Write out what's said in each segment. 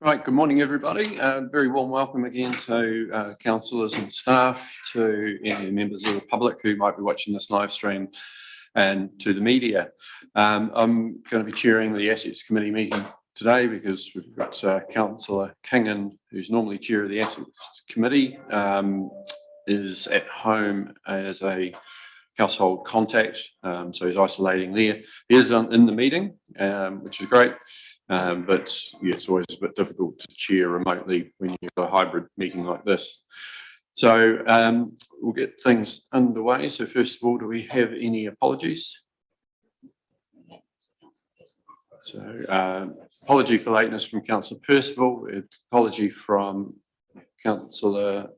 Right, good morning, everybody. Very warm welcome again to councillors and staff, to any members of the public who might be watching this live stream, and to the media. I'm going to be chairing the Assets Committee meeting today because we've got Councillor Kingan, who's normally chair of the Assets Committee, is at home as a household contact, so he's isolating there. He is in the meeting, which is great. But yeah, it's always a bit difficult to chair remotely when you've got a hybrid meeting like this. So we'll get things underway. So first of all, do we have any apologies? So apology for lateness from Councillor Percival, apology from Councillor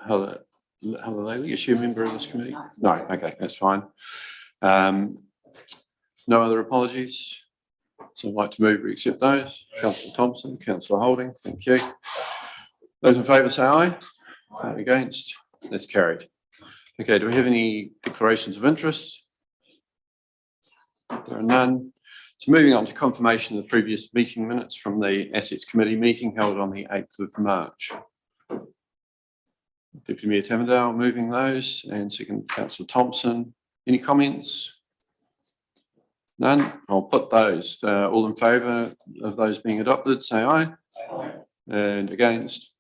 Halaleli. Is she a member of this committee? No, okay, that's fine. No other apologies? So I'd like to move we accept those. Councillor Thompson, Councillor Holding, thank you. Those in favour say aye. Aye. Against? That's carried. Okay, do we have any declarations of interest? There are none. So moving on to confirmation of the previous meeting minutes from the Assets Committee meeting held on the 8th of March. Deputy Mayor Tamandale moving those, and second Councillor Thompson. Any comments? None. I'll put those. All in favour of those being adopted, say aye. Aye. And against?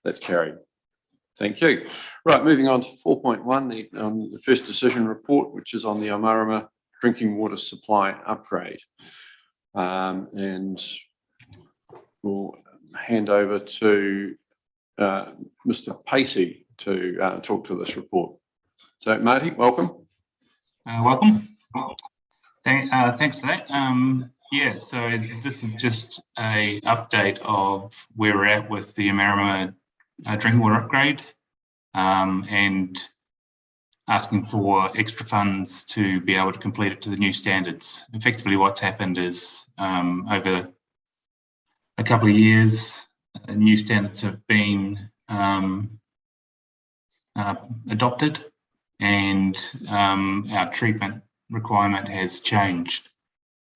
That's carried. Thank you. Right, moving on to 4.1, the first decision report, which is on the Omaroma drinking water supply upgrade. And we'll hand over to Mr. Pacey to talk to this report. So, Marty, welcome. Welcome. Thanks for that. Yeah, so this is just an update of where we're at with the Omaroma drinking water upgrade, and asking for extra funds to be able to complete it to the new standards. Effectively, what's happened is over a couple of years, new standards have been adopted, and our treatment requirement has changed.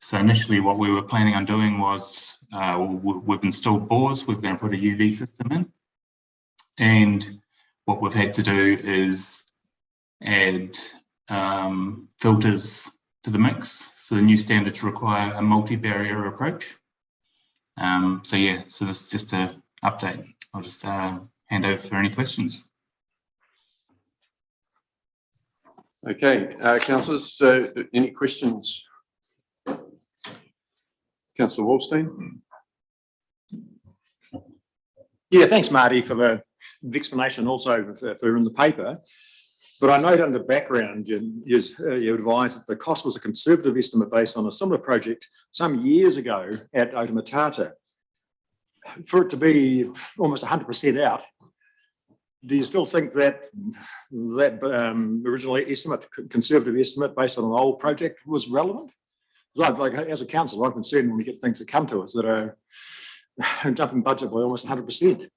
So initially what we were planning on doing was we've installed bores, we're going to put a UV system in, and what we've had to do is add filters to the mix. So the new standards require a multi-barrier approach. So yeah, so this is just an update. I'll just hand over for any questions. Okay, councillors, any questions? Councillor Wallstein. Yeah, thanks, Marty, for the explanation, also for in the paper. But I note under background, you advised that the cost was a conservative estimate based on a similar project some years ago at Otamatata. For it to be almost 100% out, do you still think that original estimate, conservative estimate based on an old project, was relevant? Like as a council, I'm concerned when we get things that come to us that are jumping budget by almost 100%.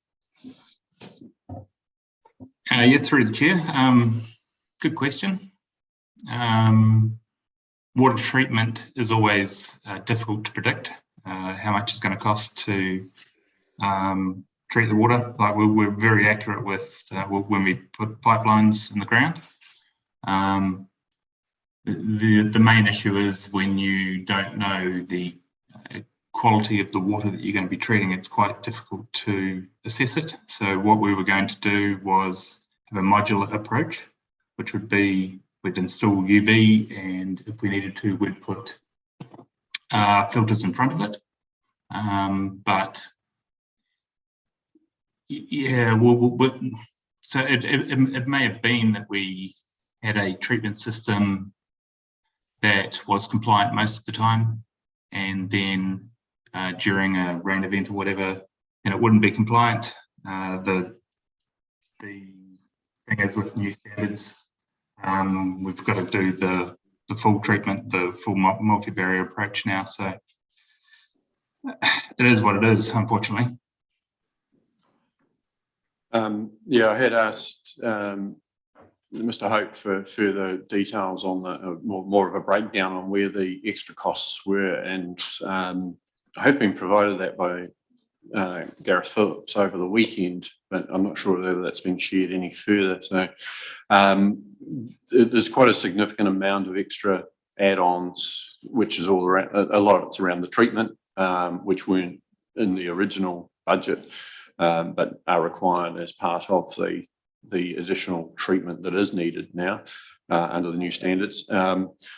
Yeah, through the chair. Good question. Water treatment is always difficult to predict. How much it's going to cost to treat the water. Like we're very accurate with when we put pipelines in the ground. The main issue is when you don't know the quality of the water that you're going to be treating, it's quite difficult to assess it. So what we were going to do was have a modular approach, which would be we'd install UV, and if we needed to, we'd put filters in front of it. But yeah, so it may have been that we had a treatment system that was compliant most of the time, and then during a rain event or whatever, and it wouldn't be compliant. The thing is, with new standards, we've got to do the full treatment, the full multi-barrier approach now. So it is what it is, unfortunately. Yeah, I had asked Mr. Hope for further details on the more of a breakdown on where the extra costs were, and hoping provided that by Gareth Phillips over the weekend, but I'm not sure whether that's been shared any further. So there's quite a significant amount of extra add-ons, which is all around, a lot of it's around the treatment, which weren't in the original budget, but are required as part of the additional treatment that is needed now under the new standards.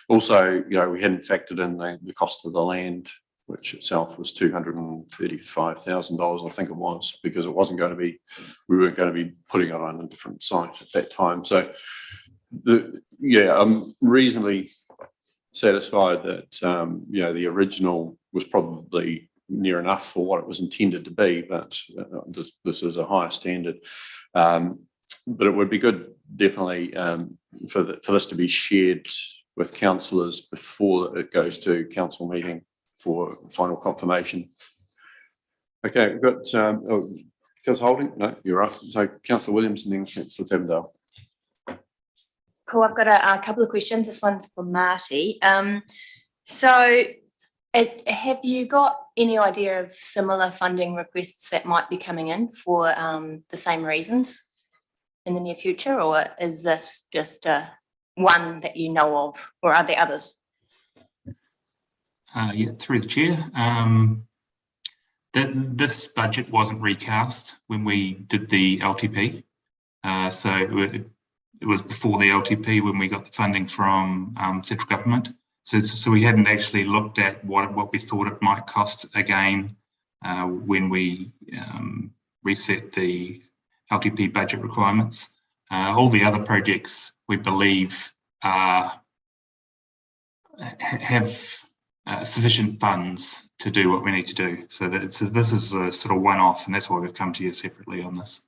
Also, we hadn't factored in the cost of the land, which itself was $235,000, I think it was, because we weren't going to be putting it on a different site at that time. So, I'm reasonably satisfied that the original was probably near enough for what it was intended to be, but this is a higher standard. But it would be good, definitely, for this to be shared with councillors before it goes to council meeting for final confirmation. Okay, we've got Councillor Holding. No, you're right. So Councillor Williams and then Councillor Tabendale. Cool. I've got a couple of questions. This one's for Marty. So have you got any idea of similar funding requests that might be coming in for the same reasons in the near future, or is this just one that you know of, or are there others? Yeah, through the chair. This budget wasn't recast when we did the LTP. So it was before the LTP when we got the funding from central government. So we hadn't actually looked at what we thought it might cost again when we reset the LTP budget requirements. All the other projects we believe have sufficient funds to do what we need to do. So this is a sort of one-off, and that's why we've come to you separately on this.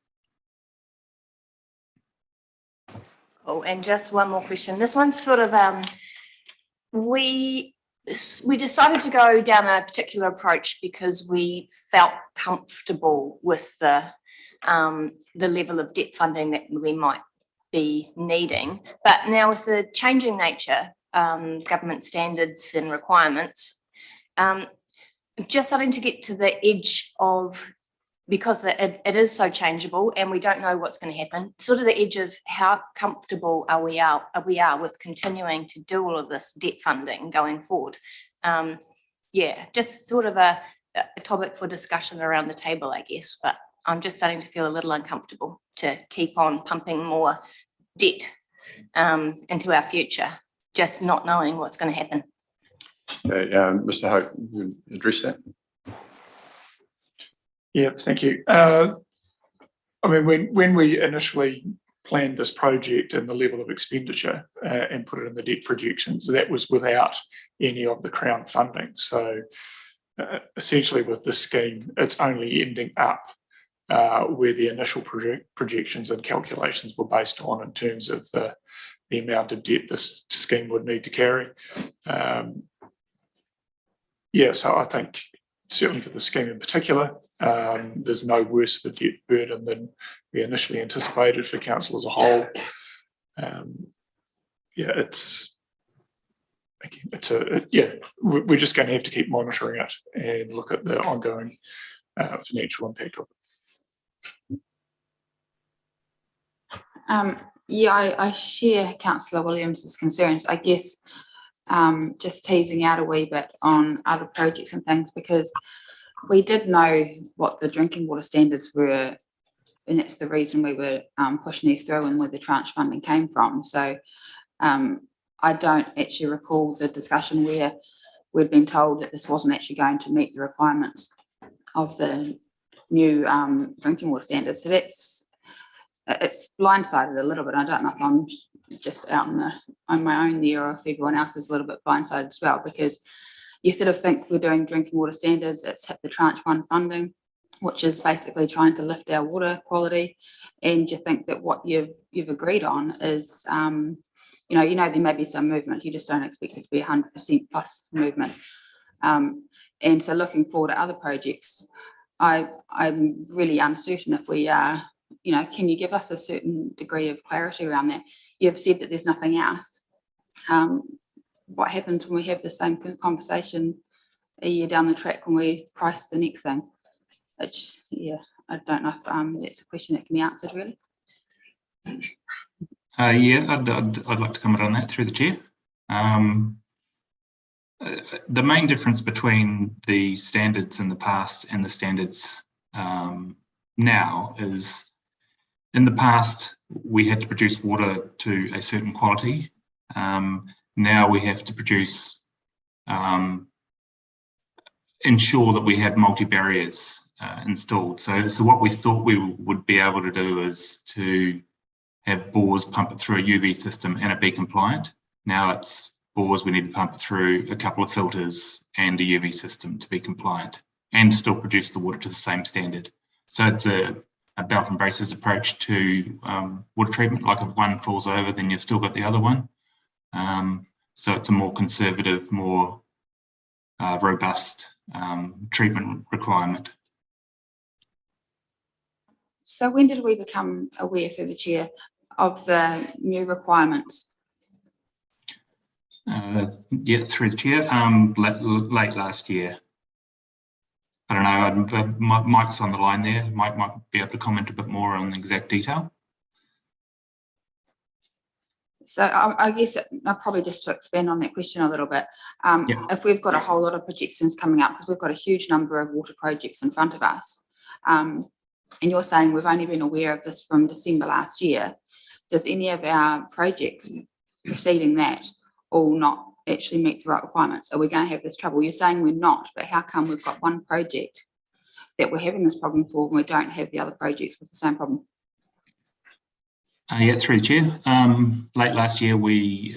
Cool. And just one more question. This one's sort of we decided to go down a particular approach because we felt comfortable with the level of debt funding that we might be needing. But now with the changing nature, government standards and requirements, just starting to get to the edge of, because it is so changeable and we don't know what's going to happen, sort of the edge of how comfortable we are with continuing to do all of this debt funding going forward. Just sort of a topic for discussion around the table, I guess, but I'm just starting to feel a little uncomfortable to keep on pumping more debt into our future, just not knowing what's going to happen. Okay, Mr. Hope, you address that? Yeah, thank you. I mean, when we initially planned this project and the level of expenditure and put it in the debt projections, that was without any of the Crown funding. So essentially with this scheme, it's only ending up where the initial projections and calculations were based on in terms of the amount of debt this scheme would need to carry. So I think certainly for the scheme in particular, there's no worse of a debt burden than we initially anticipated for council as a whole. We're just going to have to keep monitoring it and look at the ongoing financial impact of it. I share Councillor Williams's concerns. I guess just teasing out a wee bit on other projects and things, because we did know what the drinking water standards were, and that's the reason we were pushing these through and where the tranche funding came from. So I don't actually recall the discussion where we'd been told that this wasn't actually going to meet the requirements of the new drinking water standards. So it's blindsided a little bit. I don't know if I'm just out on my own there, or if everyone else is a little bit blindsided as well, because you sort of think we're doing drinking water standards, it's hit the tranche 1 funding, which is basically trying to lift our water quality, and you think that what you've agreed on is there may be some movement, you just don't expect it to be 100% plus movement. And so looking forward to other projects, I'm really uncertain if we are, can you give us a certain degree of clarity around that? You've said that there's nothing else. What happens when we have the same conversation a year down the track when we price the next thing? which, yeah, I don't know if that's a question that can be answered really. Yeah, I'd like to comment on that through the chair. The main difference between the standards in the past and the standards now is, in the past, we had to produce water to a certain quality. Now we have to produce, ensure that we have multi-barriers installed. So what we thought we would be able to do is to have bores pump it through a UV system and it be compliant. Now it's bores, we need to pump it through a couple of filters and a UV system to be compliant and still produce the water to the same standard. So it's a belt and braces approach to water treatment. Like if one falls over, then you've still got the other one. So it's a more conservative, more robust treatment requirement. So when did we become aware, through the chair, of the new requirements? Yeah, through the chair, late last year. I don't know, Mike's on the line there. Mike might be able to comment a bit more on the exact detail. So I guess probably just to expand on that question a little bit, Yeah. If we've got a whole lot of projections coming up, because we've got a huge number of water projects in front of us, and you're saying we've only been aware of this from December last year, does any of our projects preceding that all not actually meet the right requirements? Are we going to have this trouble? You're saying we're not, but how come we've got one project that we're having this problem for and we don't have the other projects with the same problem? Yeah, through the chair. Late last year, we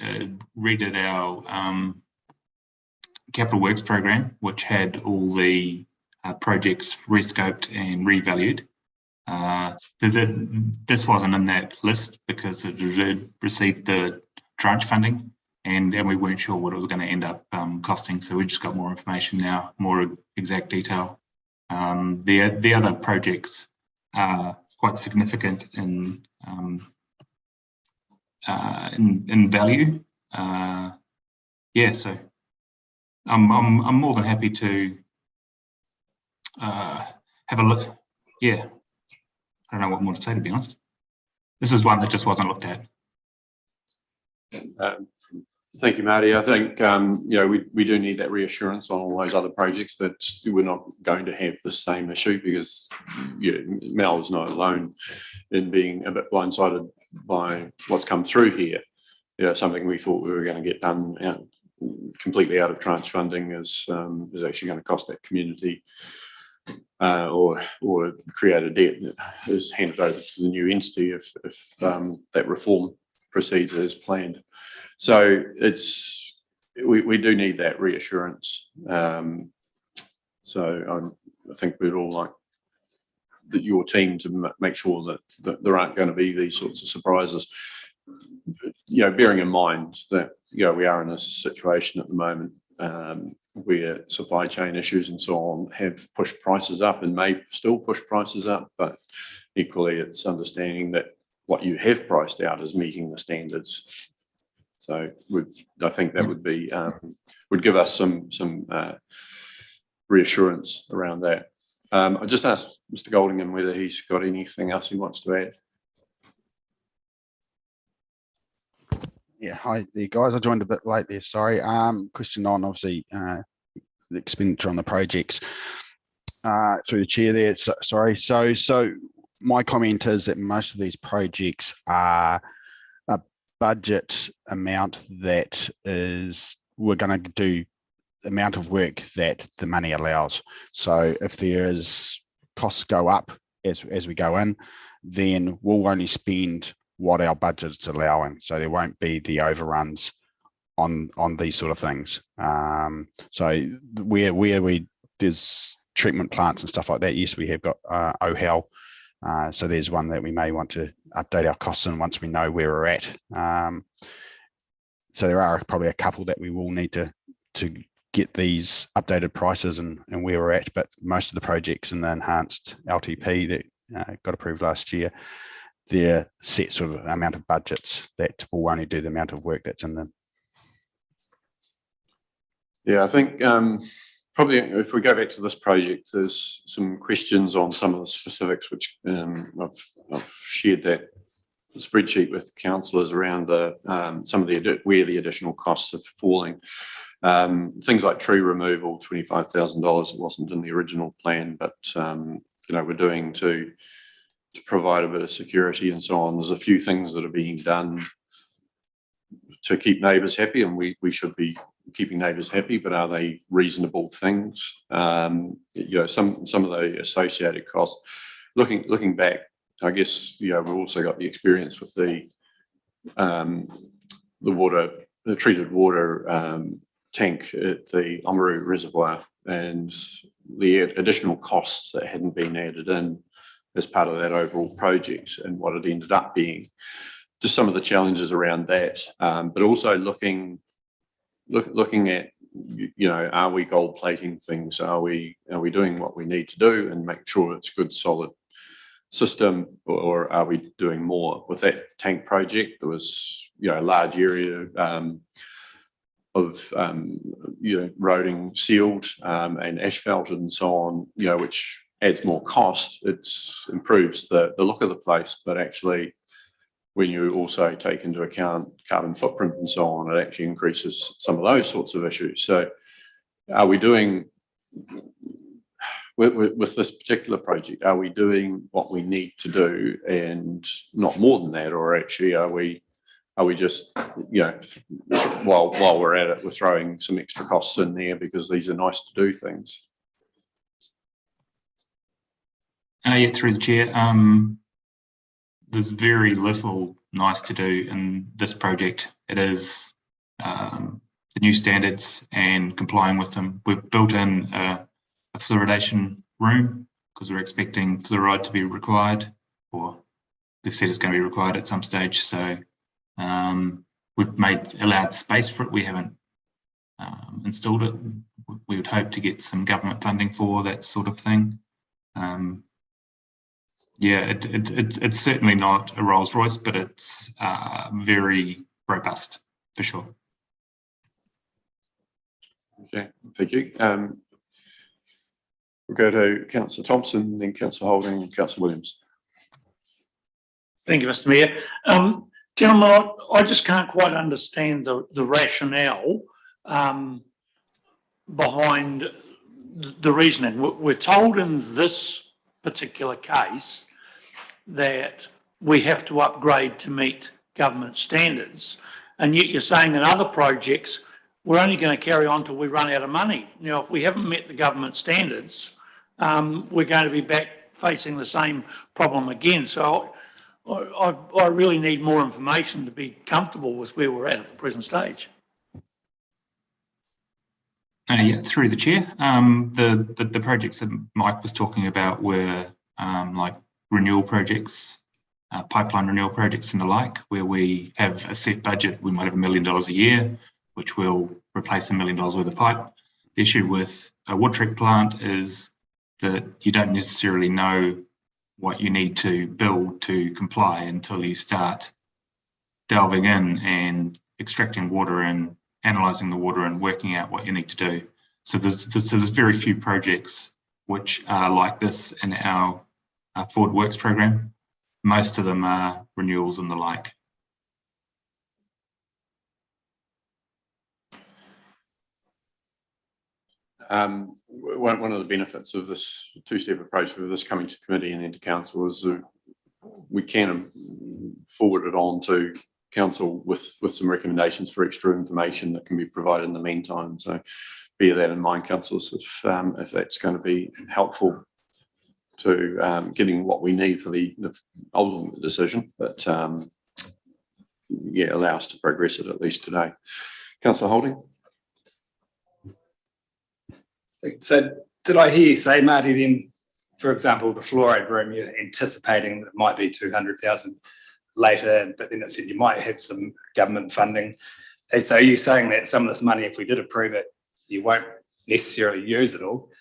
redid our capital works program, which had all the projects rescoped and revalued. This wasn't in that list because it had received the tranche funding, and we weren't sure what it was going to end up costing. So we just got more information now, more exact detail. The other projects are quite significant in value. Yeah, so I'm more than happy to have a look. Yeah, I don't know what more to say, to be honest. This is one that just wasn't looked at. Thank you, Marty. I think we do need that reassurance on all those other projects that we're not going to have the same issue, because Mel is not alone in being a bit blindsided by what's come through here. Something we thought we were going to get done completely out of tranche funding is actually going to cost that community or create a debt that is handed over to the new entity if that reform proceeds as planned. So we do need that reassurance. So I think we'd all like your team to make sure that there aren't going to be these sorts of surprises. Bearing in mind that we are in a situation at the moment where supply chain issues and so on have pushed prices up and may still push prices up, but equally it's understanding that what you have priced out is meeting the standards. So I think that would be would give us some reassurance around that. I just asked Mr. Goldingham whether he's got anything else he wants to add. Yeah, hi there, guys. I joined a bit late there, sorry. Question on, obviously, the expenditure on the projects through the chair there, sorry. So my comment is that most of these projects are a budget amount that is, we're going to do the amount of work that the money allows. So if there is costs go up as we go in, then we'll only spend what our budget's allowing. So there won't be the overruns on these sort of things. So where there's treatment plants and stuff like that, yes, we have got OHEL. So there's one that we may want to update our costs in once we know where we're at. So there are probably a couple that we will need to get these updated prices and where we're at, but most of the projects in the enhanced LTP that got approved last year, they're set sort of amount of budgets that will only do the amount of work that's in them. Yeah, I think Probably if we go back to this project, there's some questions on some of the specifics, which I've shared that spreadsheet with councillors around the some of the where the additional costs are falling. Things like tree removal, $25,000. It wasn't in the original plan, but we're doing to provide a bit of security and so on. There's a few things that are being done to keep neighbours happy, and we should be keeping neighbours happy, but are they reasonable things? Some of the associated costs. Looking back, I guess we've also got the experience with the treated water tank at the Omaroma reservoir and the additional costs that hadn't been added in as part of that overall project and what it ended up being. Just some of the challenges around that, but also looking at, are we gold plating things? Are we doing what we need to do and make sure it's a good solid system, or are we doing more? With that tank project, there was a large area of roading sealed and asphalted and so on, which adds more cost. It improves the look of the place, but actually when you also take into account carbon footprint and so on, it actually increases some of those sorts of issues. So are we doing, with this particular project, are we doing what we need to do and not more than that? Or actually are we just, while we're at it, we're throwing some extra costs in there because these are nice to do things? Through the chair. There's very little nice to do in this project. It is the new standards and complying with them. We've built in a fluoridation room because we're expecting fluoride to be required, or they said it's going to be required at some stage. So we've allowed space for it. We haven't installed it. We would hope to get some government funding for that sort of thing. It's certainly not a Rolls Royce, but it's very robust for sure. Okay, thank you. We'll go to Councillor Thompson, then Councillor Holding, and Councillor Williams. Thank you, Mr. Mayor. Gentlemen, I just can't quite understand the rationale behind the reasoning. We're told in this particular case that we have to upgrade to meet government standards, and yet you're saying in other projects we're only going to carry on till we run out of money. If we haven't met the government standards, we're going to be back facing the same problem again. So I really need more information to be comfortable with where we're at the present stage. Through the chair. The projects that Mike was talking about were like renewal projects, pipeline renewal projects and the like, where we have a set budget. We might have $1 million a year, which will replace $1 million worth of pipe. The issue with a water treatment plant is that you don't necessarily know what you need to build to comply until you start delving in and extracting water and analysing the water and working out what you need to do. So there's very few projects which are like this in our Forward Works program. Most of them are renewals and the like. One of the benefits of this two-step approach with this coming to committee and then to council is we can forward it on to council with some recommendations for extra information that can be provided in the meantime. So bear that in mind, councillors, if that's going to be helpful to getting what we need for the ultimate decision, but allow us to progress it at least today. Councillor Holding. So did I hear you say, Marty, then, for example, the fluoride room, you're anticipating that it might be 200,000 later, but then it said you might have some government funding. And so are you saying that some of this money, if we did approve it, you won't necessarily use it all?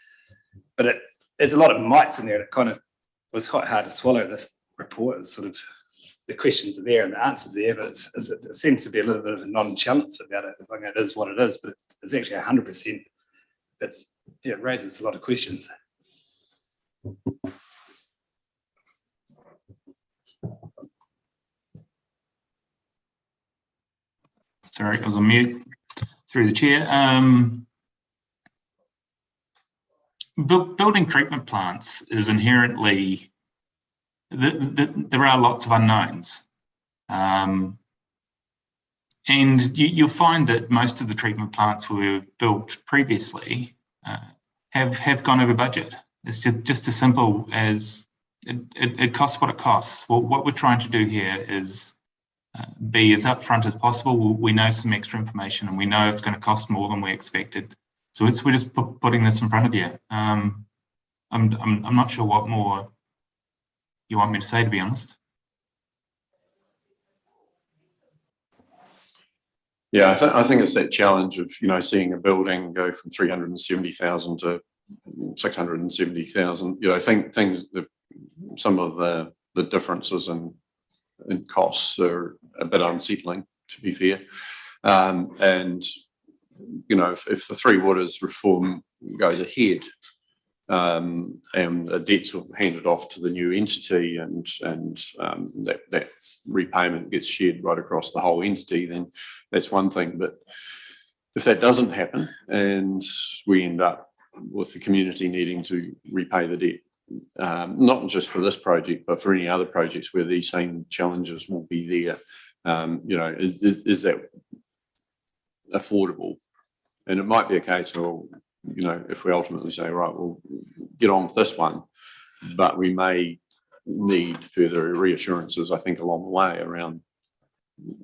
But there's a lot of mites in there, and it kind of was quite hard to swallow. This report is sort of, the questions are there and the answers there, but it seems to be a little bit of a nonchalance about it. I think it is what it is, but it's actually 100% that's Yeah, it raises a lot of questions. Sorry, I was on mute through the chair. Building treatment plants is inherently, there are lots of unknowns. And you'll find that most of the treatment plants were built previously have gone over budget. It's just as simple as it costs what it costs. Well, what we're trying to do here is be as upfront as possible. We know some extra information and we know it's going to cost more than we expected. So we're just putting this in front of you. I'm not sure what more you want me to say, to be honest. Yeah, I think it's that challenge of, you know, seeing a building go from 370,000 to 670,000. You know, I think some of the differences in costs are a bit unsettling, to be fair. And you know, if the Three Waters reform goes ahead, and the debts are handed off to the new entity, and that repayment gets shared right across the whole entity, then that's one thing. But if that doesn't happen and we end up with the community needing to repay the debt, not just for this project, but for any other projects where these same challenges will be there, you know, is that affordable? And it might be a case of, you know, if we ultimately say, right, we'll get on with this one, but we may need further reassurances, I think, along the way around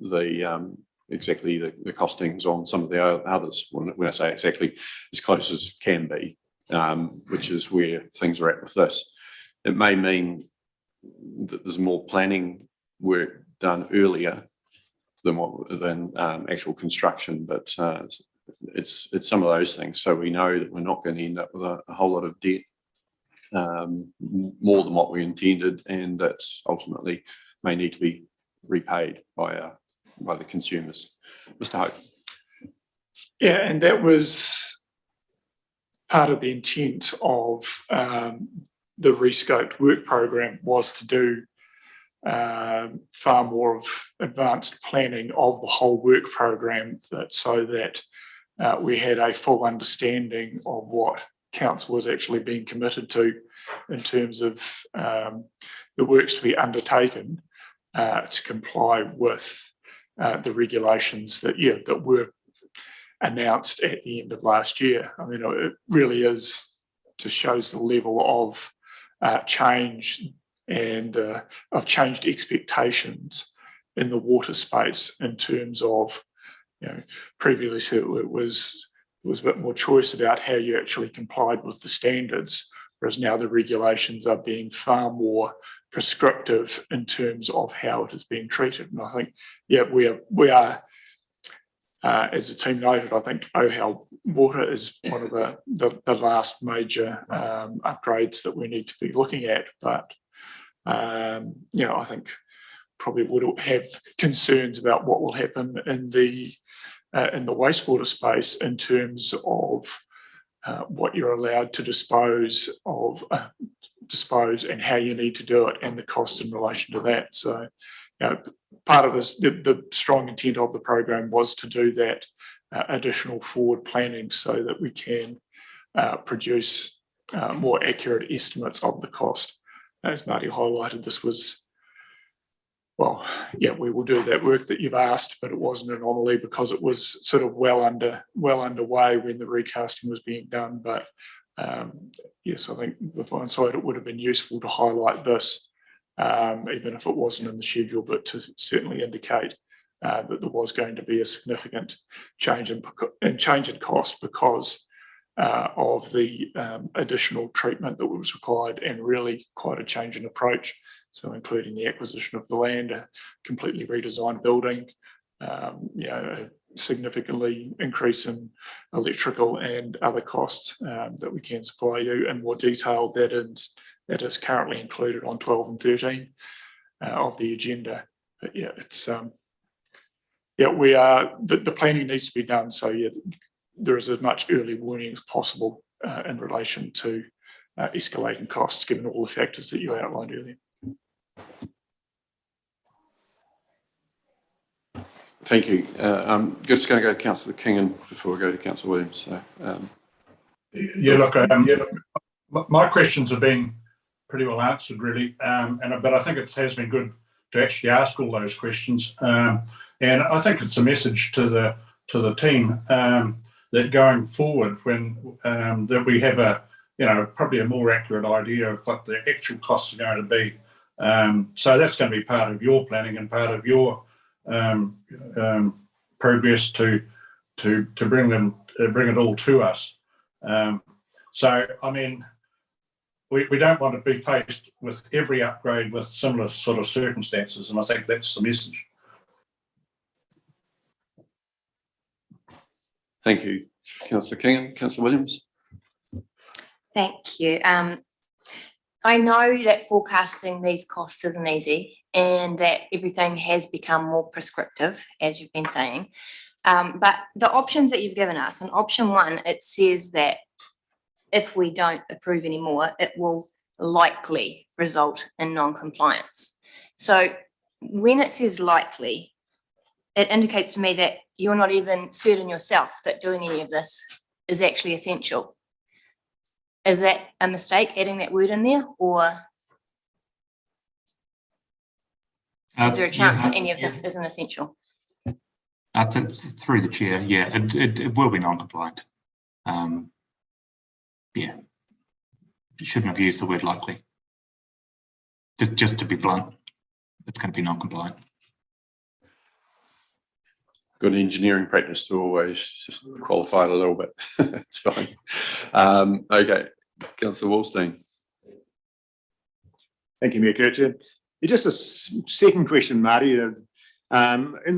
the exactly the costings on some of the others. When I say exactly, as close as can be, which is where things are at with this. It may mean that there's more planning work done earlier than actual construction, but it's some of those things. So we know that we're not going to end up with a whole lot of debt, more than what we intended, and that ultimately may need to be repaid by the consumers. Mr. Hope. Yeah, and that was part of the intent of the rescoped work program, was to do far more of advanced planning of the whole work program, so that we had a full understanding of what council was actually being committed to in terms of the works to be undertaken to comply with the regulations that were announced at the end of last year. I mean, it really just shows the level of change and of changed expectations in the water space, in terms of, you know, previously it was a bit more choice about how you actually complied with the standards, whereas now the regulations are being far more prescriptive in terms of how it is being treated. And I think, yeah, we are as a team noted, I think Ohau Water is one of the last major upgrades that we need to be looking at. But you know, I think probably would have concerns about what will happen in the wastewater space in terms of what you're allowed to dispose and how you need to do it, and the costs in relation to that. So, you know, part of this, the strong intent of the program was to do that additional forward planning so that we can produce more accurate estimates of the cost. As Marty highlighted, this was, well, yeah, we will do that work that you've asked, but it was an anomaly because it was sort of well underway when the recasting was being done. But yes, I think with one side it would have been useful to highlight this, even if it wasn't in the schedule, but to certainly indicate that there was going to be a significant change in cost because of the additional treatment that was required, and really quite a change in approach. So including the acquisition of the land, a completely redesigned building, you know, a significantly increase in electrical and other costs that we can supply you in more detail. That is currently included on 12 and 13 of the agenda. But yeah, it's yeah, we are, the planning needs to be done. So yeah, there is as much early warning as possible in relation to escalating costs, given all the factors that you outlined earlier. Thank you. I'm just going to go to Councillor King before we go to Councillor Williams. So, my questions have been pretty well answered, really, but I think it has been good to actually ask all those questions, and I think it's a message to the team that going forward, when that we have probably a more accurate idea of what the actual costs are going to be. So that's going to be part of your planning and part of your progress to bring it all to us. So I mean, we don't want to be faced with every upgrade with similar sort of circumstances, and I think that's the message. thank you, Councillor King. Councillor Williams. Thank you. I know that forecasting these costs isn't easy and that everything has become more prescriptive, as you've been saying. But the options that you've given us, in option 1, it says that if we don't approve anymore, it will likely result in non-compliance. So when it says likely, it indicates to me that you're not even certain yourself that doing any of this is actually essential. Is that a mistake, adding that word in there, or is there a chance that any of this isn't essential? Through the chair, yeah, it will be non-compliant. Yeah, you shouldn't have used the word likely. Just to be blunt, it's going to be non-compliant. Got an engineering practice to always just qualify it a little bit. It's fine. Okay, Councillor Wallstein. Thank you, Mayor Kircher. Just a second question, Marty. On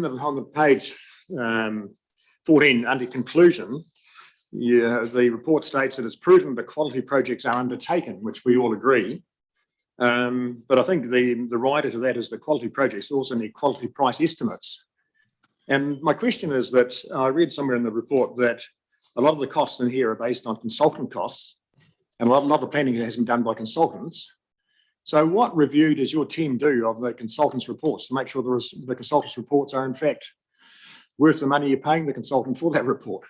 the page 14, under conclusion, the report states that it's proven that quality projects are undertaken, which we all agree. But I think the rider to that is the quality projects also need quality price estimates. And my question is that I read somewhere in the report that a lot of the costs in here are based on consultant costs, and a lot of the planning has been done by consultants. So what review does your team do of the consultants' reports to make sure the consultants' reports are in fact worth the money you're paying the consultant for that report?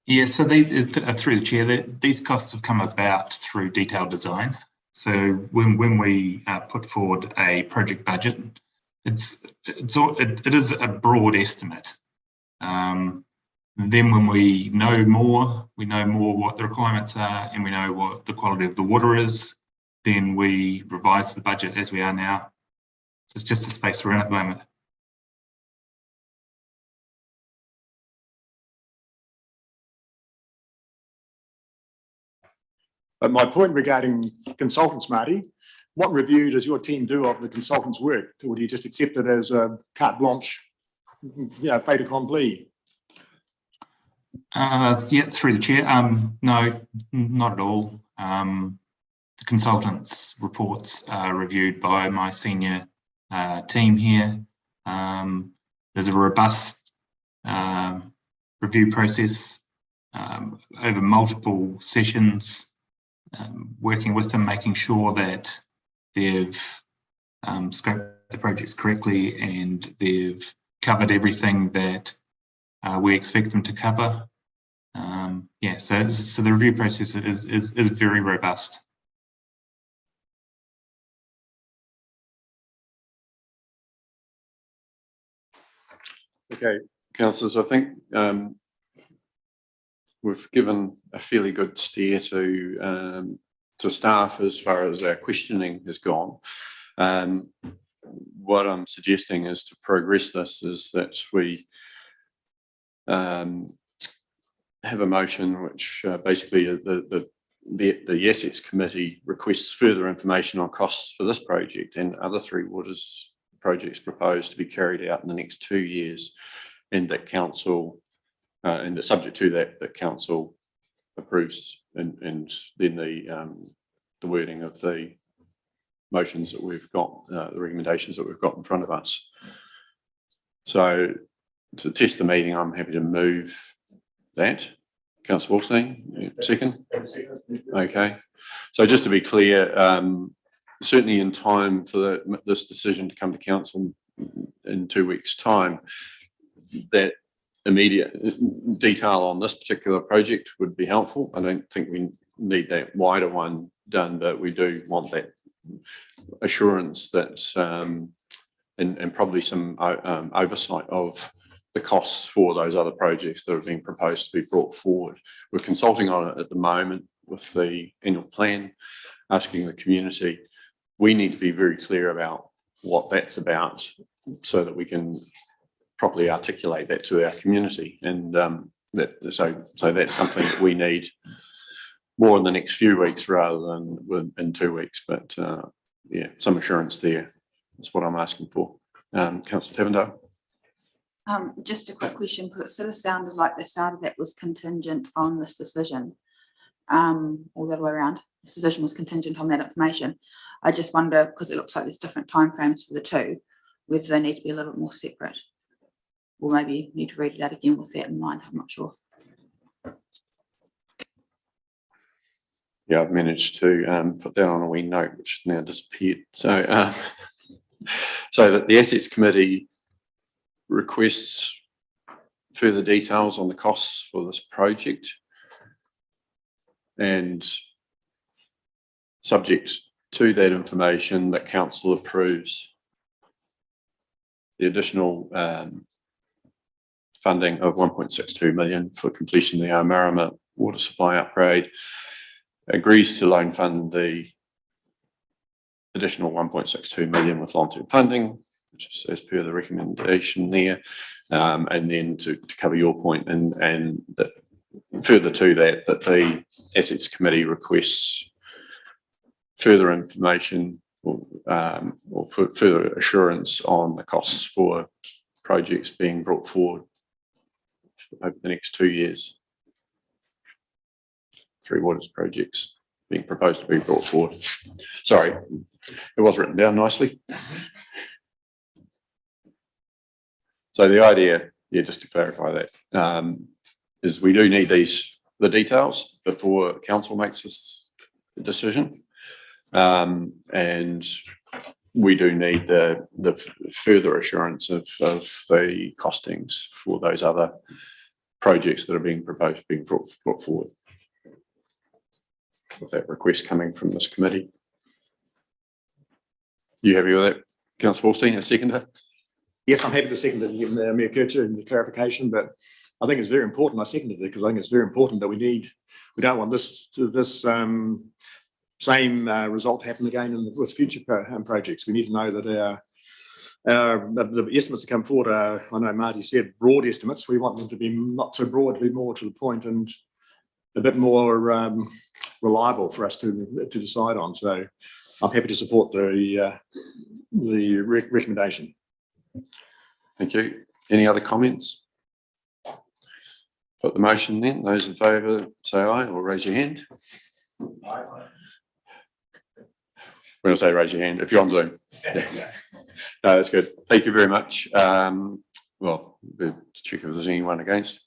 Yeah, so through the chair, these costs have come about through detailed design. So when we put forward a project budget, it is a broad estimate. Then when we know more what the requirements are, and we know what the quality of the water is, then we revise the budget as we are now. It's just the space we're in at the moment. But my point regarding consultants, Marty, what review does your team do of the consultants' work? Or do you just accept it as a carte blanche, fait accompli? Yeah, through the chair. No, not at all. The consultants' reports are reviewed by my senior team here. There's a robust review process over multiple sessions, working with them, making sure that they've scoped the projects correctly and they've covered everything that we expect them to cover. Yeah, so the review process is very robust. Okay, councillors, I think we've given a fairly good steer to staff as far as our questioning has gone. What I'm suggesting is to progress this is that we have a motion which basically the Assets Committee requests further information on costs for this project and other Three Waters projects proposed to be carried out in the next 2 years, and that council, and subject to that council approves, and then the wording of the motions that we've got, the recommendations that we've got in front of us. So to test the meeting, I'm happy to move that. Councillor Wallstein, second? Okay. So just to be clear, certainly in time for this decision to come to council in 2 weeks' time, that immediate detail on this particular project would be helpful. I don't think we need that wider one done, but we do want that assurance that and probably some oversight of the costs for those other projects that are being proposed to be brought forward. We're consulting on it at the moment with the annual plan, asking the community. We need to be very clear about what that's about so that we can properly articulate that to our community. And so that's something that we need more in the next few weeks rather than in 2 weeks. But yeah, some assurance there is what I'm asking for. Councillor Tavendale. Just a quick question, because it sort of sounded like the start of that was contingent on this decision, all the other way around. This decision was contingent on that information. I just wonder, because it looks like there's different timeframes for the two, whether they need to be a little bit more separate, or maybe you need to read it out again with that in mind. I'm not sure. Yeah, I've managed to put that on a wee note, which now disappeared. So, so that the Assets Committee requests further details on the costs for this project, and subject to that information, that council approves the additional funding of 1.62 million for completion of the Omaroma water supply upgrade, agrees to loan fund the additional 1.62 million with long-term funding, which is as per the recommendation there, and then to cover your point, and that further to that the Assets Committee requests further information or further assurance on the costs for projects being brought forward over the next 2 years. 3 waters projects being proposed to be brought forward. Sorry, it was written down nicely. So the idea, yeah, just to clarify that, is we do need the details before council makes this decision, and we do need the further assurance of the costings for those other projects that are being proposed, being brought forward. With that request coming from this committee. You happy with that, Councillor Wallstein, a seconder? Yes, I'm happy to second it, Mayor Kircher, and the clarification, but I think it's very important. I seconded it because I think it's very important that we don't want this same result happen again with future projects. We need to know that the estimates that come forward are, I know Marty said, broad estimates. We want them to be not so broad, to be more to the point and a bit more reliable for us to decide on. So I'm happy to support the recommendation. Thank you. Any other comments? Put the motion then. Those in favour say aye or raise your hand. Aye. When I say raise your hand, if you're on Zoom. Yeah. No, that's good. Thank you very much. Well, we'll check if there's anyone against.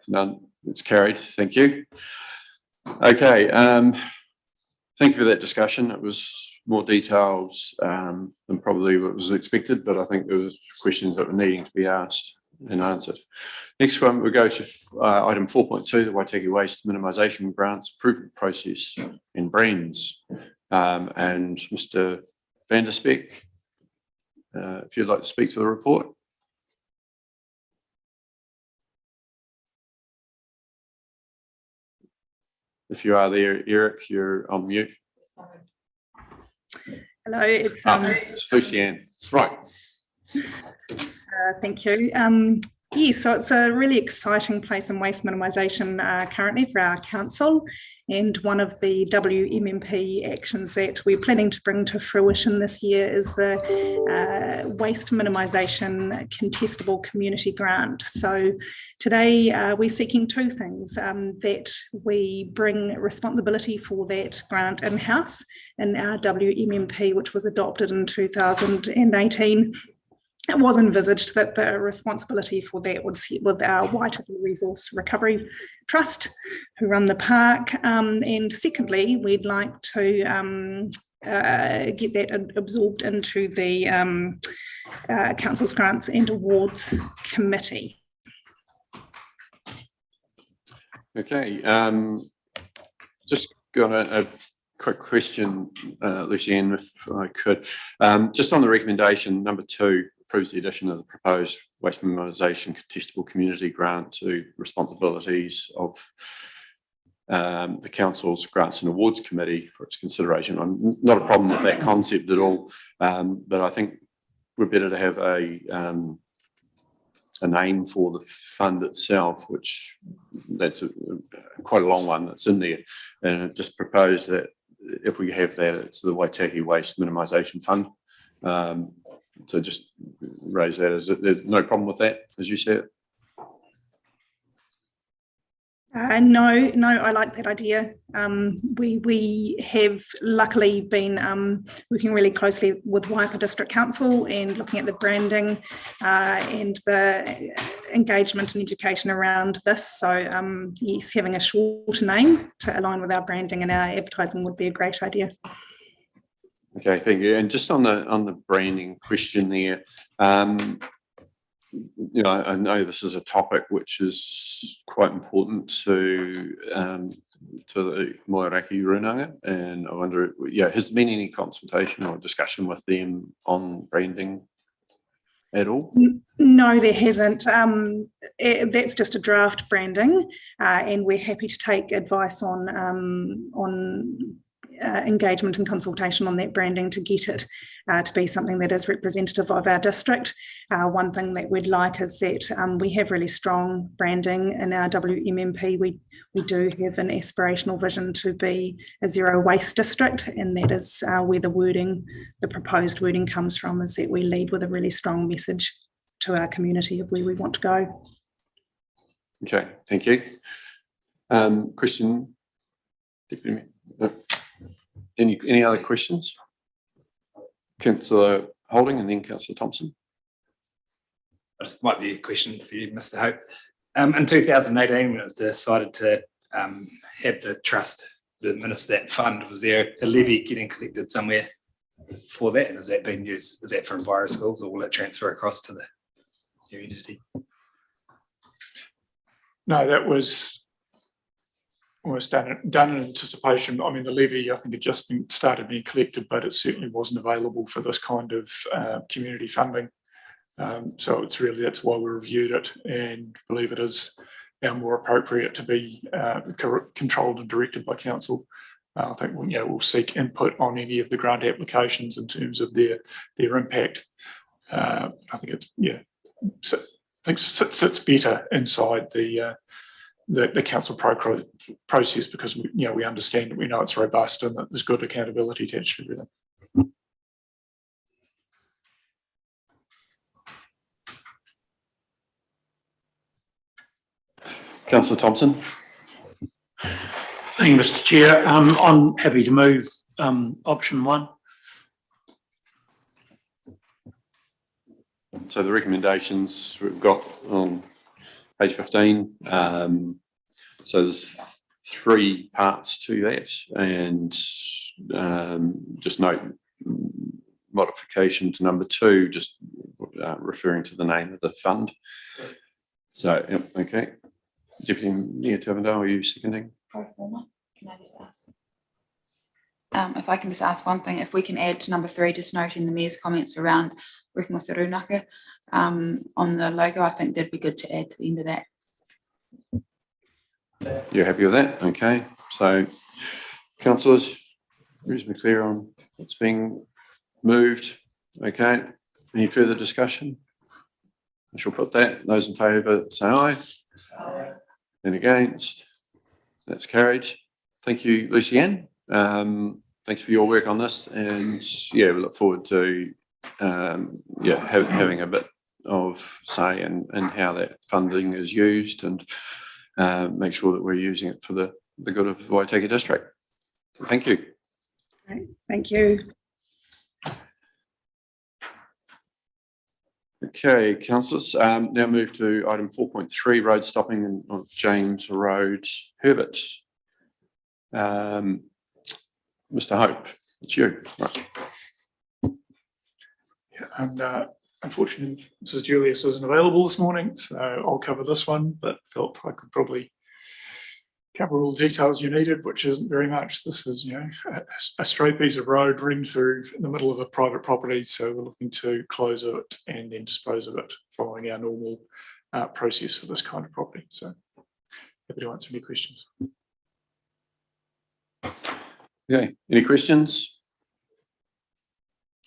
None. It's carried. Thank you. Okay. Thank you for that discussion. It was more detailed than probably what was expected, but I think there was questions that were needing to be asked and answered. Next one, we'll go to item 4.2, the Waitaki Waste Minimisation Grants Approval Process and Brands. And Mr. Van der Speck, if you'd like to speak to the report. If you are there, Eric, you're on mute. Hello, it's Lucianne. Right. Thank you. Yes, so it's a really exciting place in waste minimisation currently for our council, and one of the WMMP actions that we're planning to bring to fruition this year is the Waste Minimisation Contestable Community Grant. So today we're seeking two things, that we bring responsibility for that grant in-house in our WMMP, which was adopted in 2018, it was envisaged that the responsibility for that would sit with our Waitaki Resource Recovery Trust, who run the park. And secondly, we'd like to get that absorbed into the Council's Grants and Awards Committee. Okay, just got a quick question, Lucienne, if I could. Just on the recommendation, number 2, approves the addition of the proposed waste minimisation contestable community grant to responsibilities of the Council's Grants and Awards Committee for its consideration. I'm not a problem with that concept at all, but I think we're better to have a name for the fund itself, which that's quite a long one that's in there. And I just propose that if we have that, it's the Waitaki Waste Minimisation Fund. So just raise that. There's no problem with that, as you said? No, I like that idea. We have luckily been working really closely with Waipa District Council and looking at the branding and the engagement and education around this. So yes, having a shorter name to align with our branding and our advertising would be a great idea. Okay, thank you. And just on the branding question there, you know, I know this is a topic which is quite important to the Moeraki Runanga, and I wonder, yeah, has there been any consultation or discussion with them on branding at all? No, there hasn't. That's just a draft branding, and we're happy to take advice on engagement and consultation on that branding to get it to be something that is representative of our district. One thing that we'd like is that we have really strong branding in our WMMP. We do have an aspirational vision to be a zero waste district, and that is where the proposed wording comes from, is that we lead with a really strong message to our community of where we want to go. Okay, thank you. Question? Any other questions? Councillor Holding and then Councillor Thompson. This might be a question for you, Mr. Hope. In 2018, when it was decided to have the trust administer that fund, was there a levy getting collected somewhere for that? And has that been used? Is that for Enviro schools, or will it transfer across to the new entity? No, that was done in anticipation. I mean, the levy, I think, had just started being collected, but it certainly wasn't available for this kind of community funding. So that's why we reviewed it and believe it is now more appropriate to be controlled and directed by council. I think we'll seek input on any of the grant applications in terms of their impact. I think sits better inside the council process, because we understand it, we know it's robust, and that there's good accountability attached to everything. Councillor Thompson. Thank you, Mr. Chair. I'm happy to move option 1. So the recommendations we've got on page 15. So there's 3 parts to that, and just note modification to number 2, just referring to the name of the fund. So, yep, okay. Deputy Mayor Tavendale, are you seconding? Can I just ask? If I can just ask one thing, if we can add to number 3, just noting the Mayor's comments around working with the Runaka on the logo, I think that'd be good to add to the end of that. You're happy with that? Okay. So, councillors, reasonably clear on what's being moved. Okay. Any further discussion? I shall put that. Those in favour say aye. Aye. And against? That's carried. Thank you, Lucienne. Thanks for your work on this, and yeah, we look forward to having a bit of say in how that funding is used, and make sure that we're using it for the good of the Waitaki district. Thank you. Great. Thank you. Okay, councillors, now move to item 4.3, road stopping on James Road, Herbert. Mr. Hope, it's you. Right. Yeah, and unfortunately, Mrs. Julius isn't available this morning, so I'll cover this one, but felt I could probably cover all the details you needed, which isn't very much. This is, a straight piece of road ringed through the middle of a private property, so we're looking to close it and then dispose of it following our normal process for this kind of property. So happy to answer any questions. Okay, any questions?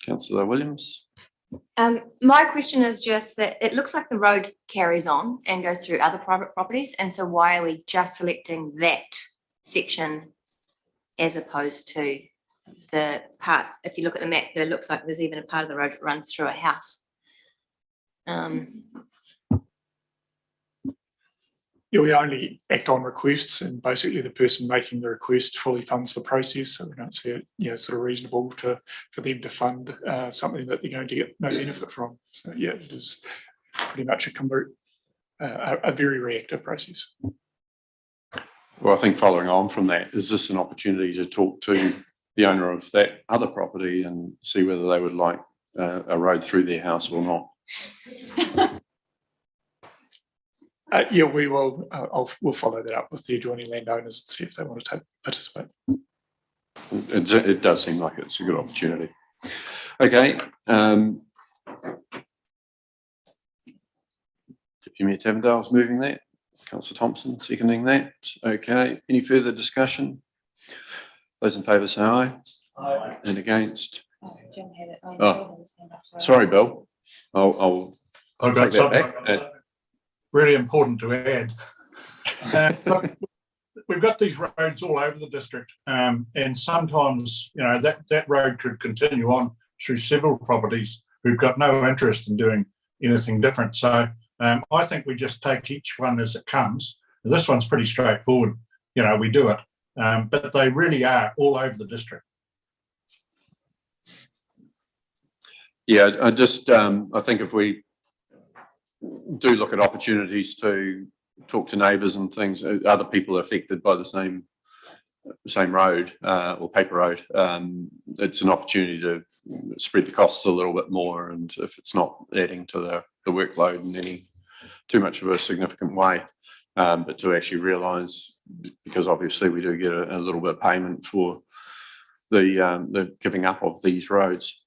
Councillor Williams. My question is just that it looks like the road carries on and goes through other private properties. And so why are we just selecting that section as opposed to the part, if you look at the map, there looks like there's even a part of the road that runs through a house. Yeah, we only act on requests, and basically the person making the request fully funds the process. So we don't see it, sort of reasonable for them to fund something that they're going to get no benefit from. So yeah, it is pretty much a very reactive process. Well, I think following on from that, is this an opportunity to talk to the owner of that other property and see whether they would like a road through their house or not? Yeah, we will. We'll follow that up with the adjoining landowners and see if they want to participate. It does seem like it's a good opportunity. Okay. Deputy Mayor Tavendale's moving that. Councillor Thompson seconding that. Okay. Any further discussion? Those in favour say aye. Aye. And against? Jim had it. Oh, sorry, Bill. I'll I've got take that something back. really important to add. Look, we've got these roads all over the district, and sometimes that road could continue on through several properties who've got no interest in doing anything different. So I think we just take each one as it comes. This one's pretty straightforward. We do it, but they really are all over the district. Yeah, I think if we do look at opportunities to talk to neighbours and things, other people affected by the same road or paper road, it's an opportunity to spread the costs a little bit more, and if it's not adding to the workload in any too much of a significant way, but to actually realise, because obviously we do get a little bit of payment for the giving up of these roads.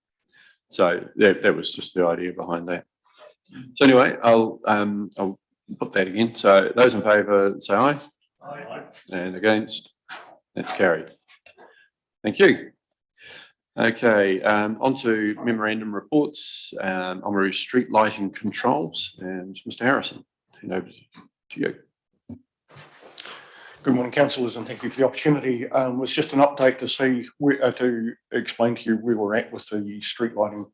So that was just the idea behind that. So anyway, I'll put that again. So those in favour say aye. Aye. And against? That's carried. Thank you. Okay, on to memorandum reports. Omaroma street lighting controls, and Mr. Harrison, hand over to you. Good morning, councillors, and thank you for the opportunity. It was just an update to see to explain to you where we're at with the street lighting.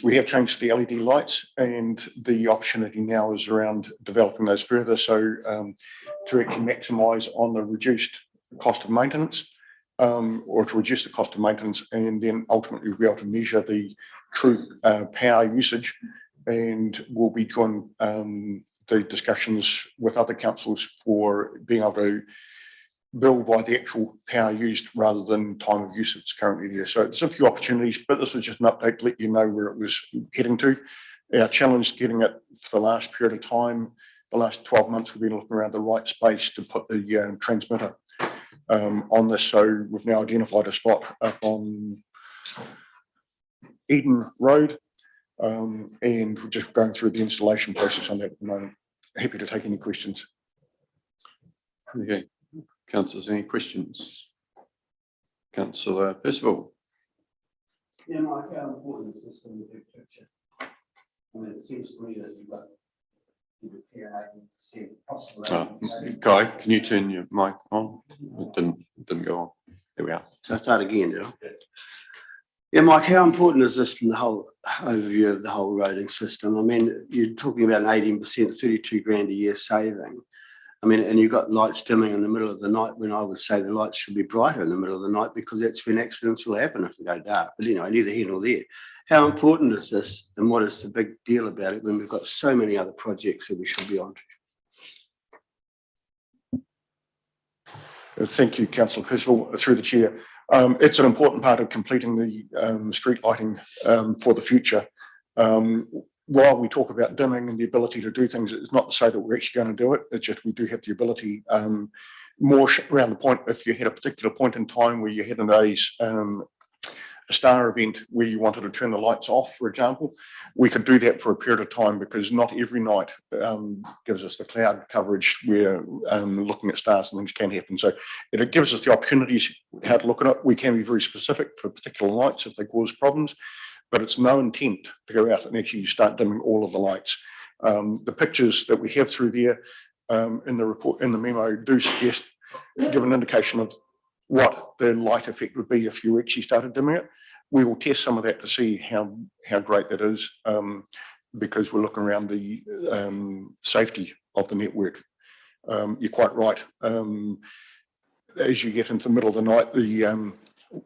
We have changed the LED lights, and the opportunity now is around developing those further. So to actually maximise on the reduced cost of maintenance, or to reduce the cost of maintenance, and then ultimately we'll be able to measure the true power usage, and we'll be joining the discussions with other councils for being able to bill by the actual power used rather than time of use that's currently there. So there's a few opportunities, but this was just an update to let you know where it was heading to. Our challenge is getting it for the last period of time. The last 12 months, we've been looking around the right space to put the transmitter on this. So we've now identified a spot up on Eden Road, and we're just going through the installation process on that at the moment. Happy to take any questions. Okay. Councillors, any questions? Councillor Percival. Yeah, Mike, how important is this in the big picture? I mean, it seems to me that you've got 80% possible. Guy, can you turn your mic on? It didn't go on. There we are. So start again, do I? Yeah, Mike, how important is this in the whole overview of the whole roading system? I mean, you're talking about an 18%, 32 grand a year saving. I mean, and you've got lights dimming in the middle of the night when I would say the lights should be brighter in the middle of the night because that's when accidents will happen if they go dark. But anyway, neither here nor there. How important is this and what is the big deal about it when we've got so many other projects that we should be on to? Thank you, Councillor Percival, through the chair. It's an important part of completing the street lighting for the future. While we talk about dimming and the ability to do things, it's not to say that we're actually going to do it. It's just we do have the ability more around the point. If you had a particular point in time where you had a star event where you wanted to turn the lights off, for example, we could do that for a period of time because not every night gives us the cloud coverage where looking at stars and things can happen. So it gives us the opportunities how to look at it. We can be very specific for particular lights if they cause problems, but it's no intent to go out and actually start dimming all of the lights. The pictures that we have through there in the report, in the memo, do suggest, give an indication of what the light effect would be if you actually started dimming it. We will test some of that to see how great that is, because we're looking around the safety of the network. You're quite right. As you get into the middle of the night,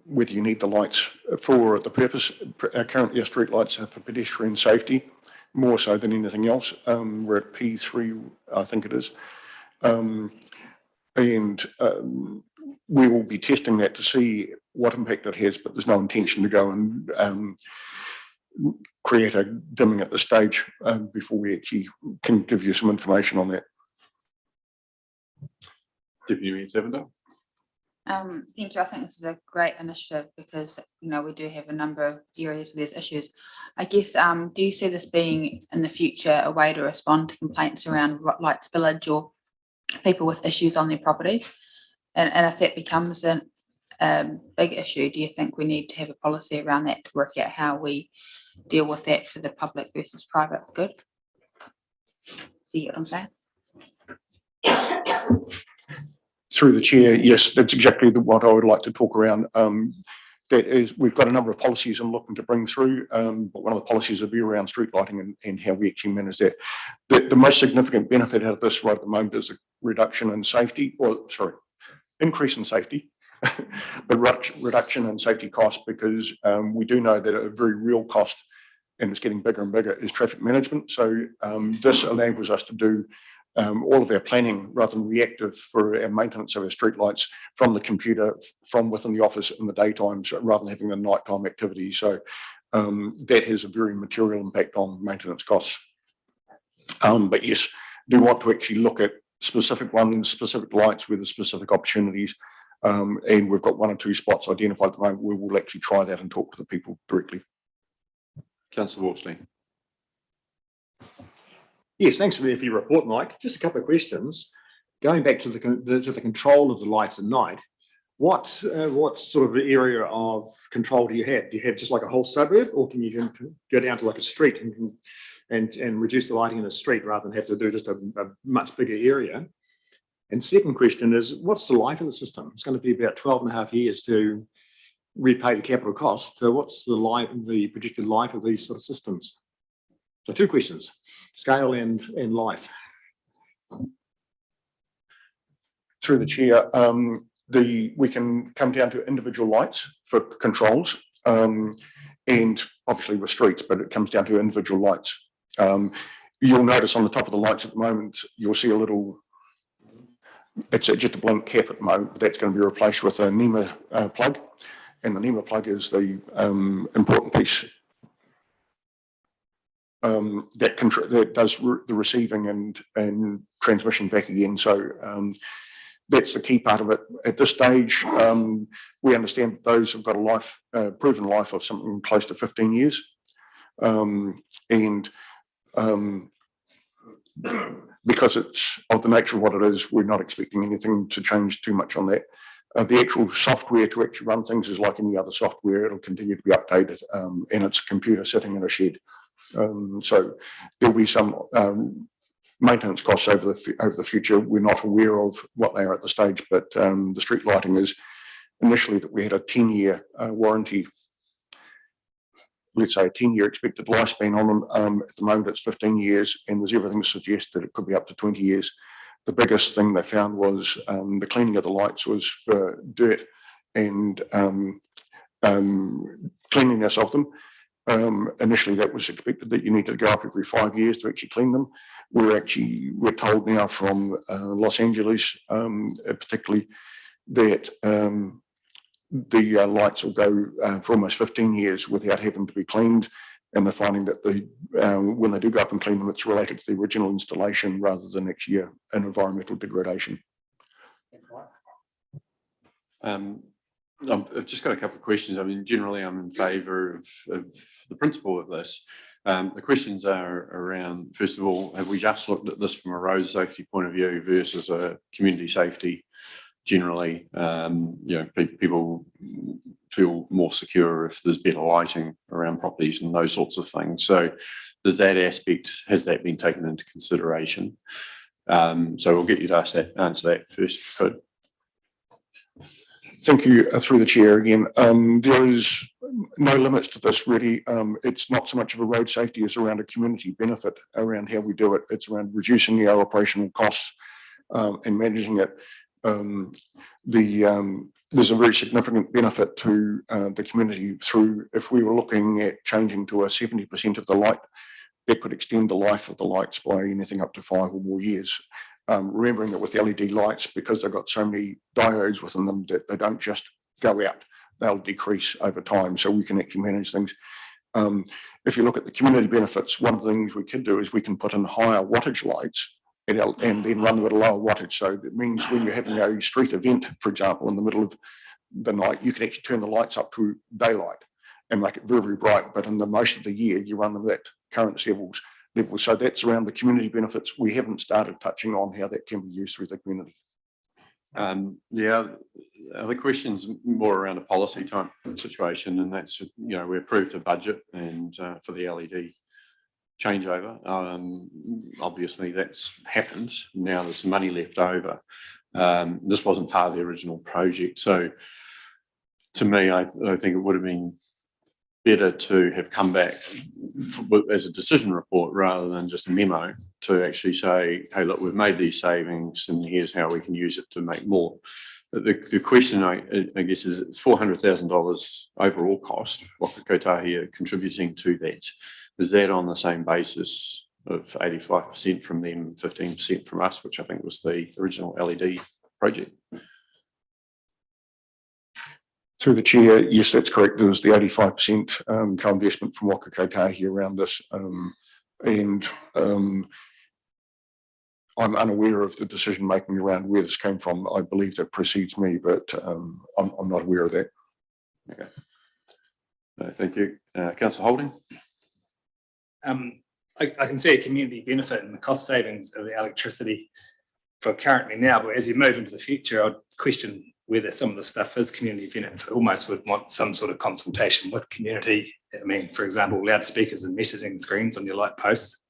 whether you need the lights for the purpose, currently our street lights are for pedestrian safety, more so than anything else. We're at P3, I think it is. We will be testing that to see what impact it has, but there's no intention to go and create a dimming at the stage before we actually can give you some information on that. Deputy Mayor Savendale. Thank you. I think this is a great initiative because, you know, we do have a number of areas where there's issues. I guess, do you see this being in the future a way to respond to complaints around light spillage or people with issues on their properties? And if that becomes a big issue, do you think we need to have a policy around that to work out how we deal with that for the public versus private good? See what I'm saying? Through the chair, yes, that's exactly what I would like to talk around. That is, we've got a number of policies I'm looking to bring through, but one of the policies will be around street lighting and how we actually manage that. The most significant benefit out of this right at the moment is a reduction in safety, increase in safety, but reduction in safety costs, because we do know that a very real cost, and it's getting bigger and bigger, is traffic management. So this enables us to do all of our planning rather than reactive for our maintenance of our streetlights from the computer, from within the office in the daytime, rather than having the nighttime activity. So that has a very material impact on maintenance costs. But yes, do want to actually look at specific ones, specific lights with the specific opportunities. And we've got 1 or 2 spots identified at the moment. We will actually try that and talk to the people directly. Councillor Walshley. Yes, thanks for your report, Mike. Just a couple of questions. Going back to the control of the lights at night, what sort of area of control do you have? Do you have just like a whole suburb, or can you go down to like a street and reduce the lighting in a street rather than have to do just a much bigger area? And second question is, what's the life of the system? It's going to be about 12.5 years to repay the capital cost. So what's the projected life of these sort of systems? So 2 questions, scale and life. Through the chair, we can come down to individual lights for controls, and obviously with streets, but it comes down to individual lights. You'll notice on the top of the lights at the moment, you'll see a little, it's just a blank cap at the moment, but that's going to be replaced with a NEMA plug, and the NEMA plug is the important piece that does the receiving and transmission back again. So that's the key part of it. At this stage, we understand that those have got a life, proven life of something close to 15 years. Because it's of the nature of what it is, we're not expecting anything to change too much on that. The actual software to actually run things is like any other software. It'll continue to be updated, and it's a computer sitting in a shed. So there'll be some maintenance costs over the future. We're not aware of what they are at the stage, but the street lighting is initially that we had a 10-year warranty, let's say a 10-year expected lifespan on them. At the moment it's 15 years, and there's everything to suggest that it could be up to 20 years. the biggest thing they found was the cleaning of the lights was for dirt and cleanliness of them. Initially, that was expected that you needed to go up every 5 years to actually clean them. We're told now from Los Angeles, particularly, that the lights will go for almost 15 years without having to be cleaned. And they're finding that when they do go up and clean them, it's related to the original installation rather than actually an environmental degradation. I've just got a couple of questions. I mean, generally, I'm in favour of the principle of this. The questions are around, first of all, have we just looked at this from a road safety point of view versus a community safety? Generally, people feel more secure if there's better lighting around properties and those sorts of things. So does that aspect, has that been taken into consideration? So we'll get you to answer that first, if you could. Thank you. Through the chair again. There is no limits to this really. It's not so much of a road safety as around a community benefit around how we do it. It's around reducing our operational costs and managing it. There's a very significant benefit to the community through, if we were looking at changing to a 70% of the light, that could extend the life of the lights by anything up to 5 or more years. Remembering that with LED lights, because they've got so many diodes within them, that they don't just go out, they'll decrease over time, so we can actually manage things. If you look at the community benefits, one of the things we could do is we can put in higher wattage lights and then run them at a lower wattage. So that means when you're having a street event, for example, in the middle of the night, you can actually turn the lights up to daylight and make it very, very bright. But in the most of the year, you run them at current levels. So that's around the community benefits. We haven't started touching on how that can be used through the community. The other question's more around a policy type situation, and that's, we approved a budget and for the LED changeover. Obviously that's happened. Now there's some money left over. This wasn't part of the original project. So to me, I think it would have been better to have come back as a decision report rather than just a memo to actually say, hey, look, we've made these savings and here's how we can use it to make more. But the question, I guess, is it's $400,000 overall cost, Waka Kotahi contributing to that. Is that on the same basis of 85% from them, 15% from us, which I think was the original LED project? Through the chair, yes, that's correct. There was the 85% co-investment from Waka Kotahi around this. I'm unaware of the decision making around where this came from. I believe that precedes me, but I'm not aware of that. Okay. Thank you. Councillor Holding. I can see a community benefit in the cost savings of the electricity for currently now, but as you move into the future, I'd question whether some of the stuff is community benefit. Almost would want some sort of consultation with community. I mean, for example, loudspeakers and messaging screens on your light posts.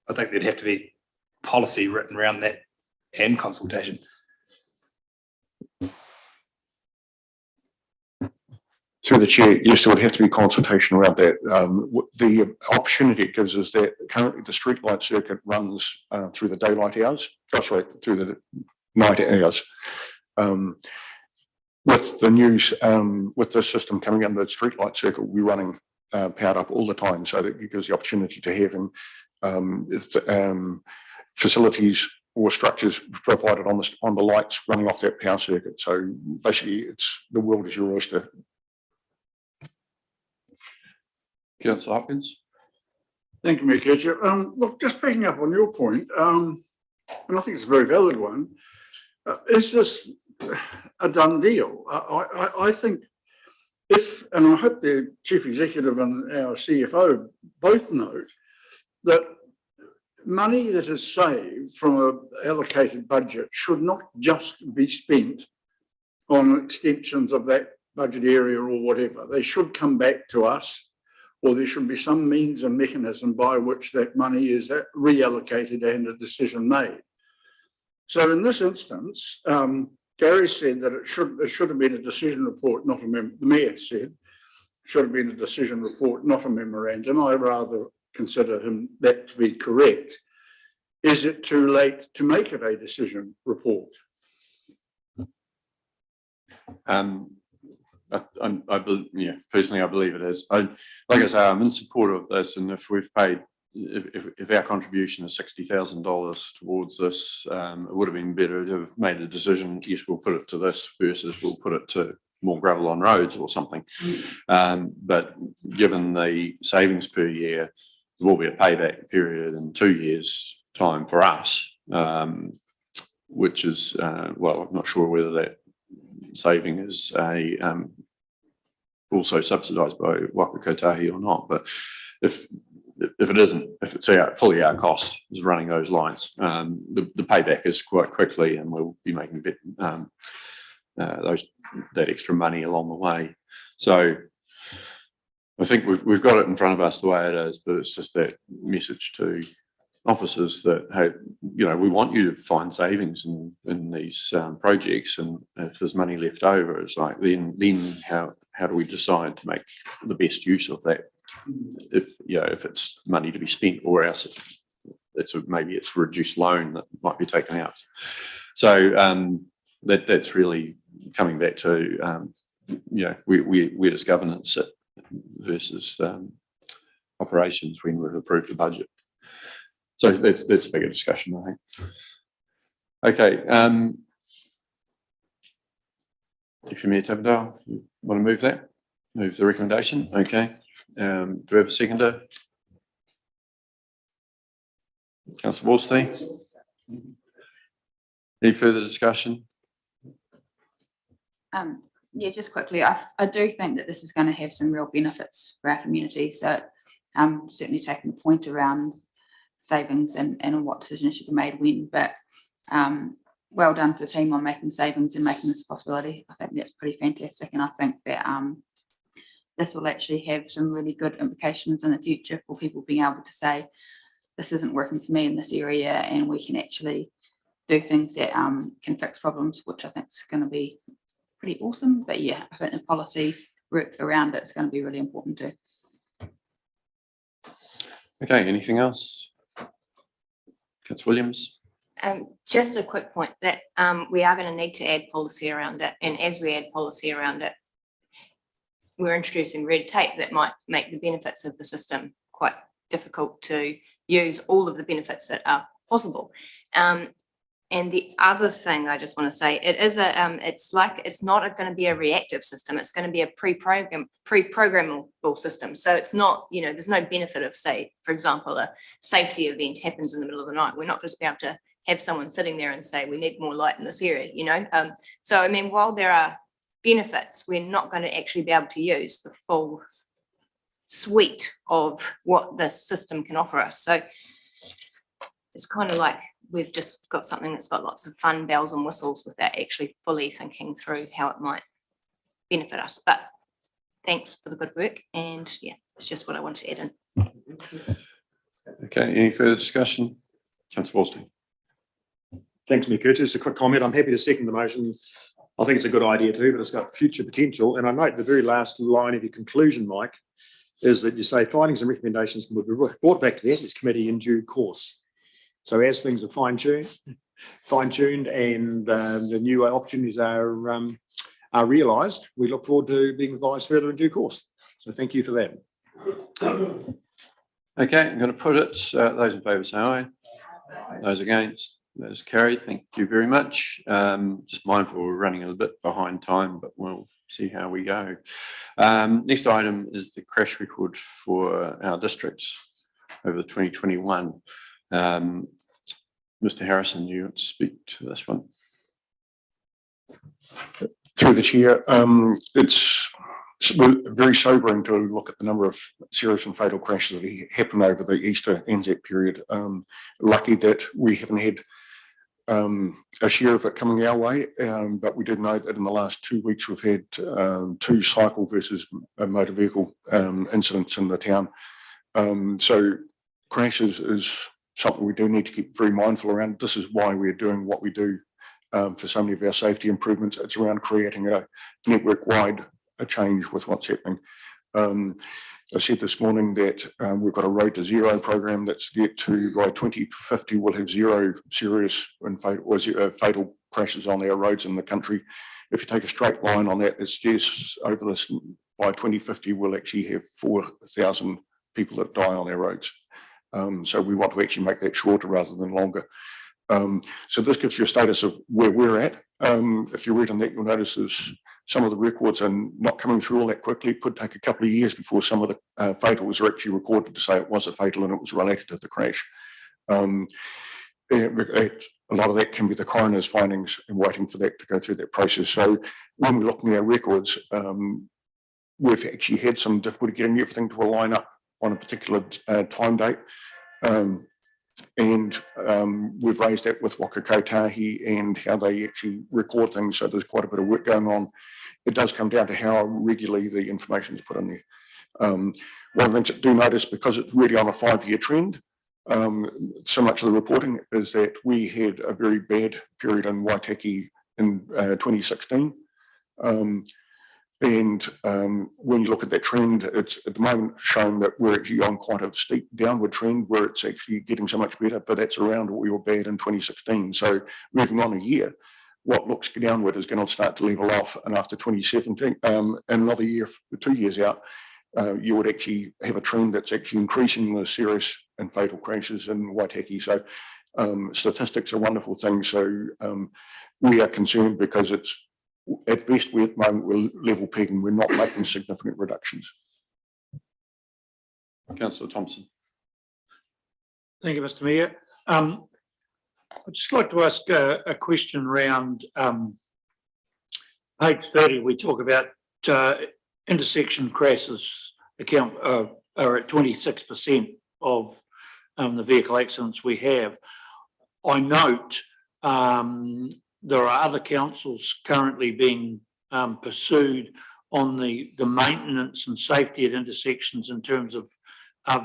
I think there'd have to be policy written around that and consultation. Through the chair, yes, there would have to be consultation around that. The opportunity it gives is that currently the streetlight circuit runs through the daylight hours, through the night hours. With the news, with this system coming in, the streetlight circuit will be running powered up all the time, so that it gives the opportunity to having facilities or structures provided on the lights running off that power circuit. So basically, it's the world is your oyster. Councillor Hopkins. Thank you, Mr. Chair. Look, just picking up on your point, and I think it's a very valid one, is this a done deal? I think if, and I hope the Chief Executive and our CFO both note that money that is saved from an allocated budget should not just be spent on extensions of that budget area or whatever. They should come back to us, or there should be some means and mechanism by which that money is reallocated and a decision made. So in this instance, Gary said that it should have been a decision report, not a the Mayor said it should have been a decision report, not a memorandum. I rather consider that to be correct. is it too late to make it a decision report? Personally, I believe it is. Like I say, I'm in support of this, and if we've paid, if our contribution is $60,000 towards this, it would have been better to have made a decision. Yes, we'll put it to this versus we'll put it to more gravel on roads or something. But given the savings per year, there will be a payback period in 2 years' time for us, which is well, I'm not sure whether that saving is also subsidised by Waka Kotahi or not, but if it isn't, if it's fully our cost is running those lines, the payback is quite quickly, and we'll be making that extra money along the way. So I think we've got it in front of us the way it is, but it's just that message to officers that, hey, we want you to find savings in these projects, and if there's money left over, it's like then how do we decide to make the best use of that? If it's money to be spent, or else maybe it's a reduced loan that might be taken out. So that's really coming back to where does governance sit versus operations when we've approved the budget. So that's a bigger discussion, I think. Okay. If you're Mayor Tabendale, you want to move that? Move the recommendation? Okay. Do we have a seconder? Councillor Wolstein? Any further discussion? Yeah, just quickly, I do think that this is going to have some real benefits for our community. So certainly taking the point around savings and what decisions should be made when, but well done to the team on making savings and making this a possibility. I think that's pretty fantastic, and I think that this will actually have some really good implications in the future for people being able to say, this isn't working for me in this area, and we can actually do things that can fix problems, which I think is going to be pretty awesome. But yeah, I think the policy work around it is going to be really important too. Okay, anything else? Councillor Williams? Just a quick point that we are going to need to add policy around it, and as we add policy around it, we're introducing red tape that might make the benefits of the system quite difficult to use all of the benefits that are possible. And the other thing I just want to say, it's not going to be a reactive system. It's going to be a pre-programmable system. So it's not, there's no benefit of, say, for example, a safety event happens in the middle of the night. We're not just be able to have someone sitting there and say, we need more light in this area, So, I mean, while there are benefits, we're not going to actually be able to use the full suite of what the system can offer us. So it's kind of like we've just got something that's got lots of fun bells and whistles without actually fully thinking through how it might benefit us. But thanks for the good work. And yeah, it's just what I wanted to add in. Okay, any further discussion? Councillor Wolstein. Thanks, Mayor Curtis. Just a quick comment. I'm happy to second the motion. I think it's a good idea too, but it's got future potential. And I note the very last line of your conclusion, Mike, is that you say findings and recommendations will be brought back to the Assets Committee in due course. So as things are fine-tuned and the new opportunities are realised, we look forward to being advised further in due course. So thank you for that. Okay, I'm going to put it, those in favour say aye. Those against, that is carried. Thank you very much. Just mindful we're running a little bit behind time, but we'll see how we go. Next item is the crash record for our districts over 2021. Mr. Harrison, you want to speak to this one? Through the chair, it's very sobering to look at the number of serious and fatal crashes that happened over the Easter Anzac period. Lucky that we haven't had a share of it coming our way, but we did know that in the last 2 weeks we've had 2 cycle versus motor vehicle incidents in the town. So crashes is something we do need to keep very mindful around. This is why we're doing what we do for so many of our safety improvements. It's around creating a network-wide change with what's happening. I said this morning that we've got a road to zero program that's yet to, by 2050, we'll have zero serious and fatal crashes on our roads in the country. If you take a straight line on that, it's just over this, by 2050, we'll actually have 4,000 people that die on our roads. So we want to actually make that shorter rather than longer. So this gives you a status of where we're at. If you read on that, you'll notice there's some of the records are not coming through all that quickly. It could take a couple of years before some of the fatals are actually recorded to say it was a fatal and it was related to the crash. A lot of that can be the coroner's findings and waiting for that to go through that process. So when we're looking at our records, we've actually had some difficulty getting everything to align up on a particular time date. And we've raised that with Waka Kotahi and how they actually record things. So there's quite a bit of work going on. It does come down to how regularly the information is put in there. One of the things that do notice, because it's really on a 5-year trend, so much of the reporting is that we had a very bad period in Waitaki in 2016. And when you look at that trend, it's at the moment showing that we're actually on quite a steep downward trend where it's actually getting so much better, but that's around what we were bad in 2016. So moving on a year, what looks downward is going to start to level off. And after 2017, and another year, 2 years out, you would actually have a trend that's actually increasing the serious and fatal crashes in Waitaki. So statistics are wonderful things. So we are concerned because it's, at best, we're at the moment, we're level pegging, we're not making significant reductions. Councillor Thompson. Thank you, Mr. Mayor. I'd just like to ask a question around page 30. We talk about intersection crashes account are at 26% of the vehicle accidents we have. I note there are other councils currently being pursued on the maintenance and safety at intersections in terms of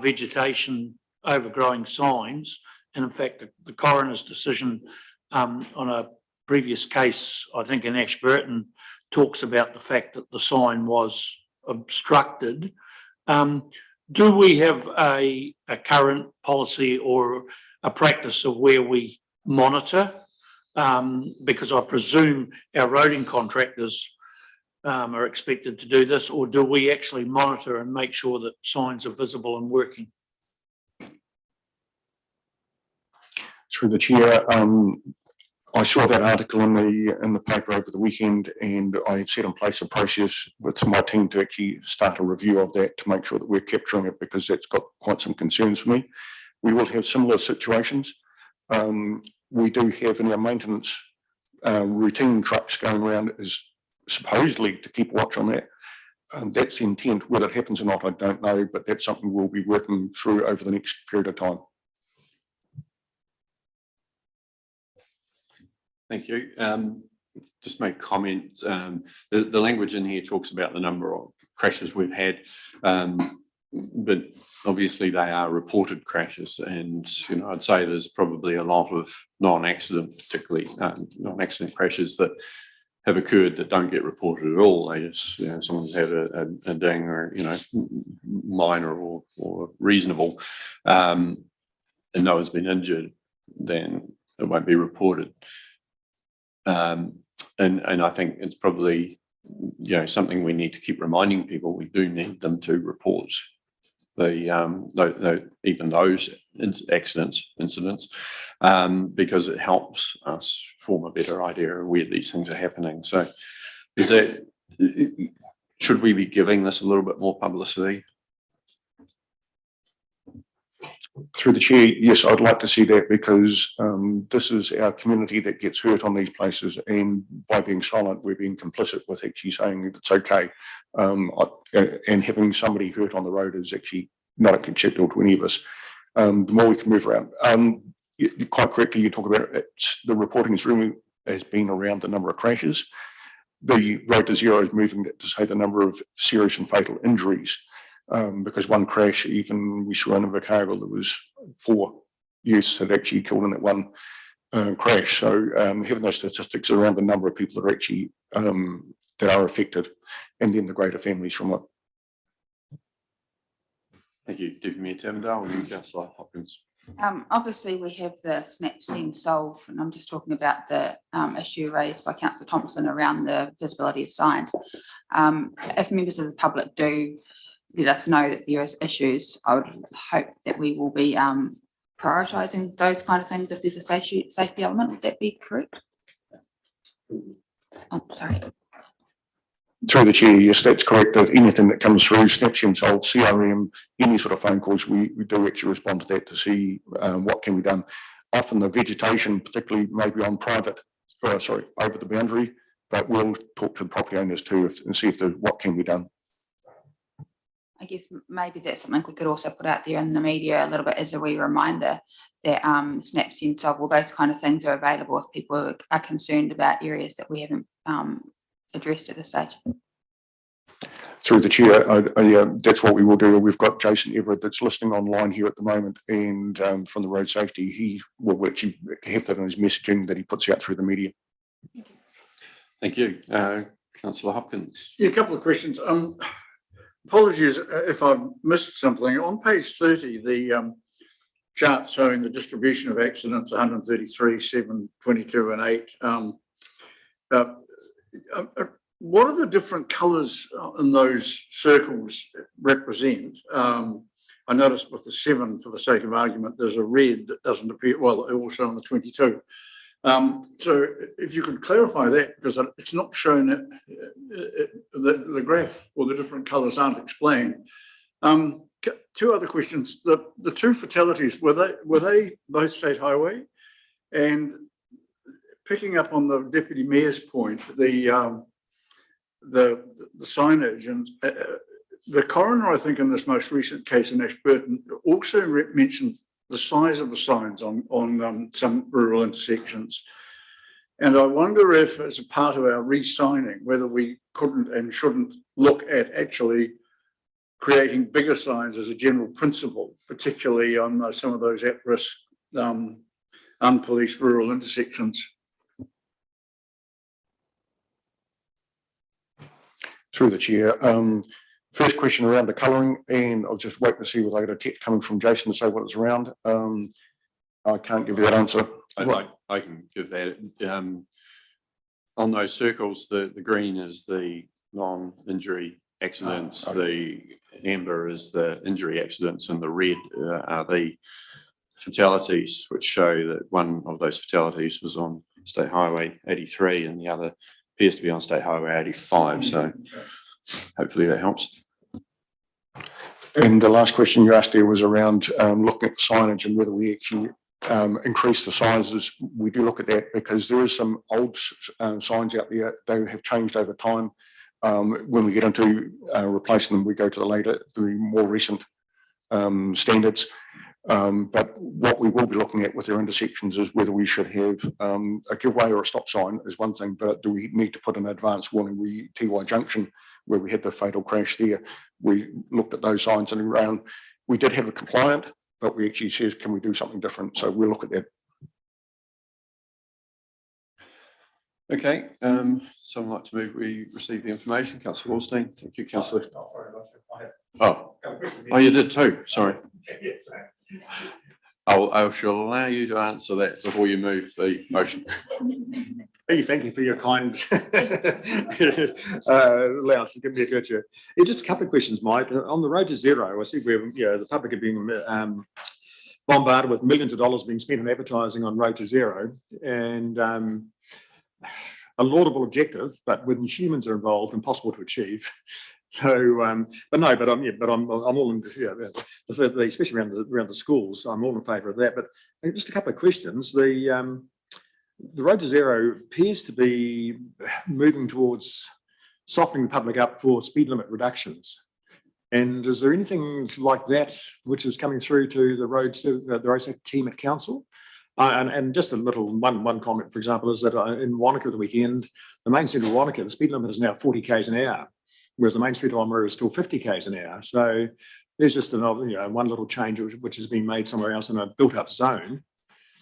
vegetation overgrowing signs. And in fact, the coroner's decision on a previous case, I think in Ashburton, talks about the fact that the sign was obstructed. Do we have a current policy or a practice of where we monitor? Because I presume our roading contractors are expected to do this, or do we actually monitor and make sure that signs are visible and working? Through the chair, I saw that article in the paper over the weekend, and I've set in place a process with my team to actually start a review of that to make sure that we're capturing it, because that's got quite some concerns for me. We will have similar situations. We do have in our maintenance routine trucks going around is supposedly to keep watch on that. That's the intent. Whether it happens or not, I don't know, but that's something we'll be working through over the next period of time. Thank you. Just make comment. The language in here talks about the number of crashes we've had, but obviously they are reported crashes, and I'd say there's probably a lot of non-accident, particularly non-accident crashes that have occurred that don't get reported at all. They just, someone's had a ding or minor or reasonable, and no one's been injured, then it won't be reported. And I think it's probably something we need to keep reminding people. We do need them to report even those incidents, because it helps us form a better idea of where these things are happening. So should we be giving this a little bit more publicity? Through the chair, yes, I'd like to see that, because this is our community that gets hurt on these places, and by being silent, we're being complicit with actually saying it's okay. And having somebody hurt on the road is actually not acceptable to any of us. The more we can move around. Quite correctly, you talk about it, the reporting has been around the number of crashes. The road to zero is moving to say the number of serious and fatal injuries. Because one crash, even we saw in Invercargill, there was 4 youths had actually killed in that one crash. So having those statistics around the number of people that are actually that are affected, and then the greater families from it. Thank you, Deputy Mayor Tavendale, and Councillor Hopkins. Obviously, we have the snap, send, solve, and I'm just talking about the issue raised by Councillor Thompson around the visibility of signs. If members of the public do let us know that there is issues, I would hope that we will be prioritising those kind of things if there's a safety element. Would that be correct? Oh, sorry. Through the chair, yes, that's correct. That anything that comes through, Snapchat, Solve, CRM, any sort of phone calls, we do actually respond to that to see what can be done. Often the vegetation, particularly maybe on private, over the boundary, but we'll talk to the property owners too and see if what can be done. I guess maybe that's something we could also put out there in the media a little bit as a wee reminder that Snap, Send, Solve, all those kind of things are available if people are concerned about areas that we haven't addressed at this stage. Through the chair, that's what we will do. We've got Jason Everett that's listening online here at the moment, and from the road safety, he will actually have that in his messaging that he puts out through the media. Thank you. Councillor Hopkins. Yeah, a couple of questions. Apologies if I've missed something. On page 30, the chart showing the distribution of accidents, 133, 7, 22 and 8. What are the different colours in those circles represent? I noticed with the 7, for the sake of argument, there's a red that doesn't appear, well, also on the 22. So if you could clarify that, because it's not shown, the graph or the different colours aren't explained. Two other questions. The 2 fatalities, were they both state highway? And picking up on the Deputy Mayor's point, the signage, and the coroner, I think, in this most recent case in Ashburton also mentioned the size of the signs on some rural intersections. And I wonder if, as a part of our re-signing, whether we couldn't and shouldn't look at actually creating bigger signs as a general principle, particularly on some of those at-risk unpoliced rural intersections. Through the chair. First question around the colouring, and I'll just wait to see whether I get a text coming from Jason to say what it's around. I can't give you that answer. I can give that. On those circles, the green is the non-injury accidents, the amber is the injury accidents, and the red are the fatalities, which show that one of those fatalities was on State Highway 83 and the other appears to be on State Highway 85. So hopefully that helps. And the last question you asked there was around looking at signage and whether we actually increase the sizes. We do look at that because there is some old signs out there. They have changed over time. When we get into replacing them, we go to the more recent standards. But what we will be looking at with our intersections is whether we should have a giveaway or a stop sign is one thing, but do we need to put an advance warning? TY Junction, where we had the fatal crash there, we looked at those signs and around. We did have a compliant, but we actually says, can we do something different? So we'll look at that. Okay, someone like to move, we received the information. Councillor Wallstein. Thank you, Councillor. Oh, you did too, sorry. I shall allow you to answer that before you move the motion. Thank you for your kind allowance to give me a good chair. Just a couple of questions, Mike. On the road to zero, I see where the public have been bombarded with millions of dollars being spent on advertising on road to zero, and a laudable objective, but when humans are involved, impossible to achieve. So, I'm all in, especially around the schools. I'm all in favour of that. But just a couple of questions. The road to zero appears to be moving towards softening the public up for speed limit reductions. And is there anything like that which is coming through to the road safety team at council? And just a little one comment, for example, is that in Wanaka the weekend, the main street of Wanaka, the speed limit is now 40 k's an hour, whereas the main street of Omaroma is still 50 k's an hour. So there's just one little change which has been made somewhere else in a built-up zone.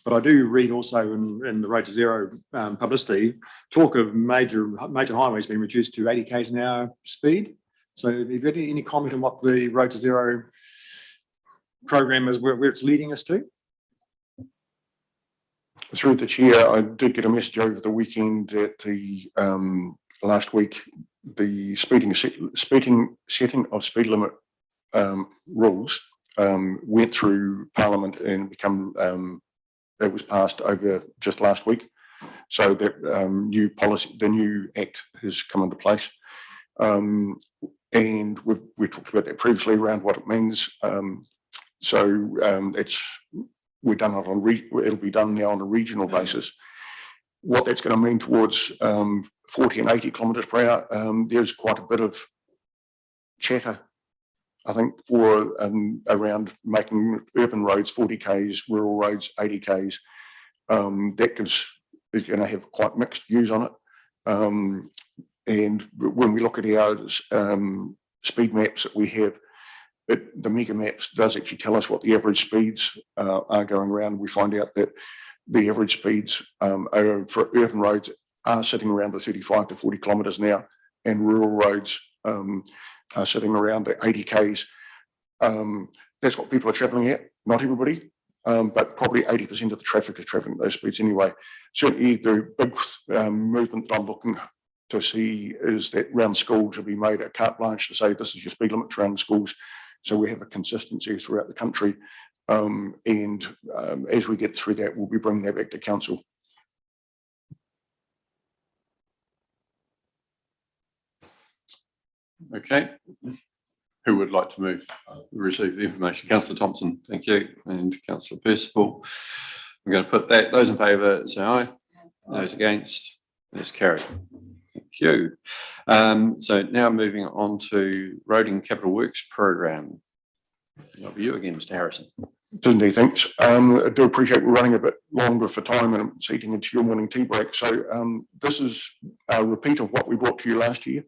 But I do read also in the road to zero publicity talk of major highways being reduced to 80 k's an hour speed. So have you got any comment on what the road to zero program is where it's leading us to? Through the chair, I did get a message over the weekend that the last week, the setting of speed limit rules went through Parliament and it was passed over just last week. So that new policy, the new act has come into place. And we talked about that previously around what it means. We've done it on it'll be done now on a regional basis. What that's going to mean towards 40 and 80 kilometres per hour, there's quite a bit of chatter, I think, for around making urban roads 40 k's, rural roads 80 k's. That is going to have quite mixed views on it. And when we look at our speed maps that we have, the mega maps does actually tell us what the average speeds are going around. We find out that the average speeds for urban roads are sitting around the 35 to 40 kilometres an hour, and rural roads are sitting around the 80 k's. That's what people are travelling at, not everybody, but probably 80% of the traffic is travelling at those speeds anyway. Certainly the big movement that I'm looking to see is that round schools will be made a carte blanche to say this is your speed limit around schools. So we have a consistency throughout the country. As we get through that, we'll be bringing that back to council. Okay. Who would like to receive the information? Councillor Thompson, thank you. And Councillor Percival. I'm going to put that. Those in favour, say aye. Those against, that's carried. Thank you. So now moving on to Road and Capital Works Programme. Over you again, Mr. Harrison. Indeed, thanks. I do appreciate we're running a bit longer for time and it's eating into your morning tea break. So this is a repeat of what we brought to you last year,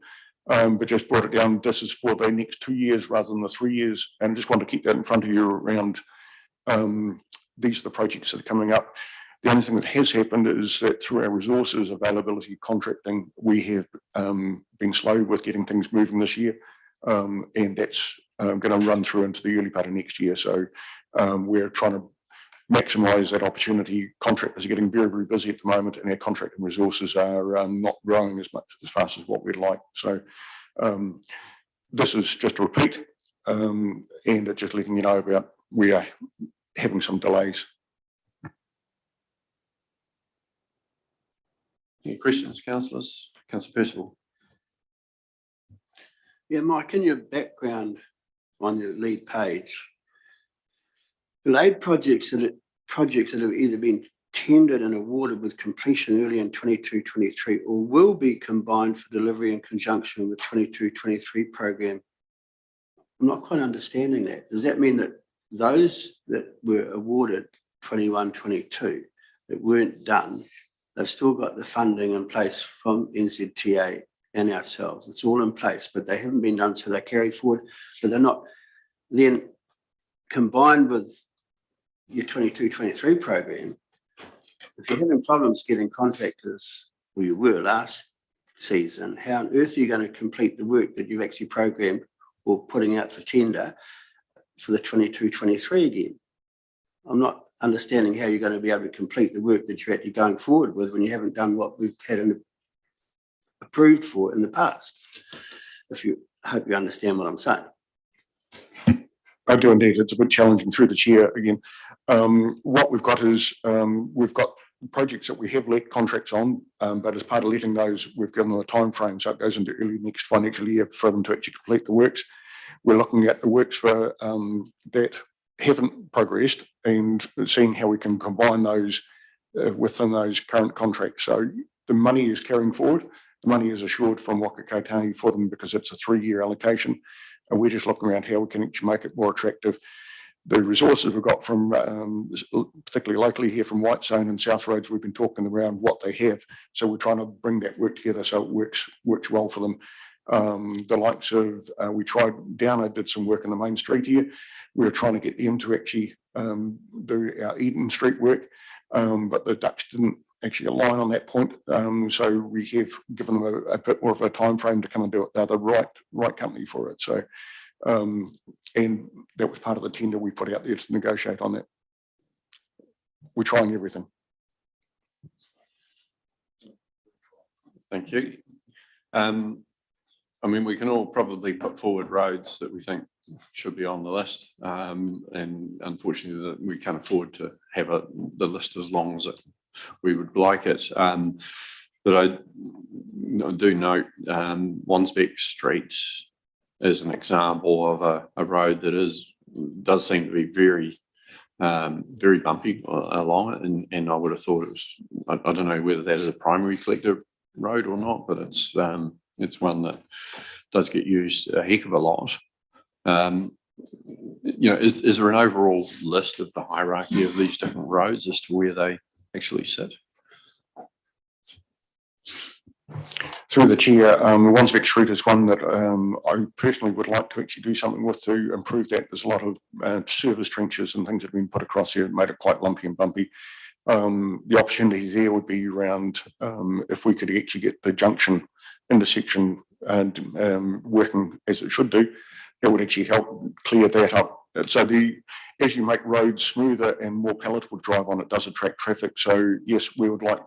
but just brought it down. This is for the next 2 years rather than the 3 years. And just want to keep that in front of you around these are the projects that are coming up. The only thing that has happened is that through our resources availability contracting, we have been slow with getting things moving this year. And that's going to run through into the early part of next year. So we're trying to maximise that opportunity. Contractors are getting very, very busy at the moment, and our contracting resources are not growing as fast as what we'd like. So this is just a repeat, and it's just letting you know about we are having some delays. Any questions, councillors? Councillor Percival. Yeah, Mike, in your background on your lead page, delayed projects that have either been tendered and awarded with completion early in 22-23 or will be combined for delivery in conjunction with 22-23 program. I'm not quite understanding that. Does that mean that those that were awarded 21-22 that weren't done, they've still got the funding in place from NZTA and ourselves? It's all in place, but they haven't been done, so they're carried forward, but they're not then combined with your 22-23 program. If you're having problems getting contractors, well, you were last season, how on earth are you going to complete the work that you've actually programmed or putting out for tender for the 22-23 again? I'm not understanding how you're going to be able to complete the work that you're actually going forward with when you haven't done what we've had approved for in the past. I hope you understand what I'm saying. I do indeed. It's a bit challenging through the chair again. What we've got is we've got projects that we have let contracts on, but as part of letting those, we've given them a time frame, so it goes into early next financial year for them to actually complete the works. We're looking at the works for that haven't progressed and seeing how we can combine those within those current contracts. So the money is carrying forward. The money is assured from Waka Kotahi for them because it's a 3-year allocation. And we're just looking around how we can actually make it more attractive. The resources we've got from, particularly locally here from Whitestone and South Roads, we've been talking around what they have. So we're trying to bring that work together so it works well for them. The likes of, we tried Downer, did some work in the main street here. We were trying to get them to actually do our Eden Street work, but the ducks didn't actually align on that point. So we have given them a bit more of a time frame to come and do it. They're the right company for it. So And that was part of the tender we put out there to negotiate on that. We're trying everything. Thank you. I mean, we can all probably put forward roads that we think should be on the list. And unfortunately, we can't afford to have the list as long as we would like it. But I do note Wansbeck Street is an example of a road that does seem to be very bumpy along it. And I would have thought it was, I don't know whether that is a primary collector road or not, but it's one that does get used a heck of a lot. Is there an overall list of the hierarchy of these different roads as to where they actually sit? Through the chair, Wansbeck Street is one that I personally would like to actually do something with to improve that. There's a lot of service trenches and things that have been put across here that made it quite lumpy and bumpy. The opportunity there would be around if we could actually get the junction intersection and working as it should do, it would actually help clear that up. So as you make roads smoother and more palatable to drive on, it does attract traffic. So yes, we would like,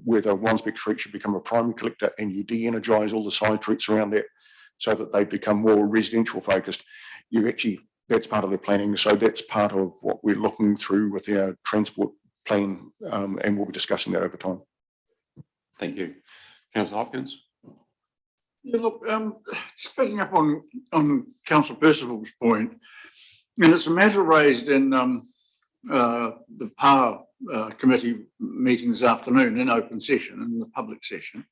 whether Wansbeck Street should become a primary collector and you de-energise all the side streets around that so that they become more residential focused. That's part of the planning. So that's part of what we're looking through with our transport plan, and we'll be discussing that over time. Thank you. Councillor Hopkins. Yeah, look, just picking up on Councillor Percival's point, and it's a matter raised in the Power Committee meeting this afternoon in open session, in the public session.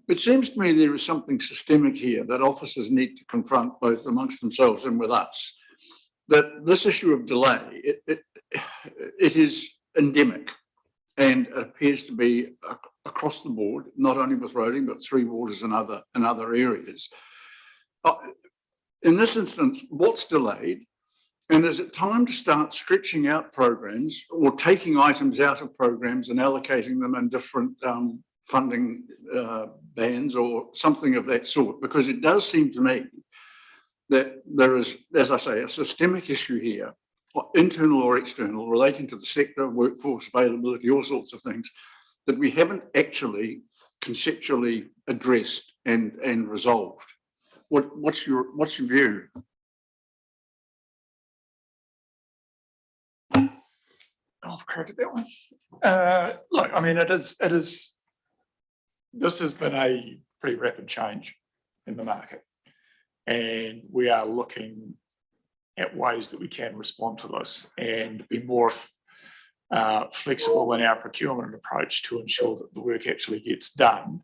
It seems to me there is something systemic here that officers need to confront both amongst themselves and with us. That this issue of delay, it is endemic, and it appears to be across the board, not only with roading, but Three Waters and other areas. In this instance, what's delayed? And is it time to start stretching out programs or taking items out of programs and allocating them in different funding bands or something of that sort? Because it does seem to me that there is, as I say, a systemic issue here, internal or external, relating to the sector, workforce availability, all sorts of things, that we haven't actually conceptually addressed and resolved. What's your view? I've created that one. Look, I mean, this has been a pretty rapid change in the market, and we are looking at ways that we can respond to this and be more flexible in our procurement approach to ensure that the work actually gets done.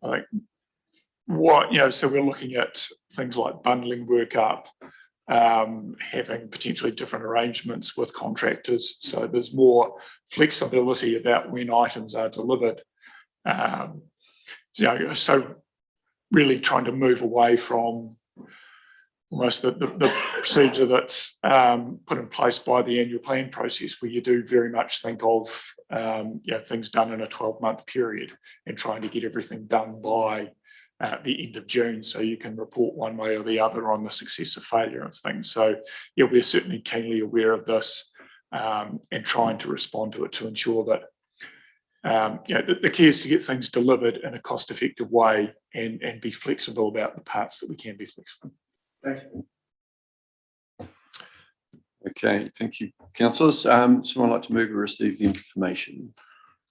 I think so we're looking at things like bundling work up, having potentially different arrangements with contractors, so there's more flexibility about when items are delivered. So really trying to move away from almost the procedure that's put in place by the annual plan process, where you do very much think of things done in a 12-month period and trying to get everything done by the end of June, so you can report one way or the other on the success or failure of things. So yeah, we're certainly keenly aware of this and trying to respond to it to ensure that the key is to get things delivered in a cost-effective way and be flexible about the parts that we can be flexible. Thank you. Okay, thank you, councillors. Someone like to move or receive the information?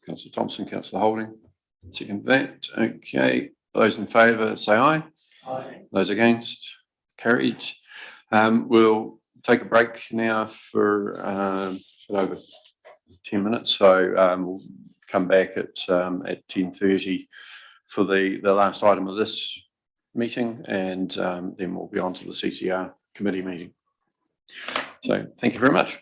Councillor Thompson, Councillor Holding, second that. Okay, those in favour say aye. Aye. Those against, carried. We'll take a break now for over 10 minutes, so we'll come back at 10:30 for the last item of this meeting, and then we'll be on to the CCR committee meeting. So thank you very much.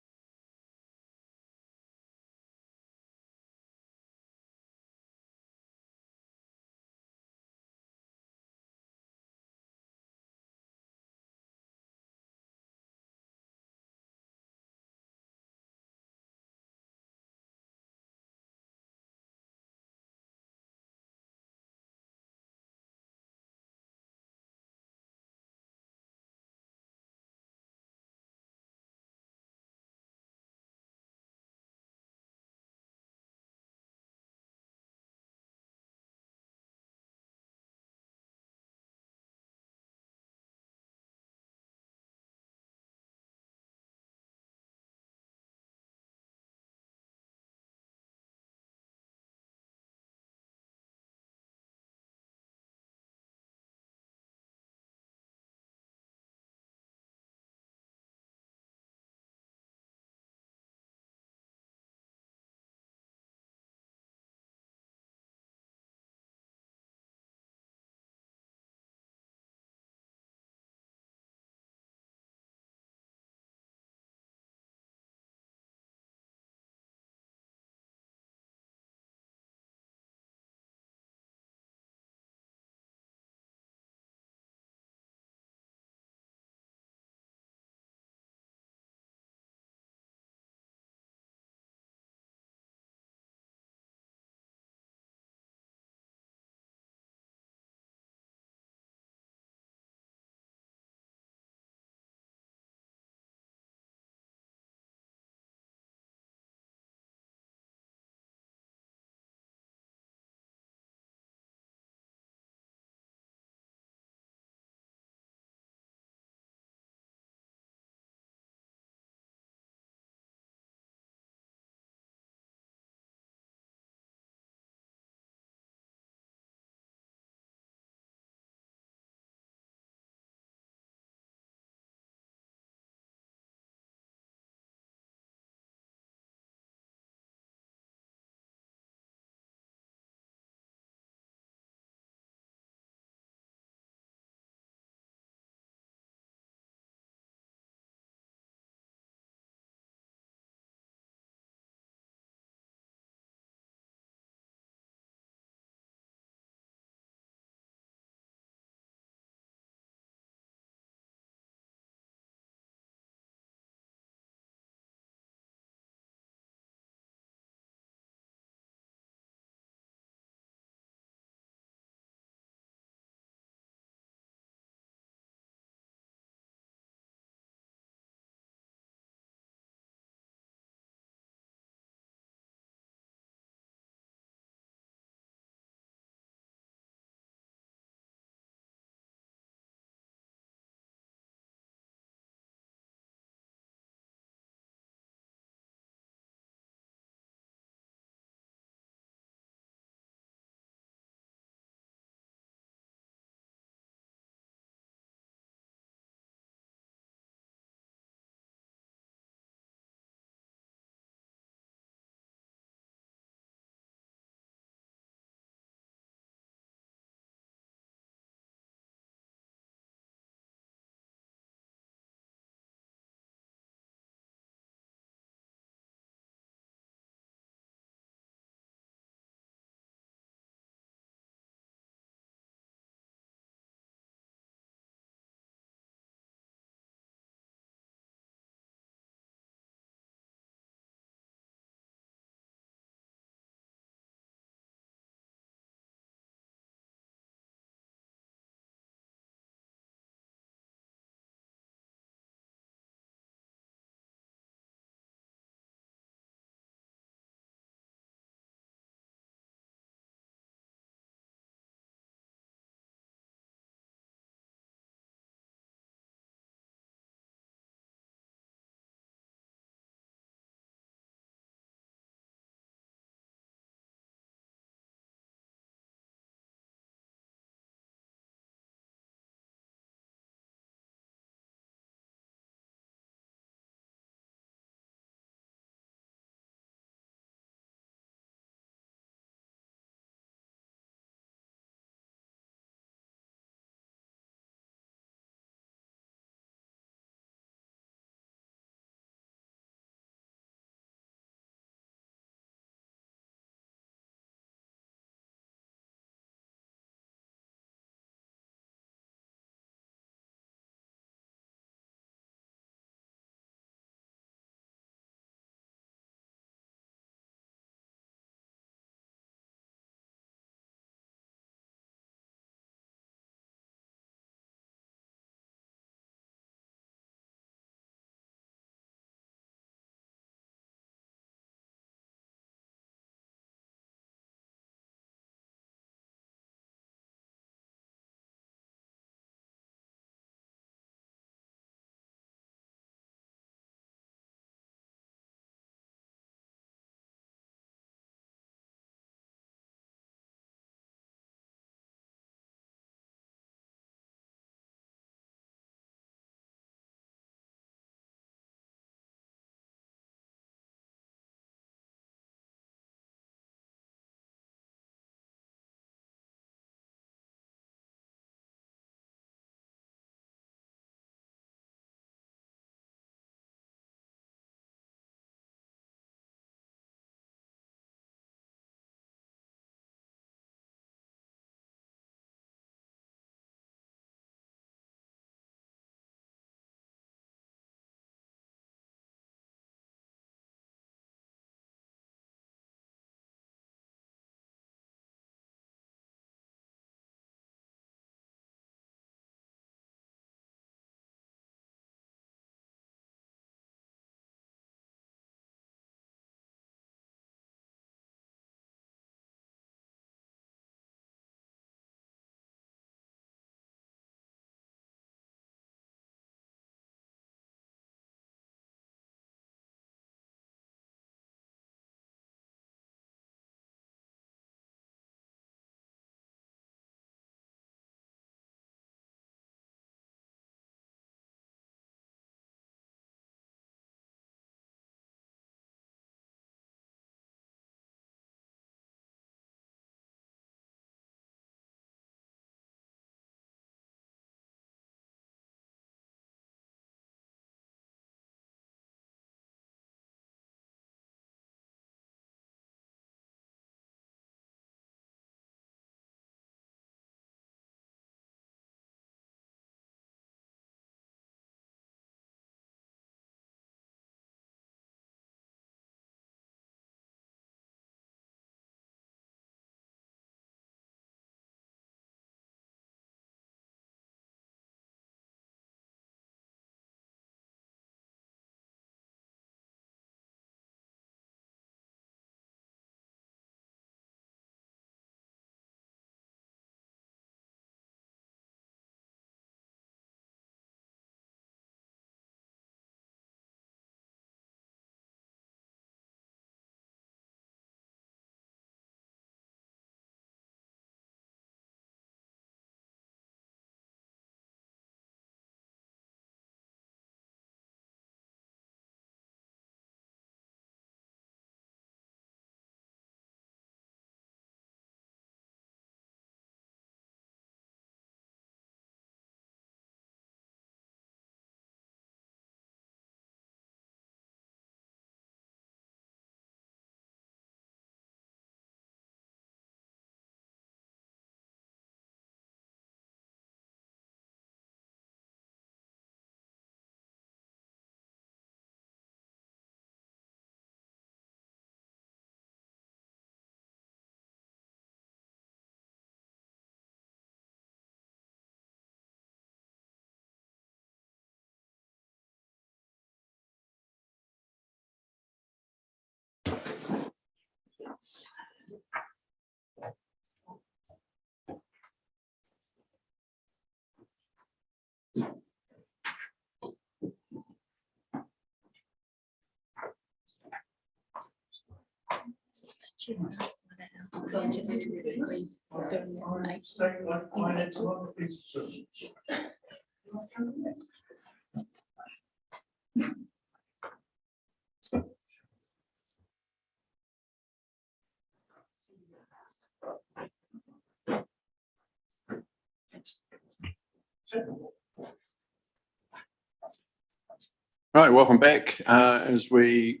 Right, welcome back as we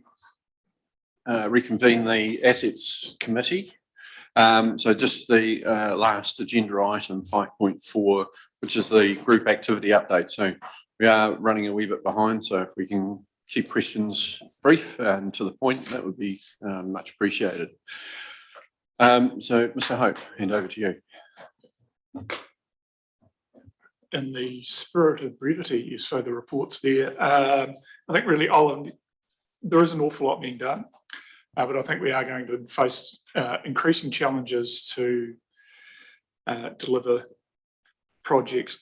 reconvene the Assets Committee. So just the last agenda item, 5.4, which is the group activity update. So we are running a wee bit behind, so if we can keep questions brief and to the point, that would be much appreciated. So Mr. Hope, hand over to you. In the spirit of brevity, so the report's there. I think really there is an awful lot being done, but I think we are going to face increasing challenges to deliver projects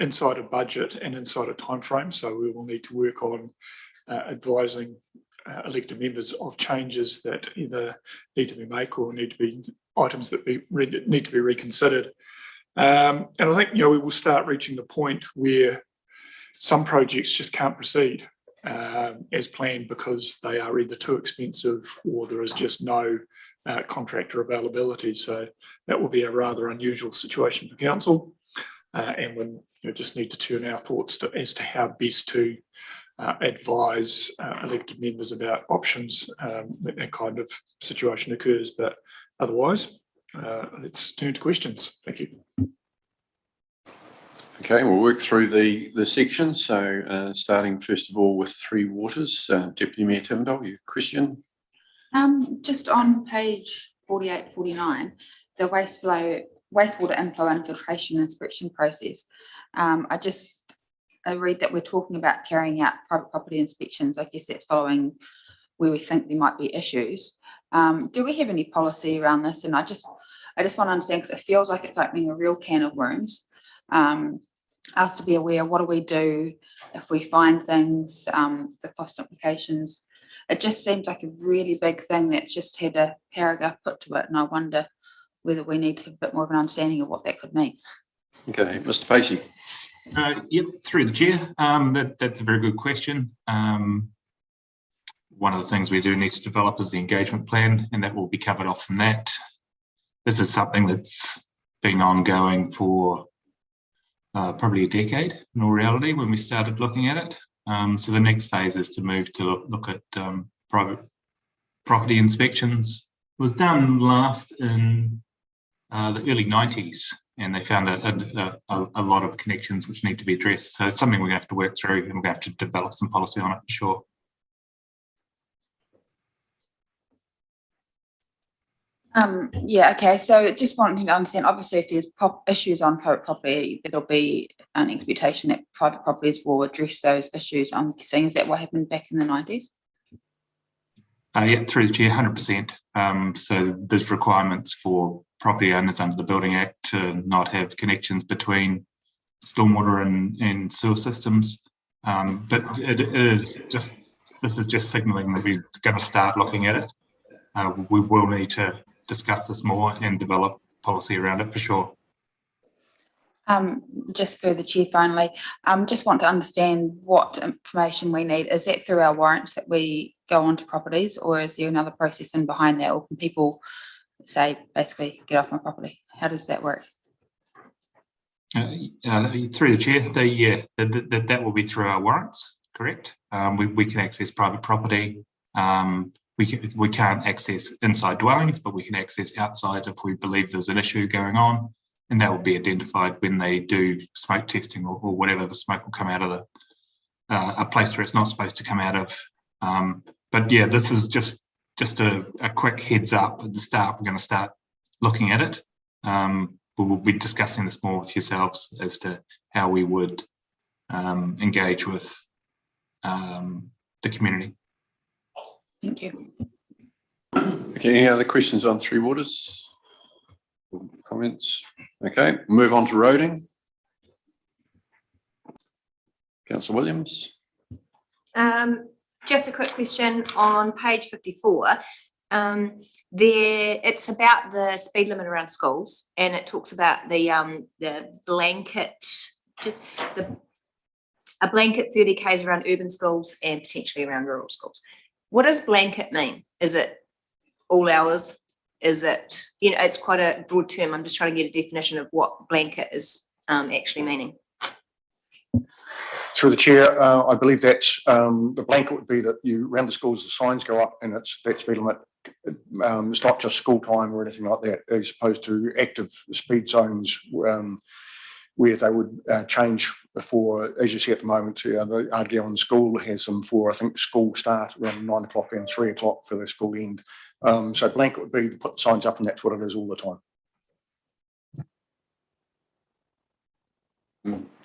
inside a budget and inside a timeframe. So we will need to work on advising elected members of changes that either need to be made or need to be items that need to be reconsidered. And I think we will start reaching the point where some projects just can't proceed as planned because they are either too expensive or there is just no contractor availability. So that will be a rather unusual situation for council, and when just need to turn our thoughts as to how best to advise elected members about options when that kind of situation occurs. But otherwise, let's turn to questions. Thank you. Okay, we'll work through the sections. So starting first of all with Three Waters, Deputy Mayor Timandol, you question? Just on page 48, 49, the wastewater inflow and filtration inspection process. I read that we're talking about carrying out private property inspections. I guess that's following where we think there might be issues. Do we have any policy around this? And I just want to understand, because it feels like it's opening a real can of worms. Us to be aware, what do we do if we find things, the cost implications? It just seems like a really big thing that's just had a paragraph put to it, and I wonder whether we need to have a bit more of an understanding of what that could mean. Okay, Mr. Pacey. Yep, through the chair. That's a very good question. One of the things we do need to develop is the engagement plan, and that will be covered off from that. This is something that's been ongoing for probably a decade in all reality when we started looking at it. So the next phase is to move to look at private property inspections. It was done last in the early 90s, and they found a lot of connections which need to be addressed. So it's something we're going to have to work through, and we're going to have to develop some policy on it for sure. Yeah, okay, so just wanting to understand, obviously if there's issues on private property, there'll be an expectation that private properties will address those issues. I'm guessing, is that what happened back in the 90s? Yeah, through the chair, 100%. So there's requirements for property owners under the Building Act to not have connections between stormwater and sewer systems. But this is just signalling that we're going to start looking at it. We will need to discuss this more and develop policy around it for sure. Just through the chair finally, just want to understand what information we need. Is that through our warrants that we go onto properties, or is there another process in behind that, or can people say basically get off my property? How does that work? Through the chair, that will be through our warrants, correct? We can access private property. We can't access inside dwellings, but we can access outside if we believe there's an issue going on, and that will be identified when they do smoke testing or whatever. The smoke will come out of a place where it's not supposed to come out of. But yeah, this is just a quick heads up at the start. We're going to start looking at it. We'll be discussing this more with yourselves as to how we would engage with the community. Thank you. Okay, any other questions on Three Waters? Comments? Okay, move on to roading. Councillor Williams. Just a quick question on page 54. It's about the speed limit around schools, and it talks about the blanket, a blanket 30 k's around urban schools and potentially around rural schools. What does blanket mean? Is it all hours? Is it, it's quite a broad term. I'm just trying to get a definition of what blanket is actually meaning. Through the chair, I believe that's the blanket would be that around the schools, the signs go up and it's that speed limit. It's not just school time or anything like that, as opposed to active speed zones where they would change for, as you see at the moment, the Ardgowan School has them for, I think, school start around 9 o'clock and 3 o'clock for the school end. So blanket would be to put the signs up, and that's what it is all the time.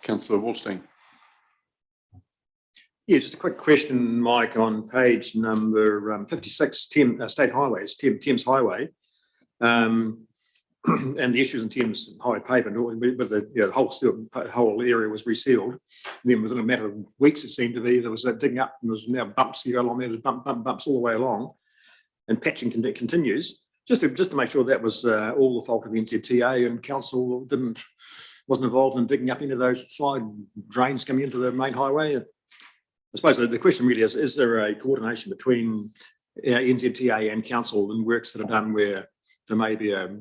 Councillor Wallstein. Yeah, just a quick question, Mike, on page number 56, State Highways, Thames Highway, and the issues in Thames Highway pavement, with the whole area was resealed. Then within a matter of weeks, it seemed to be, there was that digging up, and there's now bumps, you go along there, there's bumps all the way along, and patching continues. Just to make sure that was all the fault of NZTA, and council wasn't involved in digging up any of those side drains coming into the main highway. I suppose the question really is there a coordination between NZTA and council and works that are done where there may be a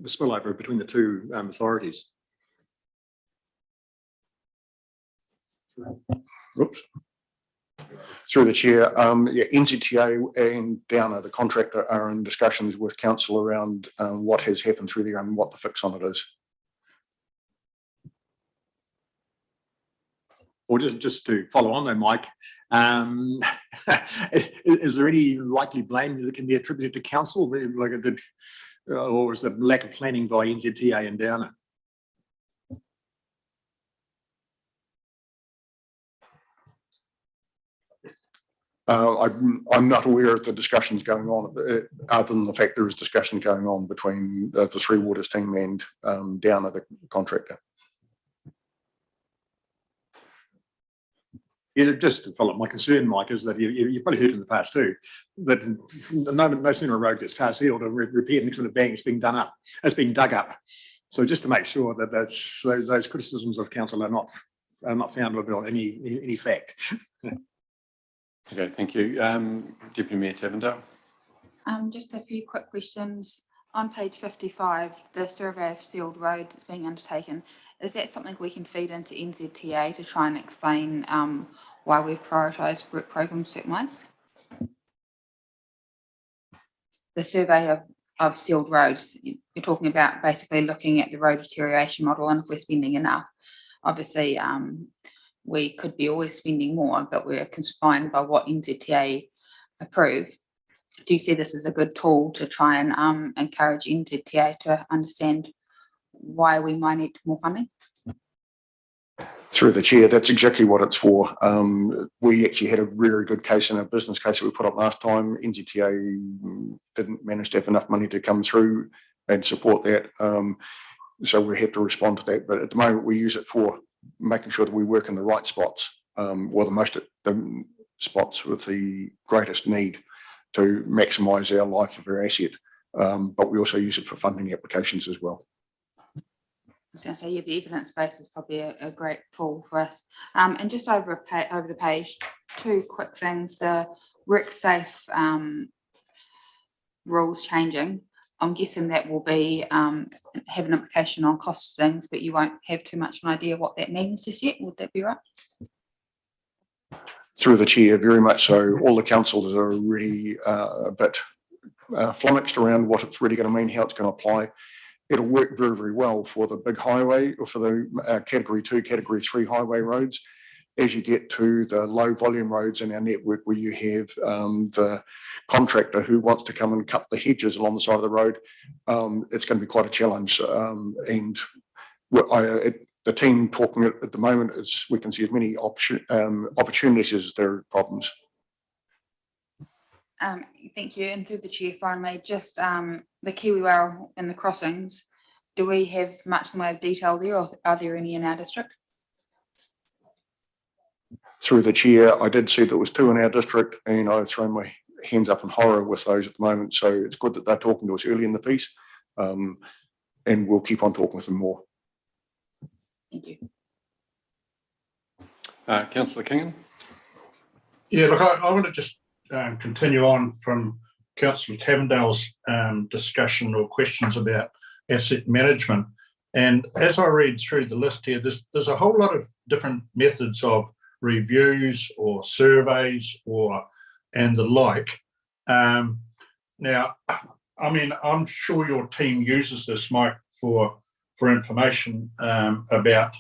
spillover between the two authorities? Oops. Through the chair, NZTA and Downer, the contractor, are in discussions with council around what has happened through there and what the fix on it is. Or just to follow on though, Mike, is there any likely blame that can be attributed to council, like or is it lack of planning by NZTA and Downer? I'm not aware of the discussions going on, other than the fact there is discussion going on between the Three Waters team and Downer, the contractor. Yeah, just to follow up, my concern, Mike, is that you've probably heard in the past too, that no sooner a road gets tar sealed or repaired, next minute bang, it's being done up, it's being dug up. So just to make sure that those criticisms of council are not founded on any fact. Okay, thank you. Deputy Mayor Tavendale. Just a few quick questions. On page 55, the survey of sealed roads that's being undertaken, is that something we can feed into NZTA to try and explain why we've prioritised work programs certain ways? The survey of sealed roads, you're talking about basically looking at the road deterioration model, and if we're spending enough, obviously we could be always spending more, but we're confined by what NZTA approve. Do you see this as a good tool to try and encourage NZTA to understand why we might need more funding? Through the chair, that's exactly what it's for. We actually had a very good case in a business case that we put up last time. NZTA didn't manage to have enough money to come through and support that. So we have to respond to that. But at the moment, we use it for making sure that we work in the right spots, or the spots with the greatest need to maximise our life of our asset. But we also use it for funding applications as well. I was going to say, yeah, the evidence base is probably a great tool for us. And just over the page, two quick things. The WorkSafe rules changing. I'm guessing that will be have an implication on costings, but you won't have too much of an idea what that means just yet. Would that be right? Through the chair, very much so. All the councils are really a bit flummoxed around what it's really going to mean, how it's going to apply. It'll work very, very well for the big highway or for the category 2, category 3 highway roads. As you get to the low volume roads in our network, where you have the contractor who wants to come and cut the hedges along the side of the road, it's going to be quite a challenge. And the team talking at the moment is we can see as many opportunities as there are problems. Thank you. And through the chair, finally, just the Kiwiwara and the crossings, do we have much in the way of detail there, or are there any in our district? Through the chair, I did see there was 2 in our district, and I've thrown my hands up in horror with those at the moment. So it's good that they're talking to us early in the piece, and we'll keep on talking with them more. Thank you. Councillor Kingham. Yeah, look, I want to just continue on from Councillor Tavendale's discussion or questions about asset management. And as I read through the list here, there's a whole lot of different methods of reviews or surveys and the like. Now, I mean, I'm sure your team uses this, Mike, for information about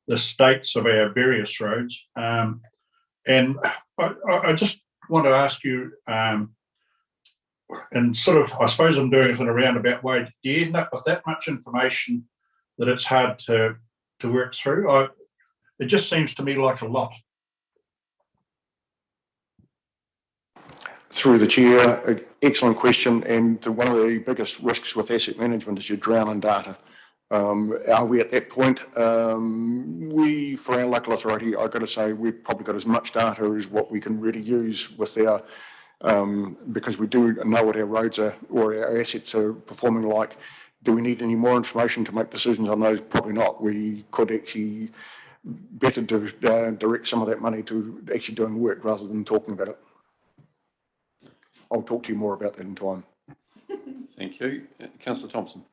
the states of our various roads. And I just want to ask you, and sort of, I suppose I'm doing it in a roundabout way, do you end up with that much information that it's hard to work through? It just seems to me like a lot. Through the chair, excellent question. And one of the biggest risks with asset management is you drown in data. Are we at that point? We, for our local authority, I've got to say, we've probably got as much data as what we can really use with our, because we do know what our roads are or our assets are performing like. Do we need any more information to make decisions on those? Probably not. We could actually better direct some of that money to actually doing work rather than talking about it. I'll talk to you more about that in time. Thank you. Councillor Thompson.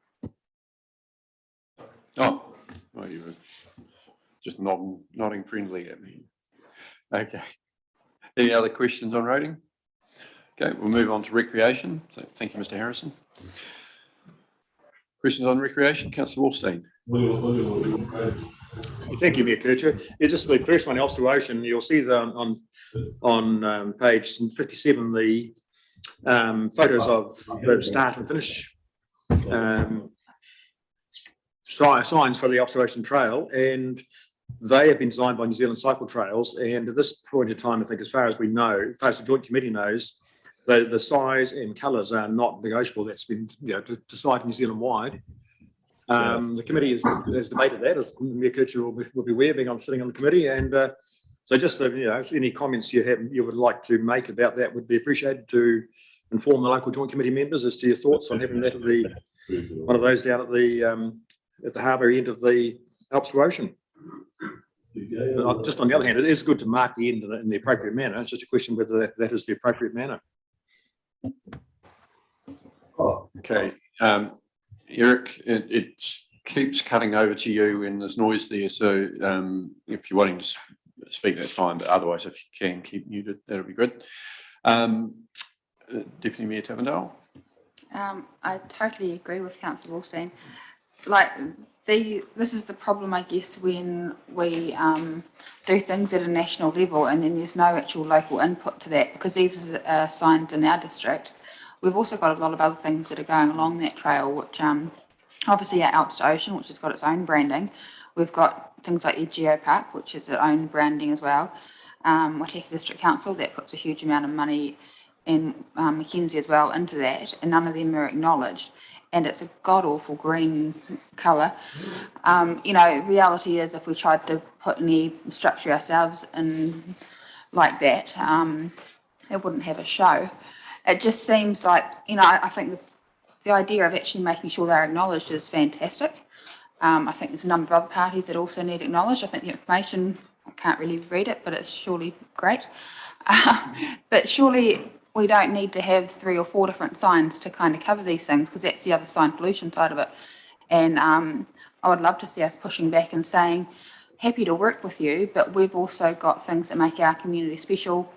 Oh, you were just nodding friendly at me. Okay. Any other questions on roading? Okay, we'll move on to recreation. So thank you, Mr. Harrison. Questions on recreation? Councillor Wallstein. Thank you, Mayor Kircher. Yeah, just the first one, else to ocean. You'll see on page 57 the photos of the start and finish signs for the Oxford Trail, and they have been designed by New Zealand Cycle Trails. And at this point in time, I think, as far as we know, as far as the Joint Committee knows, the size and colours are not negotiable. That's been decided New Zealand wide. The committee has debated that, as Mayor Kircher will be aware, being sitting on the committee. And so just any comments you would like to make about that would be appreciated, to inform the local Joint Committee members as to your thoughts on having that at one of those down at the harbour end of the Alps to Ocean. But just on the other hand, it is good to mark the end in the appropriate manner. It's just a question whether that is the appropriate manner. Okay. Eric, it keeps cutting over to you when there's noise there. So if you're wanting to speak, that's fine. But otherwise, if you can keep muted, that'll be good. Deputy Mayor Tavendale. I totally agree with Councillor Wallstein. Like this is the problem, I guess, when we do things at a national level and then there's no actual local input to that, because these are signs in our district. We've also got a lot of other things that are going along that trail, which obviously our Alps to Ocean, which has got its own branding. We've got things like the Geopark, which is its own branding as well. Waitaki District Council, that puts a huge amount of money in Mackenzie as well into that, and none of them are acknowledged. And it's a god-awful green colour. Reality is, if we tried to put any structure ourselves in like that, it wouldn't have a show. It just seems like, I think the idea of actually making sure they're acknowledged is fantastic. I think there's a number of other parties that also need acknowledged. I think the information, I can't really read it, but it's surely great. But surely we don't need to have 3 or 4 different signs to kind of cover these things, because that's the other sign pollution side of it. And I would love to see us pushing back and saying, happy to work with you, but we've also got things that make our community special.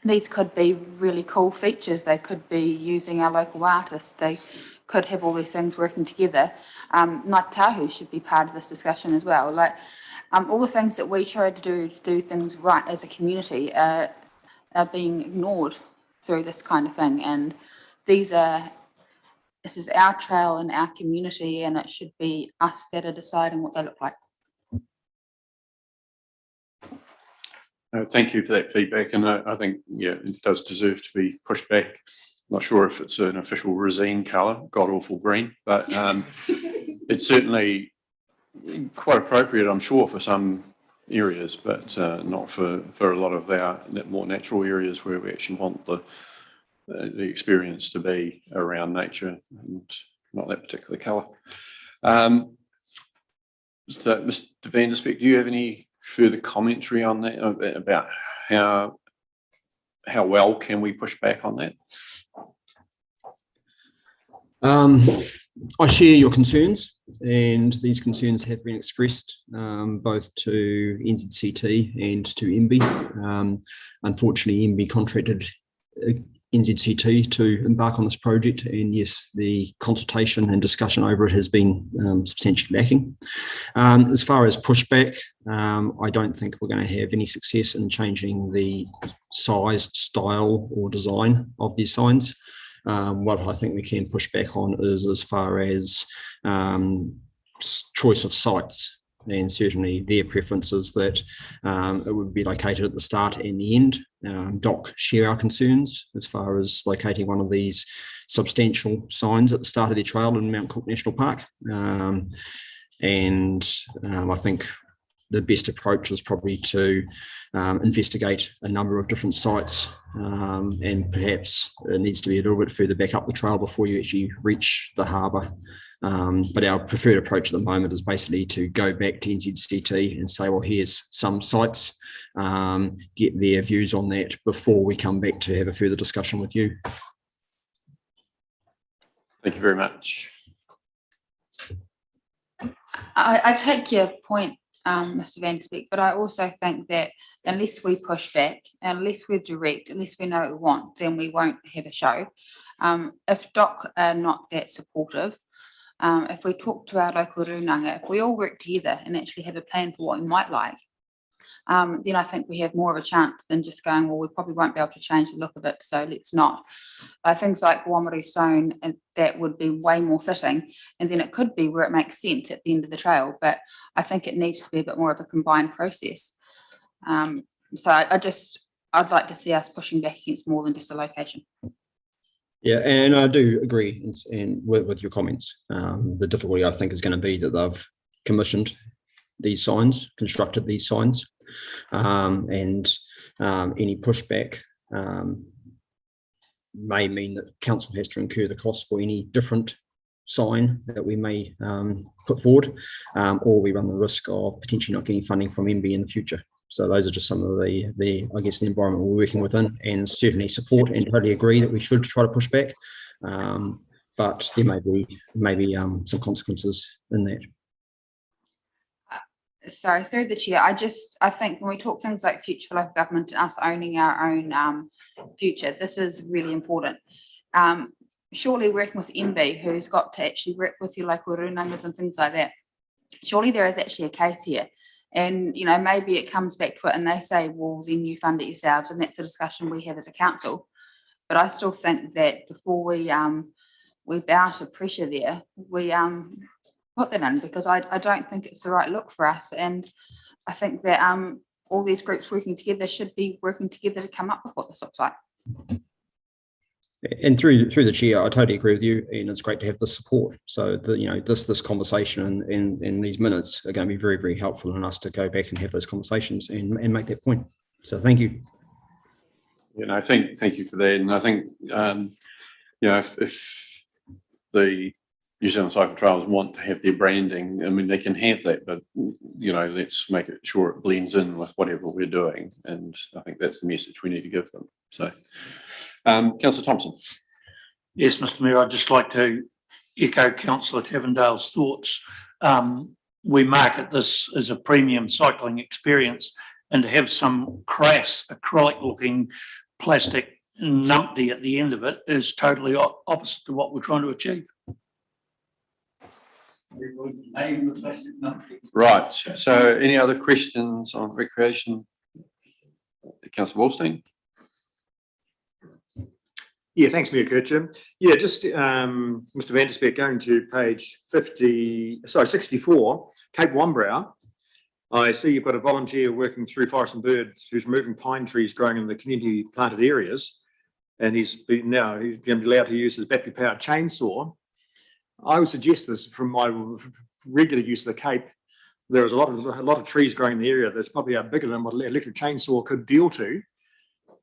These could be really cool features. They could be using our local artists. They could have all these things working together. Ngāi Tahu should be part of this discussion as well. Like all the things that we try to do things right as a community are being ignored through this kind of thing. And this is our trail and our community, and it should be us that are deciding what they look like. Thank you for that feedback, and I think, yeah, it does deserve to be pushed back. Not sure if it's an official Rosine colour, god awful green, but it's certainly quite appropriate, I'm sure, for some areas, but not for a lot of our more natural areas where we actually want the experience to be around nature and not that particular colour. So, Mr. Van der Speck, do you have any further commentary on that, about how well can we push back on that? I share your concerns, and these concerns have been expressed both to NZCT and to MB. Unfortunately, MB contracted NZCT to embark on this project, and yes, the consultation and discussion over it has been substantially lacking. As far as pushback, I don't think we're going to have any success in changing the size, style or design of these signs. What I think we can push back on is as far as choice of sites, and certainly their preferences that it would be located at the start and the end. DOC share our concerns as far as locating one of these substantial signs at the start of their trail in Mount Cook National Park. I think the best approach is probably to investigate a number of different sites, and perhaps it needs to be a little bit further back up the trail before you actually reach the harbour. But our preferred approach at the moment is basically to go back to NZCT and say, well, here's some sites, get their views on that before we come back to have a further discussion with you. Thank you very much. I take your point, Mr. Van der Speck, but I also think that unless we push back, unless we're direct, unless we know what we want, then we won't have a show. If DOC are not that supportive, if we talk to our local runanga, if we all work together and actually have a plan for what we might like, then I think we have more of a chance than just going, well, we probably won't be able to change the look of it, so let's not. Things like Wamaru Stone, and that would be way more fitting, and then it could be where it makes sense at the end of the trail, but I think it needs to be a bit more of a combined process. So I'd like to see us pushing back against more than just a location. Yeah, and I do agree and with your comments. The difficulty, I think, is going to be that they've commissioned these signs, constructed these signs, and any pushback may mean that council has to incur the cost for any different sign that we may put forward, or we run the risk of potentially not getting funding from MB in the future. So those are just some of the I guess, the environment we're working within, and certainly support and totally agree that we should try to push back. But there may be some consequences in that. Sorry, through the chair, I think when we talk things like future for local government and us owning our own future, this is really important. Surely working with MB, who's got to actually work with your local runangas and things like that, surely there is actually a case here. And, you know, maybe it comes back to it and they say, well, then you fund it yourselves, and that's a discussion we have as a council. But I still think that before we bow to pressure there, we put that in, because I don't think it's the right look for us. And I think that all these groups working together should be working together to come up with what this looks like. And through the chair, I totally agree with you, and it's great to have the support. So this conversation and these minutes are going to be very, very helpful in us to go back and have those conversations and make that point. So thank you. Thank you for that. And I think if the New Zealand Cycle Trails want to have their branding, I mean, they can have that, but let's make it sure it blends in with whatever we're doing. And I think that's the message we need to give them. So. Councillor Thompson. Yes, Mr. Mayor, I'd just like to echo Councillor Tavendale's thoughts. We market this as a premium cycling experience, and to have some crass acrylic looking plastic numpty at the end of it is totally opposite to what we're trying to achieve. Right, so any other questions on recreation? Councillor Wallstein. Yeah, thanks, Mayor Kircher. Yeah, just Mr. Van der Speck, going to page 64, Cape Wombrau. I see you've got a volunteer working through Forest and Birds who's removing pine trees growing in the community planted areas. And he's going to be allowed to use his battery powered chainsaw. I would suggest this from my regular use of the Cape. There is a lot of trees growing in the area that's probably bigger than what an electric chainsaw could deal to.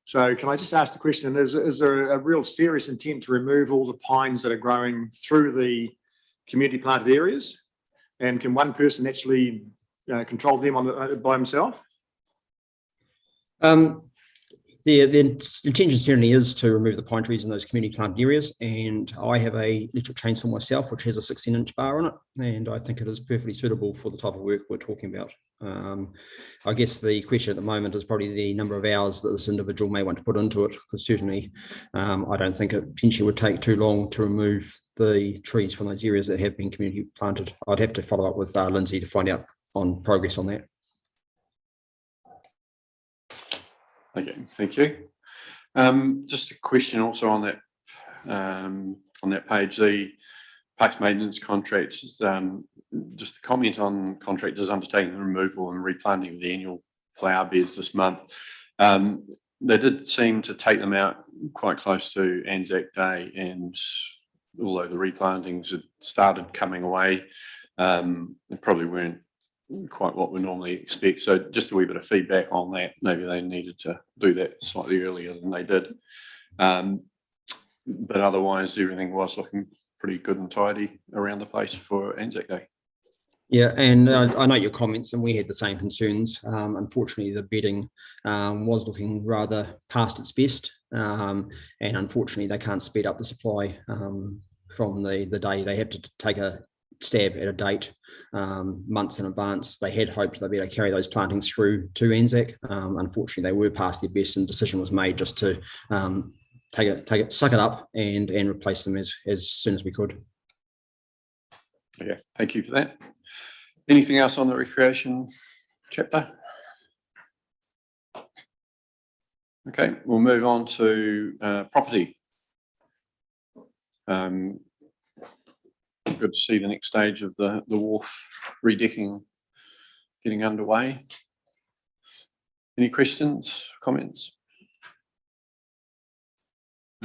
So can I just ask the question, is there a real serious intent to remove all the pines that are growing through the community planted areas? And can one person actually control them by himself? The intention certainly is to remove the pine trees in those community planted areas, and I have a electric chainsaw myself, which has a 16-inch bar on it, and I think it is perfectly suitable for the type of work we're talking about. I guess the question at the moment is probably the number of hours that this individual may want to put into it, because certainly I don't think it potentially would take too long to remove the trees from those areas that have been community planted. I'd have to follow up with Lindsay to find out on progress on that. Okay, thank you. Just a question also on that page, the parks maintenance contracts, just the comment on contractors undertaking the removal and replanting of the annual flower beds this month. They did seem to take them out quite close to Anzac Day, and although the replantings had started coming away, they probably weren't quite what we normally expect. So just a wee bit of feedback on that. Maybe they needed to do that slightly earlier than they did. But otherwise, everything was looking pretty good and tidy around the place for Anzac Day. Yeah, and I know your comments, and we had the same concerns. Unfortunately, the bedding was looking rather past its best, and unfortunately, they can't speed up the supply from the day. They have to take a stab at a date months in advance. They had hoped they'd be able to carry those plantings through to Anzac. Unfortunately, they were past their best, and the decision was made just to suck it up and replace them as soon as we could. Okay, thank you for that. Anything else on the recreation chapter? Okay, we'll move on to property. Good to see the next stage of the wharf redecking getting underway. Any questions, comments?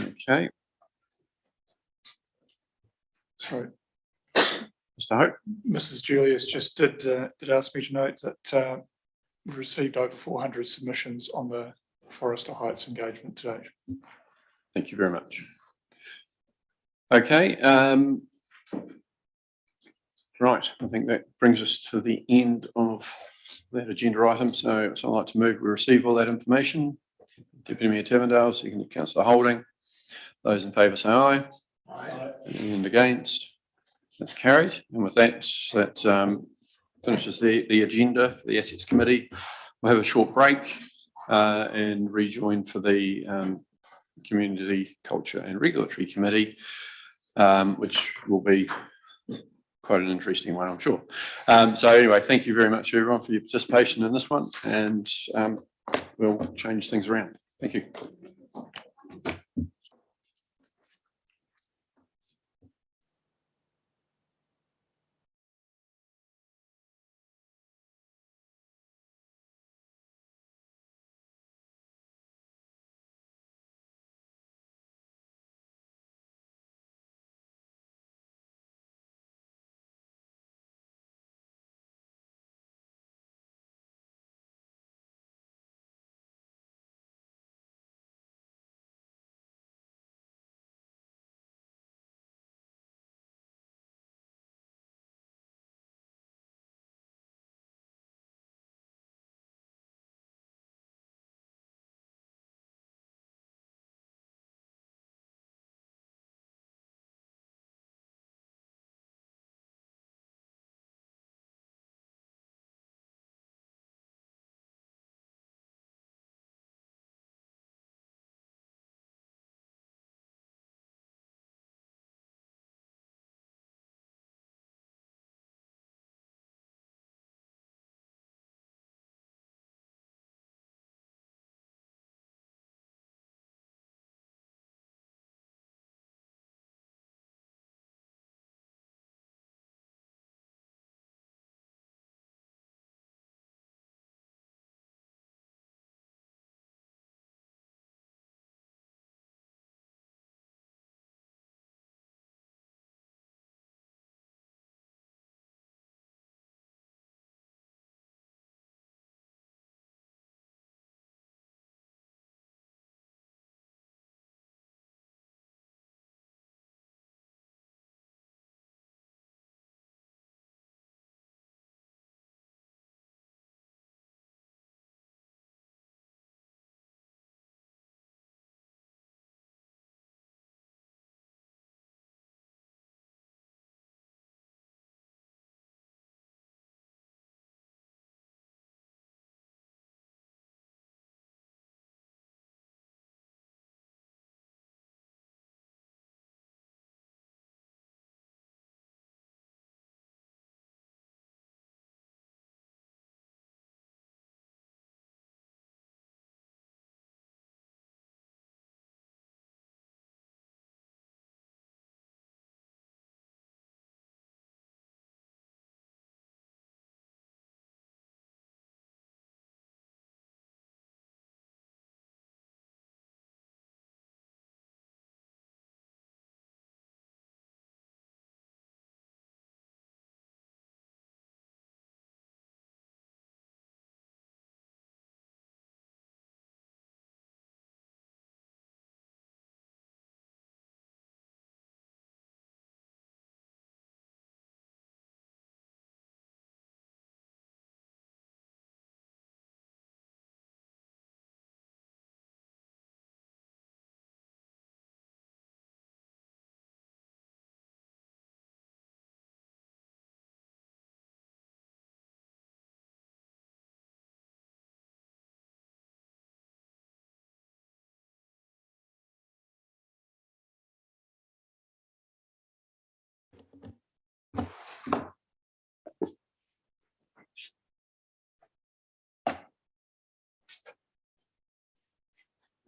Okay. Sorry. Mr. Hope. Mrs. Julius just did ask me to note that we received over 400 submissions on the Forester Heights engagement today. Thank you very much. Okay. Right, I think that brings us to the end of that agenda item. So I'd like to move, we receive all that information. Deputy Mayor Tavendale, seconded Councillor Holding. Those in favour say aye. Aye. And against? That's carried. And with that, that finishes the agenda for the Assets Committee. We'll have a short break and rejoin for the Community, Culture and Regulatory Committee, which will be quite an interesting one, I'm sure. So anyway, thank you very much everyone for your participation in this one, and we'll change things around. Thank you.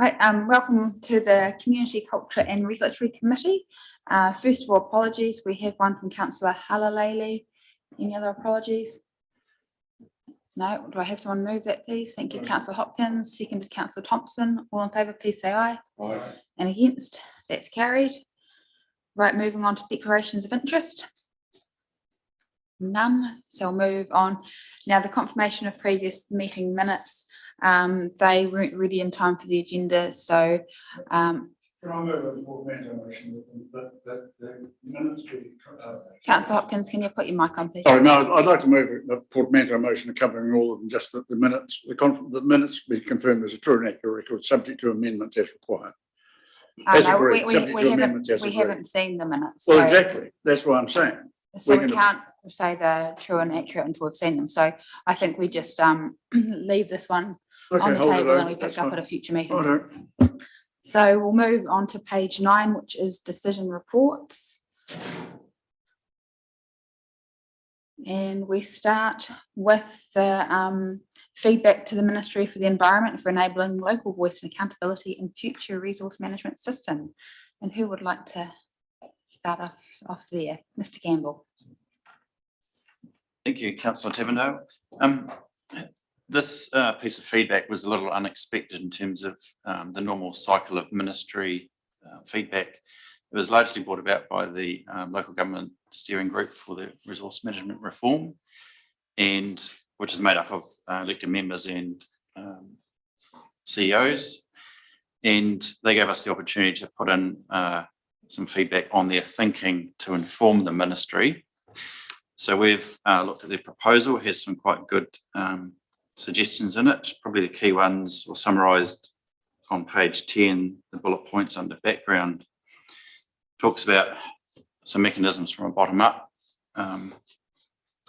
Right, welcome to the Community Culture and Regulatory Committee. First of all, apologies. We have one from Councillor Halalele. Any other apologies? No. Do I have someone move that, please? Thank you, Councillor Hopkins. Seconded, Councillor Thompson. All in favour, please say aye. Aye. And against? That's carried. Right, moving on to declarations of interest. None. So we'll move on. Now, the confirmation of previous meeting minutes. They weren't ready in time for the agenda, so Can I move a portmanteau motion that the minutes be? Councillor Hopkins, can you put your mic on, please? Sorry, no, I'd like to move a portmanteau motion covering all of them, just that the minutes be confirmed as a true and accurate record, subject to amendments as required. As No, agreed, subject to amendments as we agreed. haven't seen the minutes. Well, so- exactly, that's what I'm saying. So We we can- can't say they're true and accurate until we've seen them. So I think we just leave this one Okay, on the hold it table over, and we pick that's up fine. at a future meeting. Righto. So we'll move on to page 9, which is decision reports. And we start with the feedback to the Ministry for the Environment for enabling local voice and accountability in future resource management system. And who would like to start off there? Mr. Campbell. Thank you, Councillor Taverneau. This piece of feedback was a little unexpected in terms of the normal cycle of ministry feedback. It was largely brought about by the local government steering group for the resource management reform, and which is made up of elected members and CEOs. And they gave us the opportunity to put in some feedback on their thinking to inform the ministry. So we've looked at their proposal, it has some quite good suggestions in it. Probably the key ones were summarised on page 10, the bullet points under background. Talks about some mechanisms from a bottom-up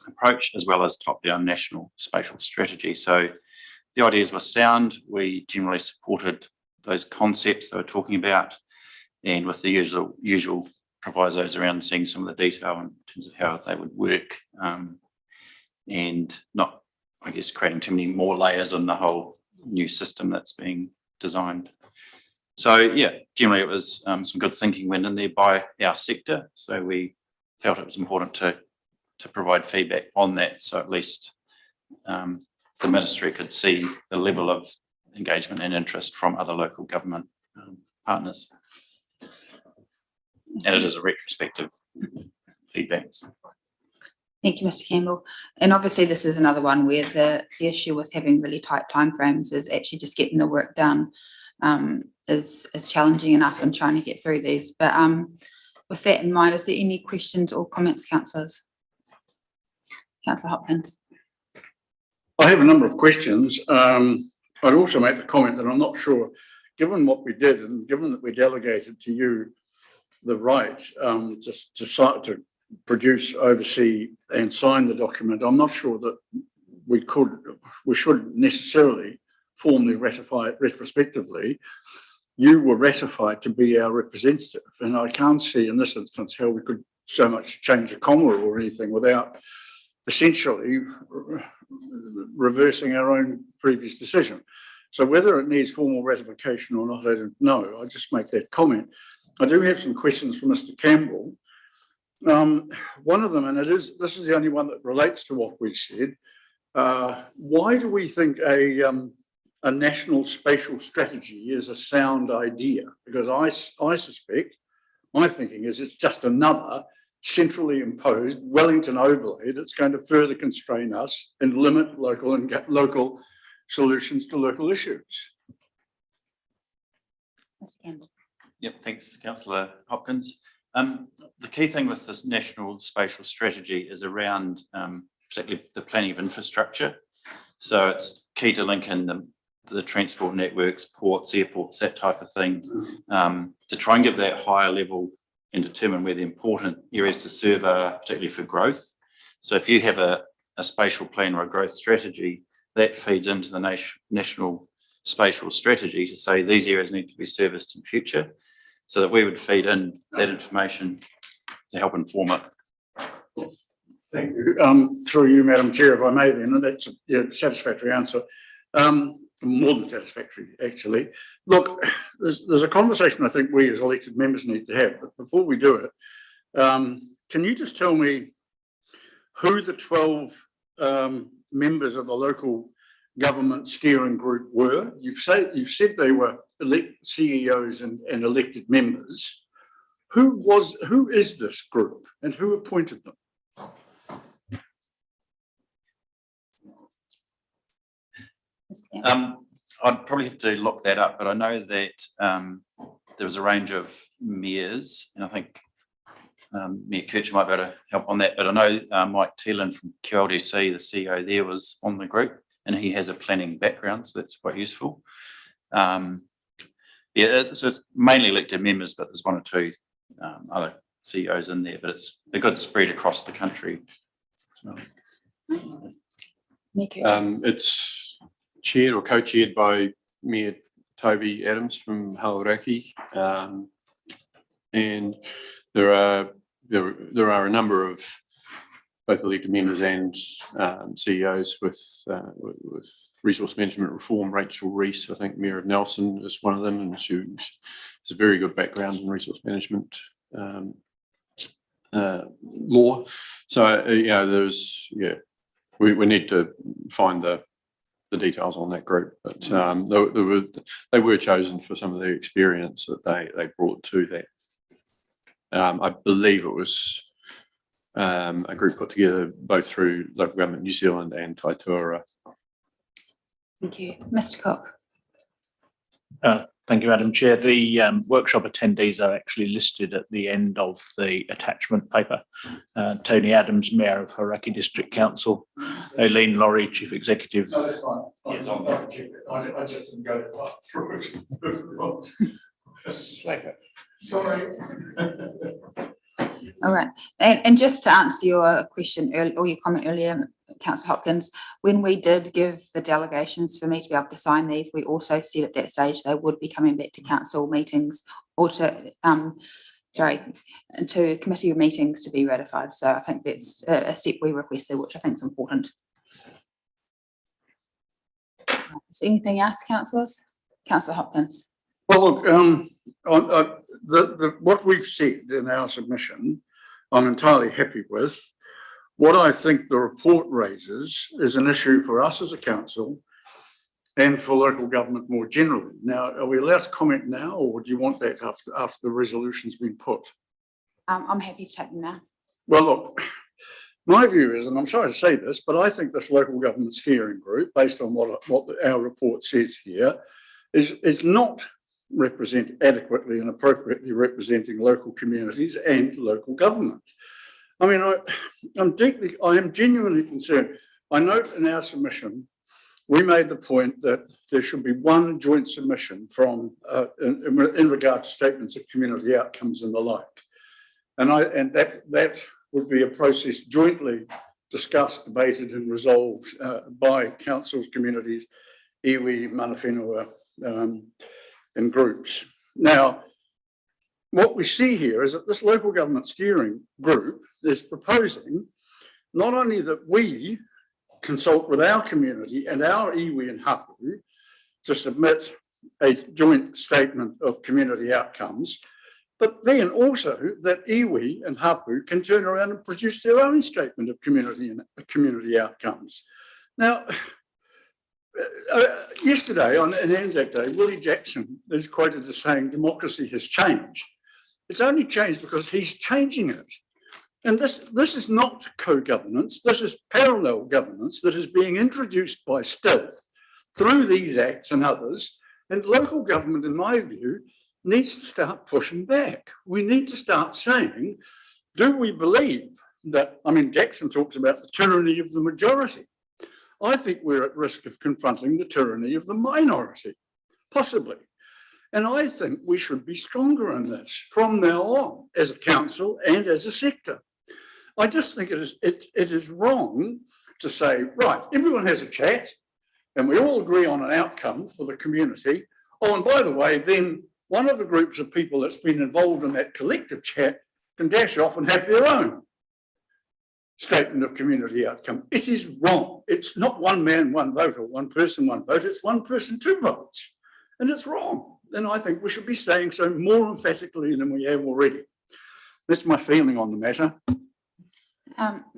approach, as well as top-down national spatial strategy. So the ideas were sound. We generally supported those concepts they were talking about, and with the usual provisos around seeing some of the detail in terms of how they would work, and not, I guess, creating too many more layers on the whole new system that's being designed. So yeah, generally it was some good thinking went in there by our sector. So we felt it was important to provide feedback on that. So at least the ministry could see the level of engagement and interest from other local government partners. And it is a retrospective feedback. So. Thank you, Mr. Campbell. And obviously this is another one where the issue with having really tight timeframes is actually just getting the work done is challenging enough and trying to get through these. But with that in mind, is there any questions or comments, councillors? Councillor Hopkins. I have a number of questions. I'd also make the comment that I'm not sure, given what we did and given that we delegated to you the right to produce, oversee and sign the document, I'm not sure that we should necessarily formally ratify it retrospectively. You were ratified to be our representative, and I can't see in this instance how we could so much change a comma or anything without essentially reversing our own previous decision. So whether it needs formal ratification or not, I don't know. I just make that comment. I do have some questions for Mr. Campbell. One of them, and this is the only one that relates to what we said. Why do we think a national spatial strategy is a sound idea? Because I suspect, my thinking is it's just another centrally imposed Wellington overlay that's going to further constrain us and limit local solutions to local issues. Mr. Campbell. Yep, thanks, Councillor Hopkins. The key thing with this national spatial strategy is around particularly the planning of infrastructure. So it's key to link in the transport networks, ports, airports, that type of thing, to try and give that higher level and determine where the important areas to serve are, particularly for growth. So if you have a spatial plan or a growth strategy, that feeds into the national spatial strategy to say these areas need to be serviced in future, so that we would feed in that information to help inform it. Thank you. Through you, Madam Chair, if I may then, and that's a satisfactory answer. more than satisfactory, actually. Look, there's a conversation I think we as elected members need to have, but before we do it, can you just tell me who the 12 members of the local government steering group were? You've said they were CEOs and elected members. Who is this group and who appointed them? I'd probably have to look that up, but I know that there was a range of mayors, and I think Mayor Kircher might be able to help on that. But I know Mike Teelan from QLDC, the CEO there, was on the group, and he has a planning background, so that's quite useful. Yeah, so it's mainly elected members, but there's one or two other CEOs in there, but it's a good spread across the country. It's chaired or co-chaired by Mayor Toby Adams from Hauraki, and there are a number of both elected members and CEOs with resource management reform. Rachel Reese, I think Mayor of Nelson, is one of them, and she has a very good background in resource management law. So we need to find the details on that group, but they were chosen for some of the experience that they brought to that. I believe it was a group put together both through Local Government New Zealand and Taitoa. Thank you. Mr. Cook. Thank you, Madam Chair. The workshop attendees are actually listed at the end of the attachment paper. Tony Adams, Mayor of Hauraki District Council, Aileen Laurie, Chief Executive. No, that's fine. I just didn't go that far through it. Slacker. Sorry. All right, and just to answer your question or your comment earlier, Councillor Hopkins, when we did give the delegations for me to be able to sign these, we also said at that stage they would be coming back to council meetings or to committee meetings to be ratified. So I think that's a step we requested, which I think is important. Is there anything else, councillors? Councillor Hopkins. Well, look, what we've said in our submission, I'm entirely happy with. What I think the report raises is an issue for us as a council and for local government more generally. Now, are we allowed to comment now, or do you want that after the resolution's been put? I'm happy to take them now. Well, look, my view is, and I'm sorry to say this, but I think this local government steering group, based on what our report says here, is not adequately and appropriately representing local communities and local government. I mean, I am genuinely concerned. I note in our submission, we made the point that there should be one joint submission from in regard to statements of community outcomes and the like, and that would be a process jointly discussed, debated, and resolved by councils, communities, iwi, mana whenua, and groups. Now, what we see here is that this local government steering group is proposing not only that we consult with our community and our iwi and hapu to submit a joint statement of community outcomes, but then also that iwi and hapu can turn around and produce their own statement of community outcomes. Now, yesterday on Anzac Day, Willie Jackson is quoted as saying democracy has changed. It's only changed because he's changing it. And this is not co-governance, this is parallel governance that is being introduced by stealth through these acts and others. And local government, in my view, needs to start pushing back. We need to start saying, do we believe that, I mean, Jackson talks about the tyranny of the majority. I think we're at risk of confronting the tyranny of the minority, possibly. And I think we should be stronger in this from now on as a council and as a sector. I just think it is wrong to say, right, everyone has a chat and we all agree on an outcome for the community. Oh, and by the way, then one of the groups of people that's been involved in that collective chat can dash off and have their own. statement of community outcome. It is wrong. It's not one man, one vote, or one person, one vote. It's one person, two votes. And it's wrong. And I think we should be saying so more emphatically than we have already. That's my feeling on the matter.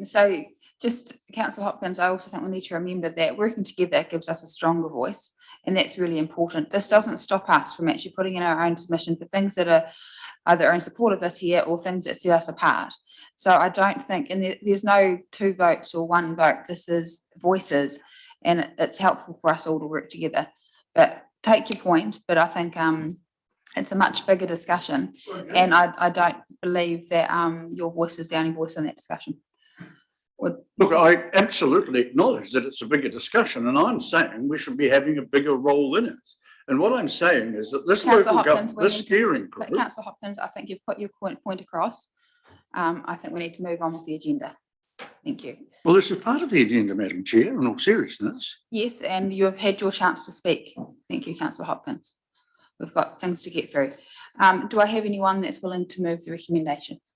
So just Councillor Hopkins, I also think we need to remember that working together gives us a stronger voice, and that's really important. This doesn't stop us from actually putting in our own submission for things that are either in support of this here or things that set us apart. So I don't think, and there's no two votes or one vote, this is voices, and it's helpful for us all to work together. But take your point, but I think it's a much bigger discussion, and I don't believe that your voice is the only voice in that discussion. Look, I absolutely acknowledge that it's a bigger discussion, and I'm saying we should be having a bigger role in it. And what I'm saying is that this local government, this steering group. Councillor Hopkins, I think you've put your point across. I think we need to move on with the agenda. Thank you. Well, this is part of the agenda, Madam Chair, in all seriousness. Yes, and you have had your chance to speak. Thank you, Councillor Hopkins. We've got things to get through. Do I have anyone that's willing to move the recommendations?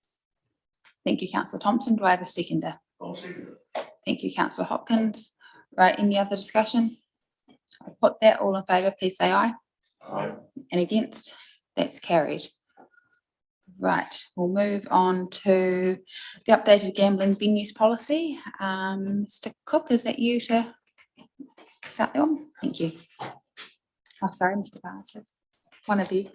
Thank you, Councillor Thompson. Do I have a seconder? I'll second it. Thank you, Councillor Hopkins. Right, any other discussion? I'll put that. All in favour, please say aye. Aye. And against? That's carried. Right, we'll move on to the updated gambling venues policy. Mr. Cook, is that you to start that one? Thank you. Oh, sorry, Mr. Bartlett. One of you.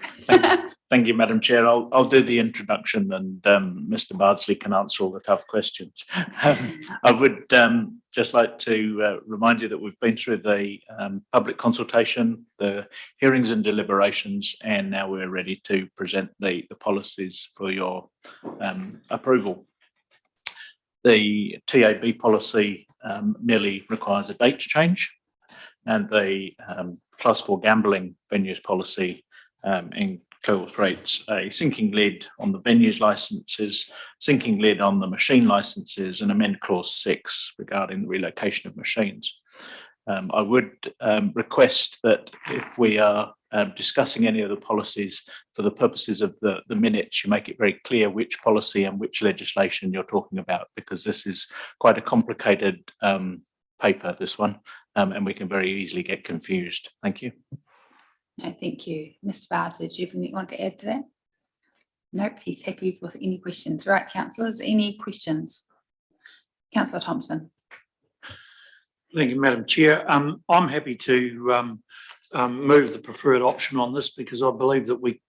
Thank you, Madam Chair. I'll do the introduction, and Mr. Bardsley can answer all the tough questions. I would just like to remind you that we've been through the public consultation, the hearings and deliberations, and now we're ready to present the policies for your approval. The TAB policy merely requires a date change, and the Class 4 gambling venues policy incorporates a sinking lid on the venues licenses, sinking lid on the machine licenses, and amend clause 6 regarding the relocation of machines. I would request that if we are discussing any of the policies for the purposes of the minutes, you make it very clear which policy and which legislation you're talking about, because this is quite a complicated paper, this one, and we can very easily get confused. Thank you. No, thank you. Mr. Bartlett, do you have anything you want to add to that? Nope, he's happy with any questions. Right, councillors, any questions? Councillor Thompson. Thank you, Madam Chair. I'm happy to move the preferred option on this, because I believe that we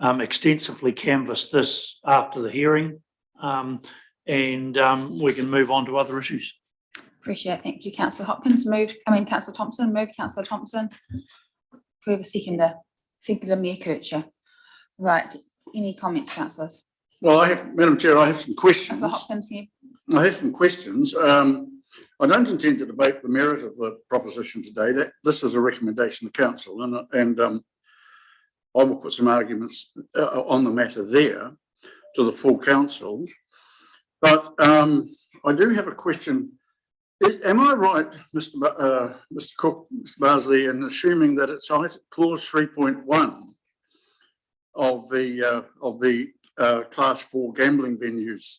extensively canvassed this after the hearing, and we can move on to other issues. Appreciate it. Thank you, Councillor Hopkins. Councillor Thompson, moved. Councillor Thompson. We have a seconder. Seconder Mayor Kircher. Right. Any comments, councillors? Well, Madam Chair, I have some questions. Councillor Hopkins, here. I have some questions. I don't intend to debate the merit of the proposition today. This is a recommendation to council, and I will put some arguments on the matter there to the full council. But I do have a question. Am I right, Mr. Cook, Mr. Barsley, in assuming that it's clause 3.1 of the Class 4 gambling venues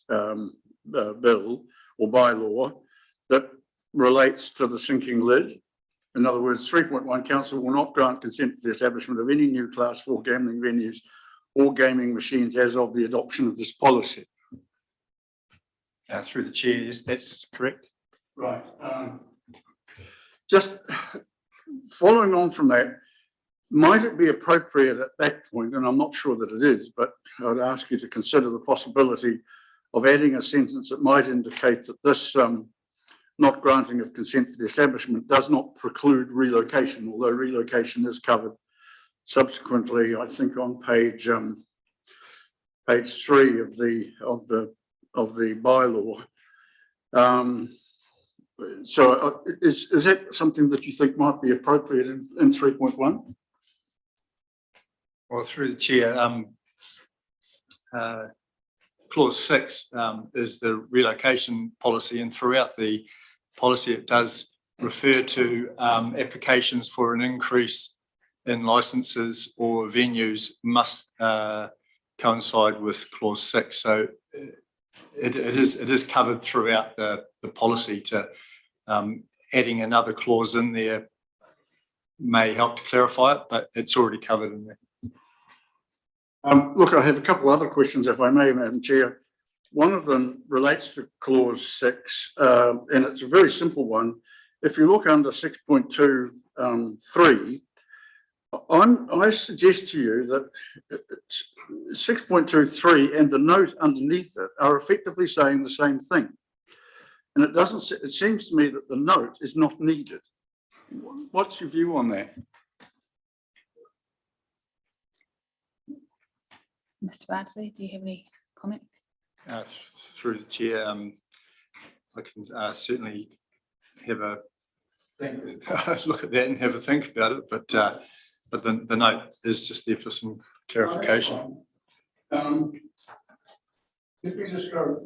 bill or bylaw that relates to the sinking lid? In other words, 3.1, council will not grant consent to the establishment of any new Class 4 gambling venues or gaming machines as of the adoption of this policy. Through the chair, yes, that's correct. Right. Just following on from that, might it be appropriate at that point, and I'm not sure that it is, but I would ask you to consider the possibility of adding a sentence that might indicate that this not granting of consent for the establishment does not preclude relocation, although relocation is covered subsequently, I think, on page 3 of the bylaw. So is that something that you think might be appropriate in 3.1? Well, through the chair, clause 6 is the relocation policy, and throughout the policy it does refer to applications for an increase in licenses or venues must coincide with clause 6. So it is covered throughout the policy. To adding another clause in there may help to clarify it, but it's already covered in there. Look, I have a couple of other questions, if I may, Madam Chair. One of them relates to clause 6, and it's a very simple one. If you look under 6.2(3), I suggest to you that 6.23 and the note underneath it are effectively saying the same thing. And it seems to me that the note is not needed. What's your view on that? Mr. Bardsley, do you have any comment? Through the chair, I can certainly have a look at that and have a think about it, but the note is just there for some clarification. Let me just go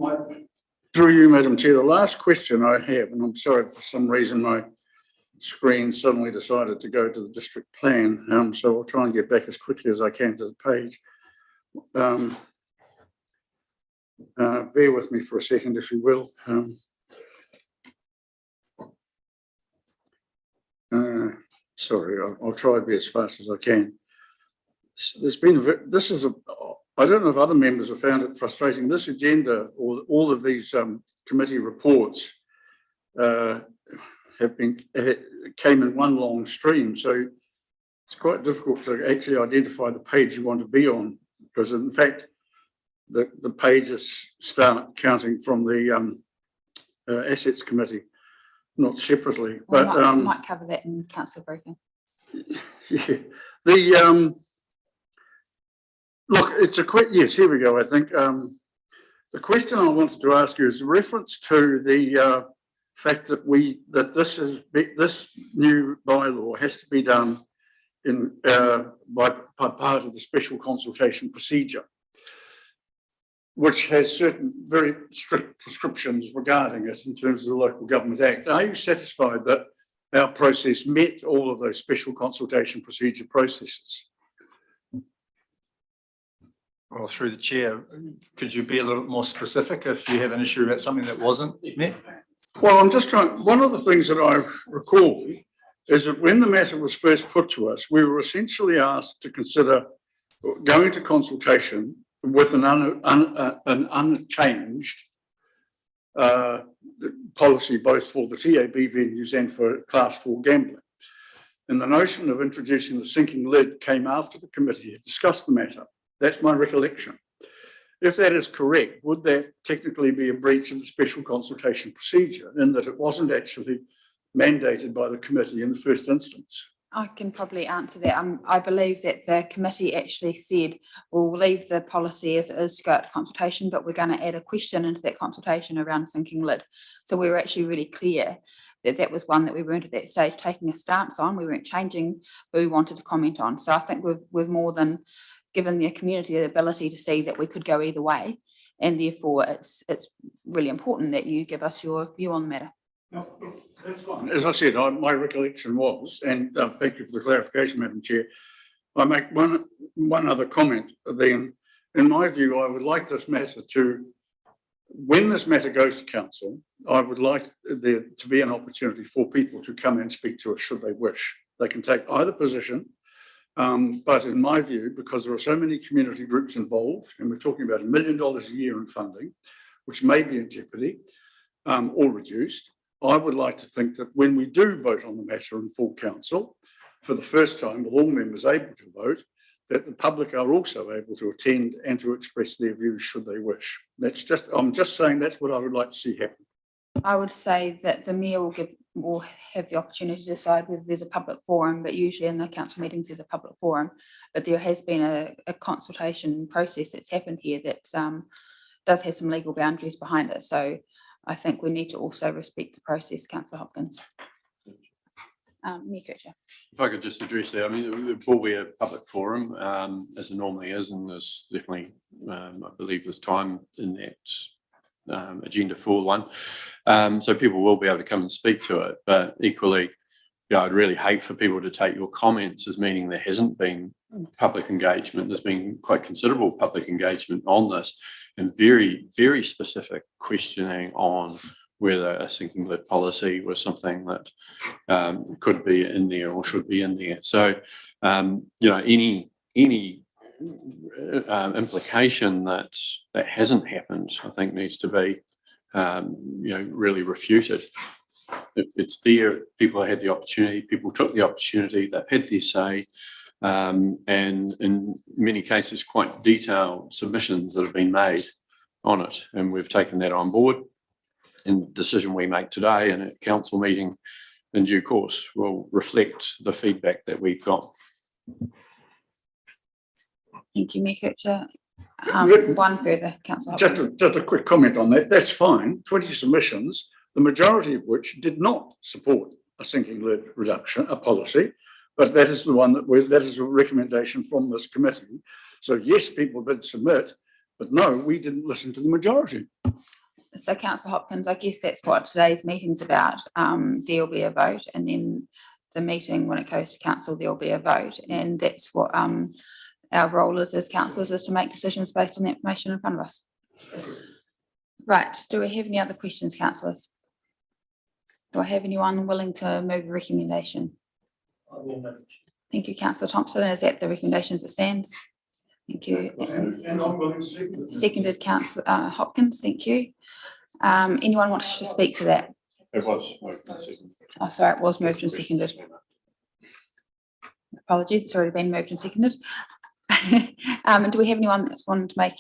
through you, Madam Chair. The last question I have, and I'm sorry, for some reason my screen suddenly decided to go to the district plan, so I'll try and get back as quickly as I can to the page. Bear with me for a second, if you will. Sorry, I'll try to be as fast as I can. I don't know if other members have found it frustrating. This agenda, or all of these committee reports, came in one long stream. So it's quite difficult to actually identify the page you want to be on, because in fact, the pages start counting from the Assets Committee, not separately. We But might cover that in council briefing. Yeah, look, it's a quick, yes, here we go, I think. The question I wanted to ask you is in reference to the fact that this new bylaw has to be done by part of the special consultation procedure, which has certain very strict prescriptions regarding it in terms of the Local Government Act. Are you satisfied that our process met all of those special consultation procedure processes? Well, through the chair, could you be a little more specific if you have an issue about something that wasn't met? Well, I'm just trying, one of the things that I recall is that when the matter was first put to us, we were essentially asked to consider going to consultation with an unchanged policy, both for the TAB venues and for Class 4 gambling. And the notion of introducing the sinking lid came after the committee had discussed the matter. That's my recollection. If that is correct, would that technically be a breach of the special consultation procedure in that it wasn't actually mandated by the committee in the first instance? I can probably answer that. I believe that the committee actually said, we'll leave the policy as it is to go out to consultation, but we're going to add a question into that consultation around sinking lid. So we were actually really clear that that was one that we weren't at that stage taking a stance on. We weren't changing, but we wanted to comment on. So I think we've more than given the community the ability to see that we could go either way. And therefore it's really important that you give us your view on the matter. No, that's fine. As I said, my recollection was, and thank you for the clarification, Madam Chair. I make one other comment. Then, in my view, I would like this matter to, when this matter goes to council, I would like there to be an opportunity for people to come and speak to us should they wish. They can take either position, but in my view, because there are so many community groups involved, and we're talking about $1 million a year in funding, which may be in jeopardy or reduced, I would like to think that when we do vote on the matter in full council, for the first time with all members able to vote, that the public are also able to attend and to express their views should they wish. I'm just saying that's what I would like to see happen. I would say that the mayor will have the opportunity to decide whether there's a public forum, but usually in the council meetings there's a public forum. But there has been a consultation process that's happened here that does have some legal boundaries behind it. So I think we need to also respect the process, Councillor Hopkins. Mayor Kircher. If I could just address that, I mean, it will be a public forum, as it normally is, and there's definitely, I believe there's time in that agenda for one. So people will be able to come and speak to it, but equally, yeah, I'd really hate for people to take your comments as meaning there hasn't been public engagement. There's been quite considerable public engagement on this. and very, very specific questioning on whether a sinking lid policy was something that could be in there or should be in there. So, any implication that hasn't happened, I think, needs to be, really refuted. It's there. People had the opportunity. People took the opportunity. They've had their say, and in many cases, quite detailed submissions that have been made on it, and we've taken that on board. And the decision we make today and at council meeting in due course will reflect the feedback that we've got. Thank you, Mayor Kircher. One further, Councillor. Just a quick comment on that. That's fine. 20 submissions, the majority of which did not support a sinking lid reduction, a policy, but that is the one that is a recommendation from this committee. So yes, people did submit, but no, we didn't listen to the majority. So Councillor Hopkins, I guess that's what today's meeting's about. There'll be a vote, and then the meeting, when it goes to council, there'll be a vote, and that's what our role is as councillors, is to make decisions based on the information in front of us. Right, do we have any other questions, councillors? Do I have anyone willing to move a recommendation? Thank you, Councillor Thompson. Is that the recommendation as it stands? Thank you. Seconded, Councillor Hopkins. Thank you. Anyone wants to speak to that? It was moved and seconded. Oh, sorry, it was moved and seconded. Apologies, it's already been moved and seconded. And do we have anyone that's wanted to make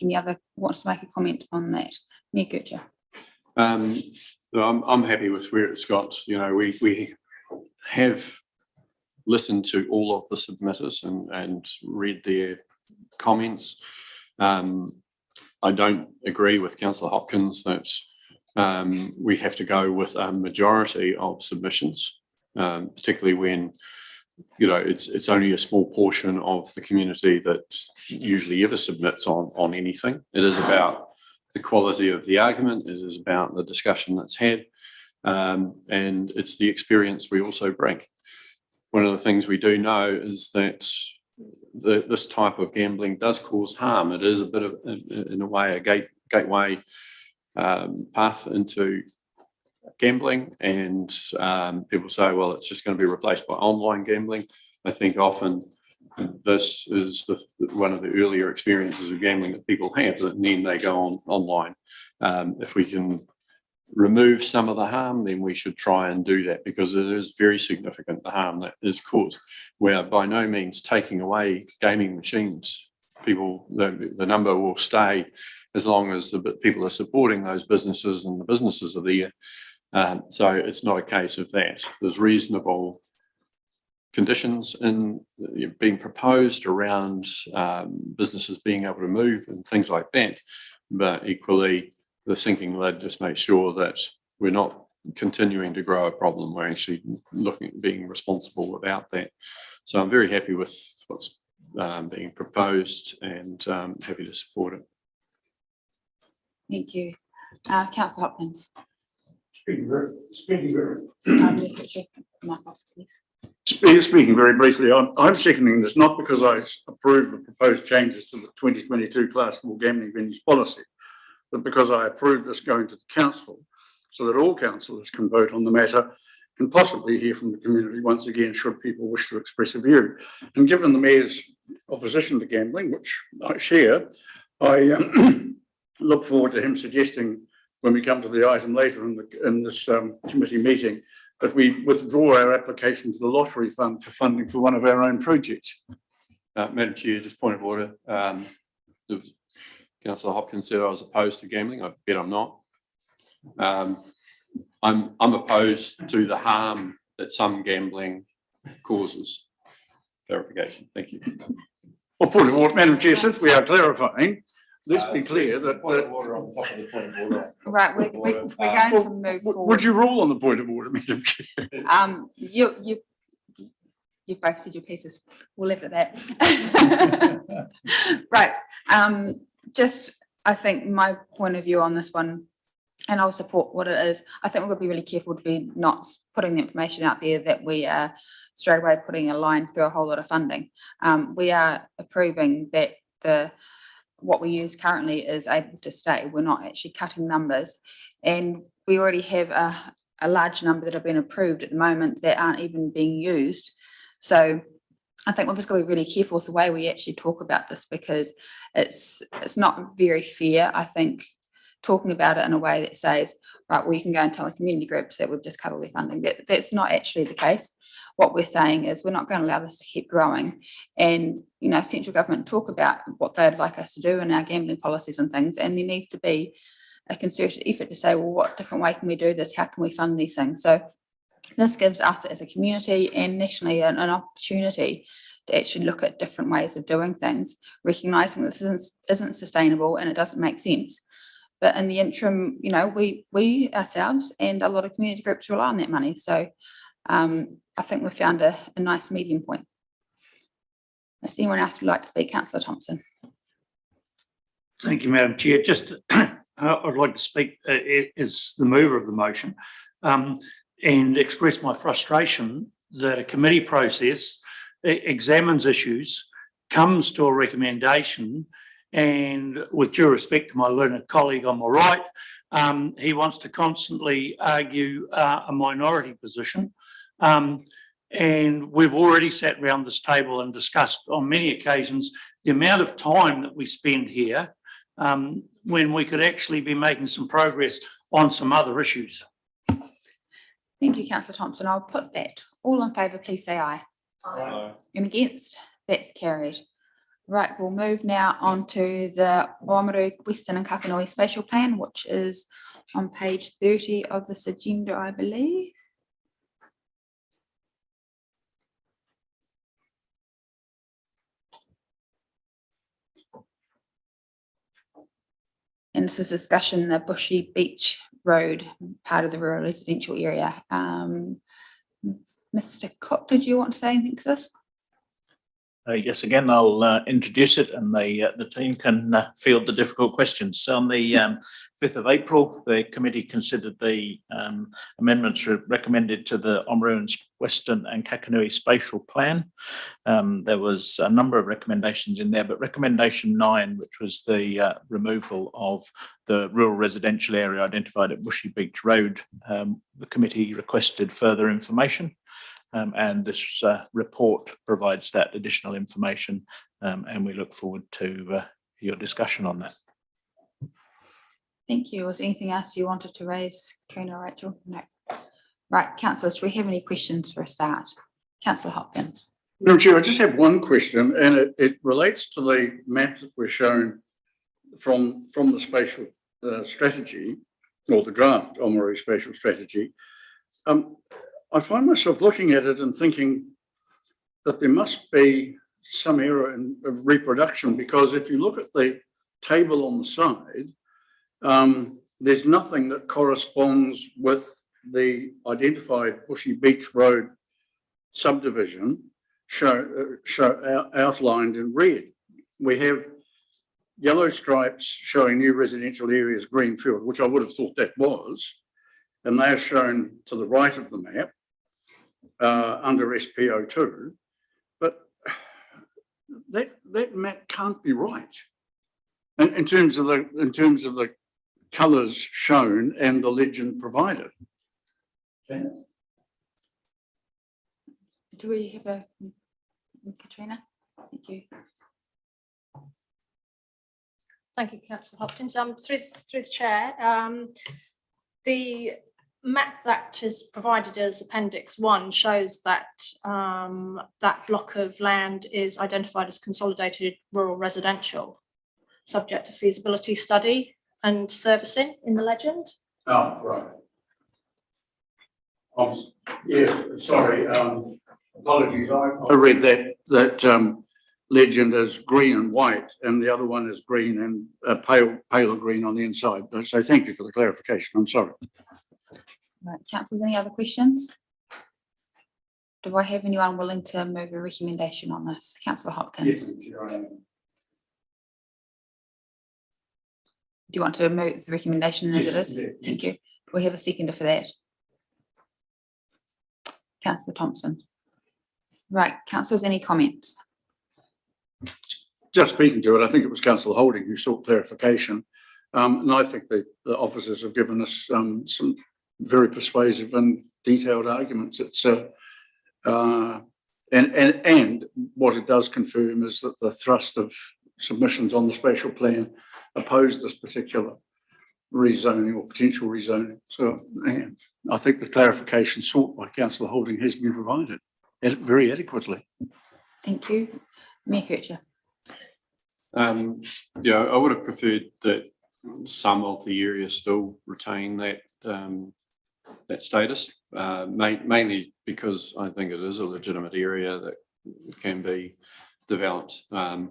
wants to make a comment on that? Mayor Kircher. I'm happy with where it's got. We have listened to all of the submitters and read their comments. I don't agree with Councillor Hopkins that we have to go with a majority of submissions, particularly when it's only a small portion of the community that usually ever submits on anything. It is about the quality of the argument. It is about the discussion that's had, and it's the experience we also bring. One of the things we do know is that this type of gambling does cause harm. It is a bit of, in a way, a gateway path into gambling, and people say, well, it's just going to be replaced by online gambling. I think often this is one of the earlier experiences of gambling that people have, and then they go online. If we can remove some of the harm, then we should try and do that, because it is very significant, the harm that is caused. We're by no means taking away gaming machines. The number will stay as long as the people are supporting those businesses and the businesses are there. So it's not a case of that. There's reasonable conditions in being proposed around businesses being able to move and things like that, but equally the sinking lid just makes sure that we're not continuing to grow a problem. We're actually looking at being responsible about that. So I'm very happy with what's being proposed, and happy to support it. Thank you. Councillor Hopkins. Speaking very briefly, I'm seconding this not because I approve the proposed changes to the 2022 Class 4 gambling venues policy, but because I approve this going to the council so that all councillors can vote on the matter and possibly hear from the community once again should people wish to express a view. And given the Mayor's opposition to gambling, which I share, I look forward to him suggesting when we come to the item later in this committee meeting that we withdraw our application to the lottery fund for funding for one of our own projects. Madam Chair, just point of order. Councillor Hopkins said I was opposed to gambling. I bet I'm not. I'm opposed to the harm that some gambling causes. Clarification. Thank you. Well, point of order, Madam Chair, since we are clarifying, let's be clear that point of order on top of the point of order. Right, we're going to move forward. Would you rule on the point of order, Madam Chair? You've both said your pieces. We'll leave it at that. Right. Just, I think my point of view on this one, and I'll support what it is, I think we've got to be really careful to be not putting the information out there that we are straight away putting a line through a whole lot of funding. We are approving that the what we use currently is able to stay. We're not actually cutting numbers, and we already have a large number that have been approved at the moment that aren't even being used. So I think we've just got to be really careful with the way we actually talk about this, because it's not very fair. I think talking about it in a way that says, right, well, you can go and tell the community groups that we've just cut all their funding. That's not actually the case. What we're saying is we're not going to allow this to keep growing. And, you know, central government talk about what they'd like us to do in our gambling policies and things. And there needs to be a concerted effort to say, well, what different way can we do this? How can we fund these things? So this gives us as a community and nationally an opportunity to actually look at different ways of doing things, recognising this isn't sustainable and it doesn't make sense. But in the interim, you know, we ourselves and a lot of community groups rely on that money. So I think we found a nice medium point. Does anyone else would like to speak? Councillor Thompson. Thank you, Madam Chair. Just I'd like to speak as the mover of the motion and express my frustration that a committee process examines issues, comes to a recommendation, and with due respect to my learned colleague on my right, he wants to constantly argue a minority position. And we've already sat around this table and discussed on many occasions the amount of time that we spend here when we could actually be making some progress on some other issues. Thank you, Councillor Thompson. I'll put that. All in favour, please say aye. Aye. And against? That's carried. Right, we'll move now on to the Omaroma, Western and Kakanoi Spatial Plan, which is on page 30 of this agenda, I believe. And this is discussion, the Bushy Beach Road, part of the rural residential area. Mr. Cook, did you want to say anything to this? Yes, again, I'll introduce it and the team can field the difficult questions. So on the 5th of April, the committee considered the amendments recommended to the Omaroma Western and Kakanoi Spatial Plan. There was a number of recommendations in there, but recommendation 9, which was the removal of the rural residential area identified at Bushy Beach Road, the committee requested further information. And this report provides that additional information, and we look forward to your discussion on that. Thank you. Was there anything else you wanted to raise, Katrina or Rachel? No. Right, councillors, do we have any questions for a start? Councillor Hopkins. Madam Chair, I just have one question, and it relates to the map that we're shown from the spatial strategy, or the draft Omaroma spatial strategy. I find myself looking at it and thinking that there must be some error in reproduction, because if you look at the table on the side, there's nothing that corresponds with the identified Bushy Beach Road subdivision outlined in red. We have yellow stripes showing new residential areas, green field, which I would have thought that was, and they are shown to the right of the map under SPO2, but that map can't be right in terms of the colours shown and the legend provided. Okay. Do we have a Katrina? Thank you. Thank you, Councillor Hopkins. Through the chair, the map that is provided as Appendix 1 shows that that block of land is identified as consolidated rural residential, subject to feasibility study and servicing in the legend. Oh, right. Yes, sorry. Apologies. I read that legend as green and white, and the other one is green and paler green on the inside. So thank you for the clarification. I'm sorry. Right, councillors, any other questions? Do I have anyone willing to move a recommendation on this? Councillor Hopkins. Yes, do you want to move the recommendation as it is? Yeah, thank you. Do we have a seconder for that? Councillor Thompson. Right, councillors, any comments? just speaking to it, I think it was Councillor Holding who sought clarification. And I think the officers have given us some very persuasive and detailed arguments. It's and what it does confirm is that the thrust of submissions on the spatial plan oppose this particular rezoning or potential rezoning. So I think the clarification sought by Councillor Holding has been provided very adequately. Thank you. Mayor Kircher. Yeah, I would have preferred that some of the area still retain that that status, mainly because I think it is a legitimate area that can be developed. I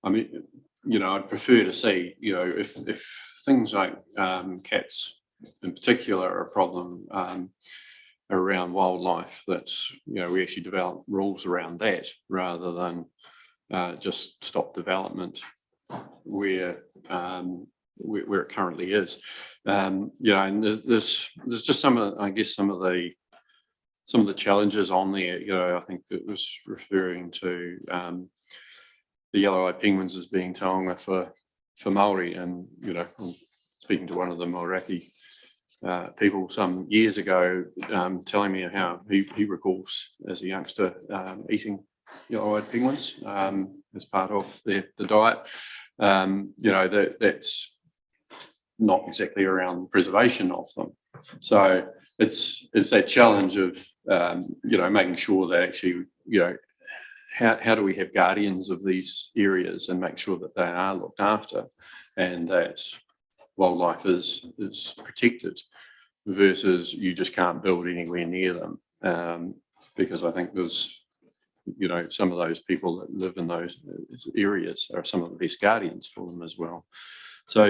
mean, you know, I'd prefer to see, you know, if things like cats in particular are a problem around wildlife, that, you know, we actually develop rules around that rather than just stop development where it currently is. You know, and there's just some of, I guess, some of the challenges on there. You know, I think that was referring to the yellow-eyed penguins as being taonga for Māori, and, you know, I'm speaking to one of the Maoraki people some years ago, telling me how he recalls as a youngster eating yellow-eyed penguins as part of the diet. You know, that's not exactly around preservation of them. So it's that challenge of you know, making sure that actually, you know, how do we have guardians of these areas and make sure that they are looked after and that wildlife is protected, versus you just can't build anywhere near them, because I think there's, you know, some of those people that live in those areas are some of the best guardians for them as well. So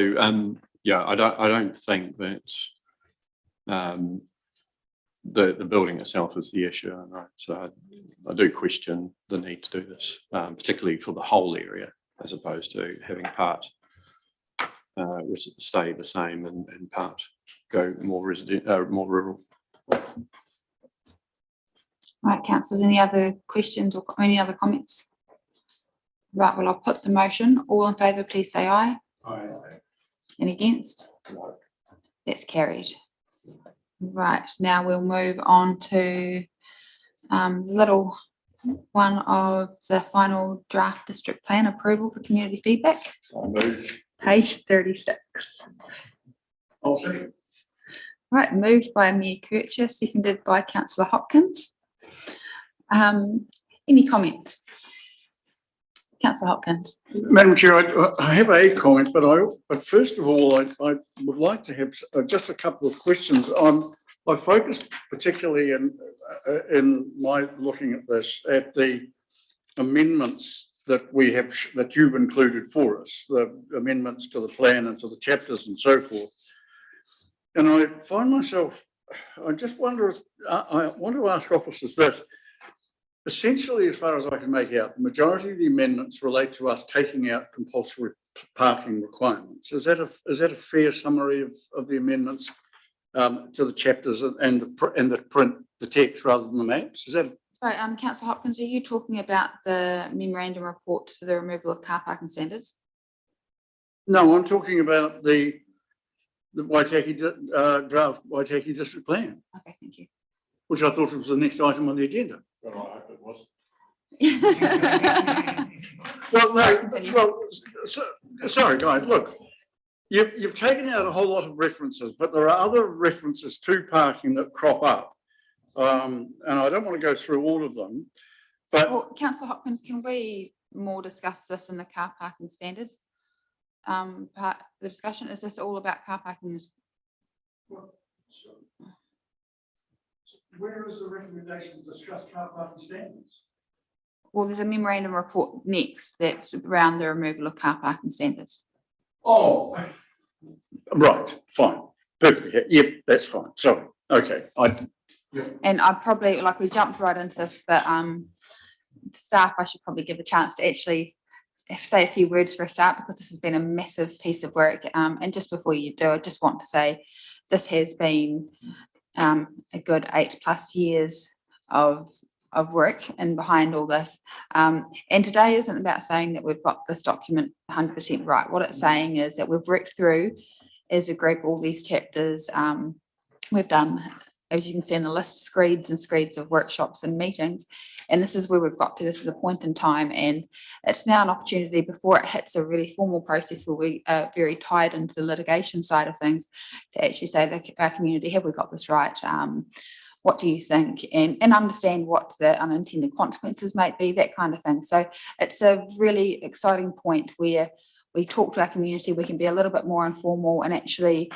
yeah, I don't think that the building itself is the issue, right? So I do question the need to do this, particularly for the whole area, as opposed to having part which stay the same and part go more resident, more rural. Right, councillors, any other questions or any other comments? Right, well, I'll put the motion. All in favour, please say aye. Aye. Any against? No. That's carried. Right, now we'll move on to the little one of the final draft district plan approval for community feedback. Page 36. I'll second. Right, moved by Mayor Kircher, seconded by Councillor Hopkins. Any comments? Councillor Hopkins. Madam Chair, I have a comment, but first of all, I would like to have just a couple of questions. I focused particularly in my looking at this at the amendments that we have, that you've included for us, the amendments to the plan and to the chapters and so forth. And I find myself, I just wonder, I want to ask officers this. Essentially, as far as I can make out, the majority of the amendments relate to us taking out compulsory parking requirements. Is that a fair summary of the amendments to the chapters and the text rather than the maps? Is that? Sorry, Councillor Hopkins, are you talking about the memorandum report for the removal of car parking standards? No, I'm talking about the Waitaki draft Waitaki district plan. Okay, thank you. Which I thought was the next item on the agenda. Well, I hope it was. Well, no, sorry, guys, look, you've taken out a whole lot of references, but there are other references to parking that crop up. And I don't want to go through all of them, but. Well, Councillor Hopkins, can we more discuss this in the car parking standards? Part of the discussion, is this all about car parking? Where is the recommendation to discuss car parking standards? Well, there's a memorandum report next that's around the removal of car parking standards. Oh, right, fine, perfectly. Yep, that's fine. Sorry. Okay. And I probably, like, we jumped right into this, but staff, I should probably give a chance to actually say a few words for a start, because this has been a massive piece of work. And just before you do, I just want to say this has been a good 8+ years of of work and behind all this. And today isn't about saying that we've got this document 100% right. What it's saying is that we've worked through as a group all these chapters. We've done, as you can see in the list, screeds and screeds of workshops and meetings. And this is where we've got to. This is a point in time, and it's now an opportunity before it hits a really formal process where we are very tied into the litigation side of things to actually say to our community, have we got this right? What do you think? And understand what the unintended consequences might be, that kind of thing. So it's a really exciting point where we talk to our community, we can be a little bit more informal and actually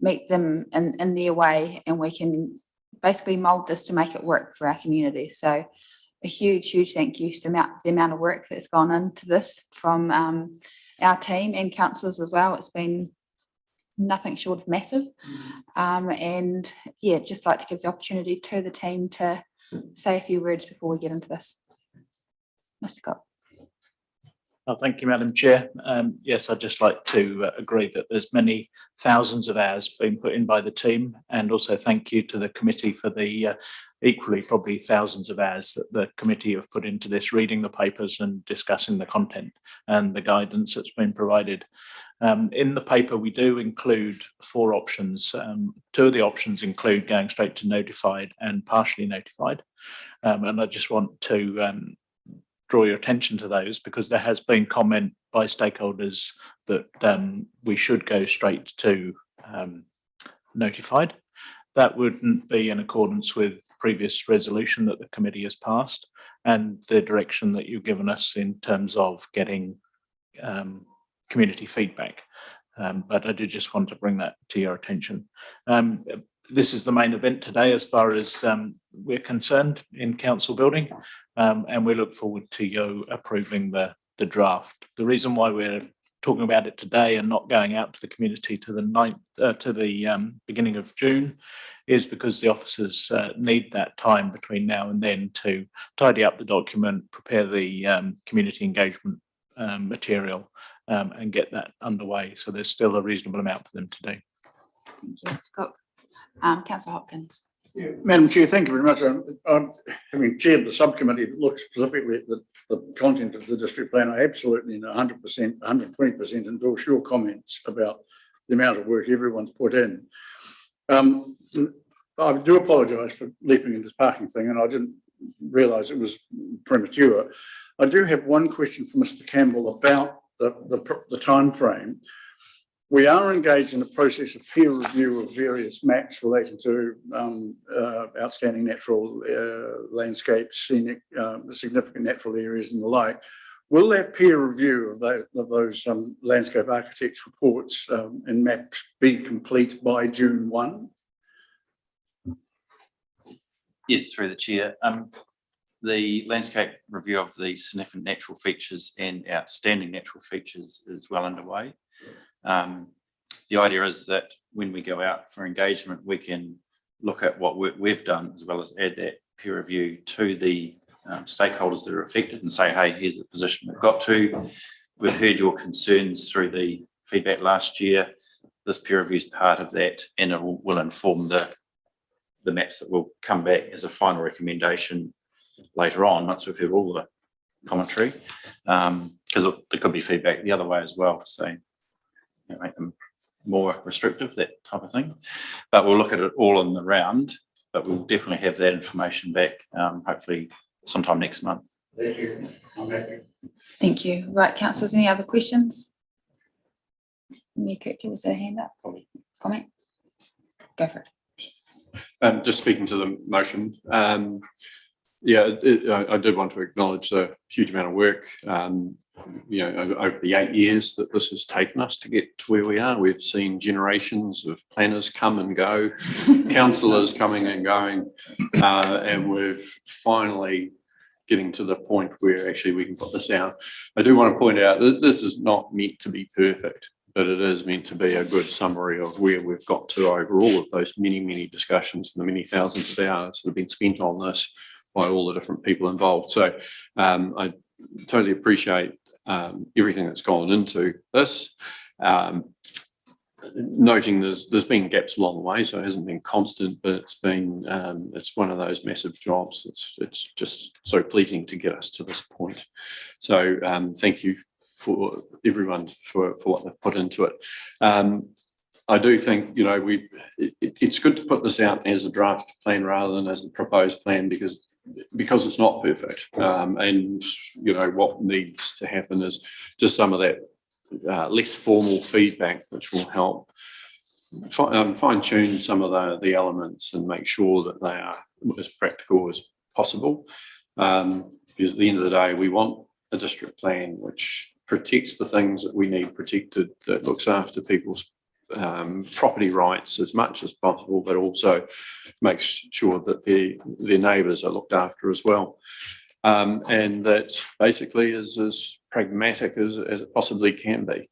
meet them in their way, and we can basically mold this to make it work for our community. So a huge thank you to the amount of work that's gone into this from our team and councillors as well. It's been nothing short of massive. And yeah, just like to give the opportunity to the team to say a few words before we get into this. Mr. Cox. Thank you, Madam Chair. Yes, I'd just like to agree that there's many thousands of hours being put in by the team, and also thank you to the committee for the equally probably thousands of hours that the committee have put into this, reading the papers and discussing the content and the guidance that's been provided. In the paper, we do include 4 options. 2 of the options include going straight to notified and partially notified. And I just want to draw your attention to those, because there has been comment by stakeholders that we should go straight to notified. That wouldn't be in accordance with previous resolution that the committee has passed and the direction that you've given us in terms of getting community feedback. But I did just want to bring that to your attention. This is the main event today as far as we're concerned in council building, and we look forward to you approving the draft. The reason why we're talking about it today and not going out to the community to the beginning of June is because the officers need that time between now and then to tidy up the document, prepare the community engagement material, and get that underway. So there's still a reasonable amount for them to do. Thank you, Mr. Cook. Councillor Hopkins. Yeah, Madam Chair, thank you very much. I'm having chaired the subcommittee that looks specifically at the content of the district plan. I absolutely 100%, 120% endorse your comments about the amount of work everyone's put in. I do apologise for leaping into this parking thing, and I didn't realise it was premature. I do have one question for Mr. Campbell about the time frame. We are engaged in a process of peer review of various maps relating to outstanding natural landscapes, scenic, significant natural areas and the like. Will that peer review of those landscape architects' reports and maps be complete by June 1? Yes, through the chair. The landscape review of the significant natural features and outstanding natural features is well underway. The idea is that when we go out for engagement, we can look at what we've done as well as add that peer review to the stakeholders that are affected and say, hey, here's the position we've got to. We've heard your concerns through the feedback last year. This peer review is part of that, and it will inform the maps that will come back as a final recommendation later on once we've heard all the commentary, because there could be feedback the other way as well to say, you know, make them more restrictive, that type of thing. But we'll look at it all in the round, but we'll definitely have that information back hopefully sometime next month. Thank you. Thank you. Right, councillors, any other questions? Me, correct, was a hand up? Comment? Go for it. Just speaking to the motion, yeah, I did want to acknowledge the huge amount of work, you know, over the 8 years that this has taken us to get to where we are. We've seen generations of planners come and go, councillors coming and going, and we're finally getting to the point where actually we can put this out. I do want to point out that this is not meant to be perfect, but it is meant to be a good summary of where we've got to over all of those many discussions and the many thousands of hours that have been spent on this by all the different people involved. So I totally appreciate everything that's gone into this. noting there's been gaps along the way, so it hasn't been constant, but it's been it's one of those massive jobs. It's just so pleasing to get us to this point. So thank you for everyone for what they've put into it. I do think, you know, it's good to put this out as a draft plan rather than as the proposed plan because it's not perfect. And, you know, what needs to happen is just some of that less formal feedback, which will help fine tune some of the elements and make sure that they are as practical as possible. Because at the end of the day, we want a district plan which protects the things that we need protected, that looks after people's property rights as much as possible, but also makes sure that their neighbours are looked after as well. And that basically is as pragmatic as it possibly can be.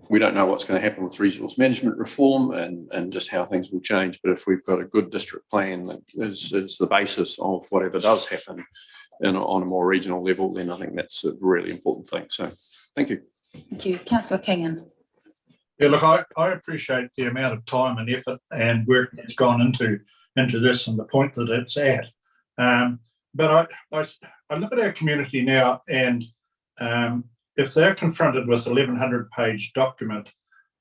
We don't know what's going to happen with resource management reform and just how things will change, but if we've got a good district plan that is the basis of whatever does happen on a more regional level, then I think that's a really important thing. So thank you. Thank you. Councillor Kingham. Yeah, look, I appreciate the amount of time and effort and work that's gone into this and the point that it's at. But I look at our community now, and if they're confronted with 1,100-page document,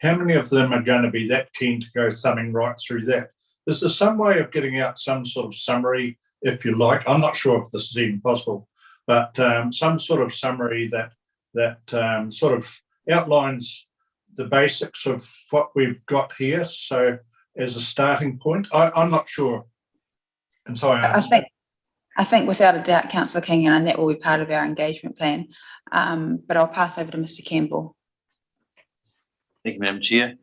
how many of them are going to be that keen to go thumbing right through that? Is there some way of getting out some sort of summary, if you like? I'm not sure if this is even possible, but some sort of summary that sort of outlines the basics of what we've got here. So as a starting point, I'm not sure. And so I think without a doubt, Councillor King, and that will be part of our engagement plan. But I'll pass over to Mr. Campbell. Thank you, Madam Chair.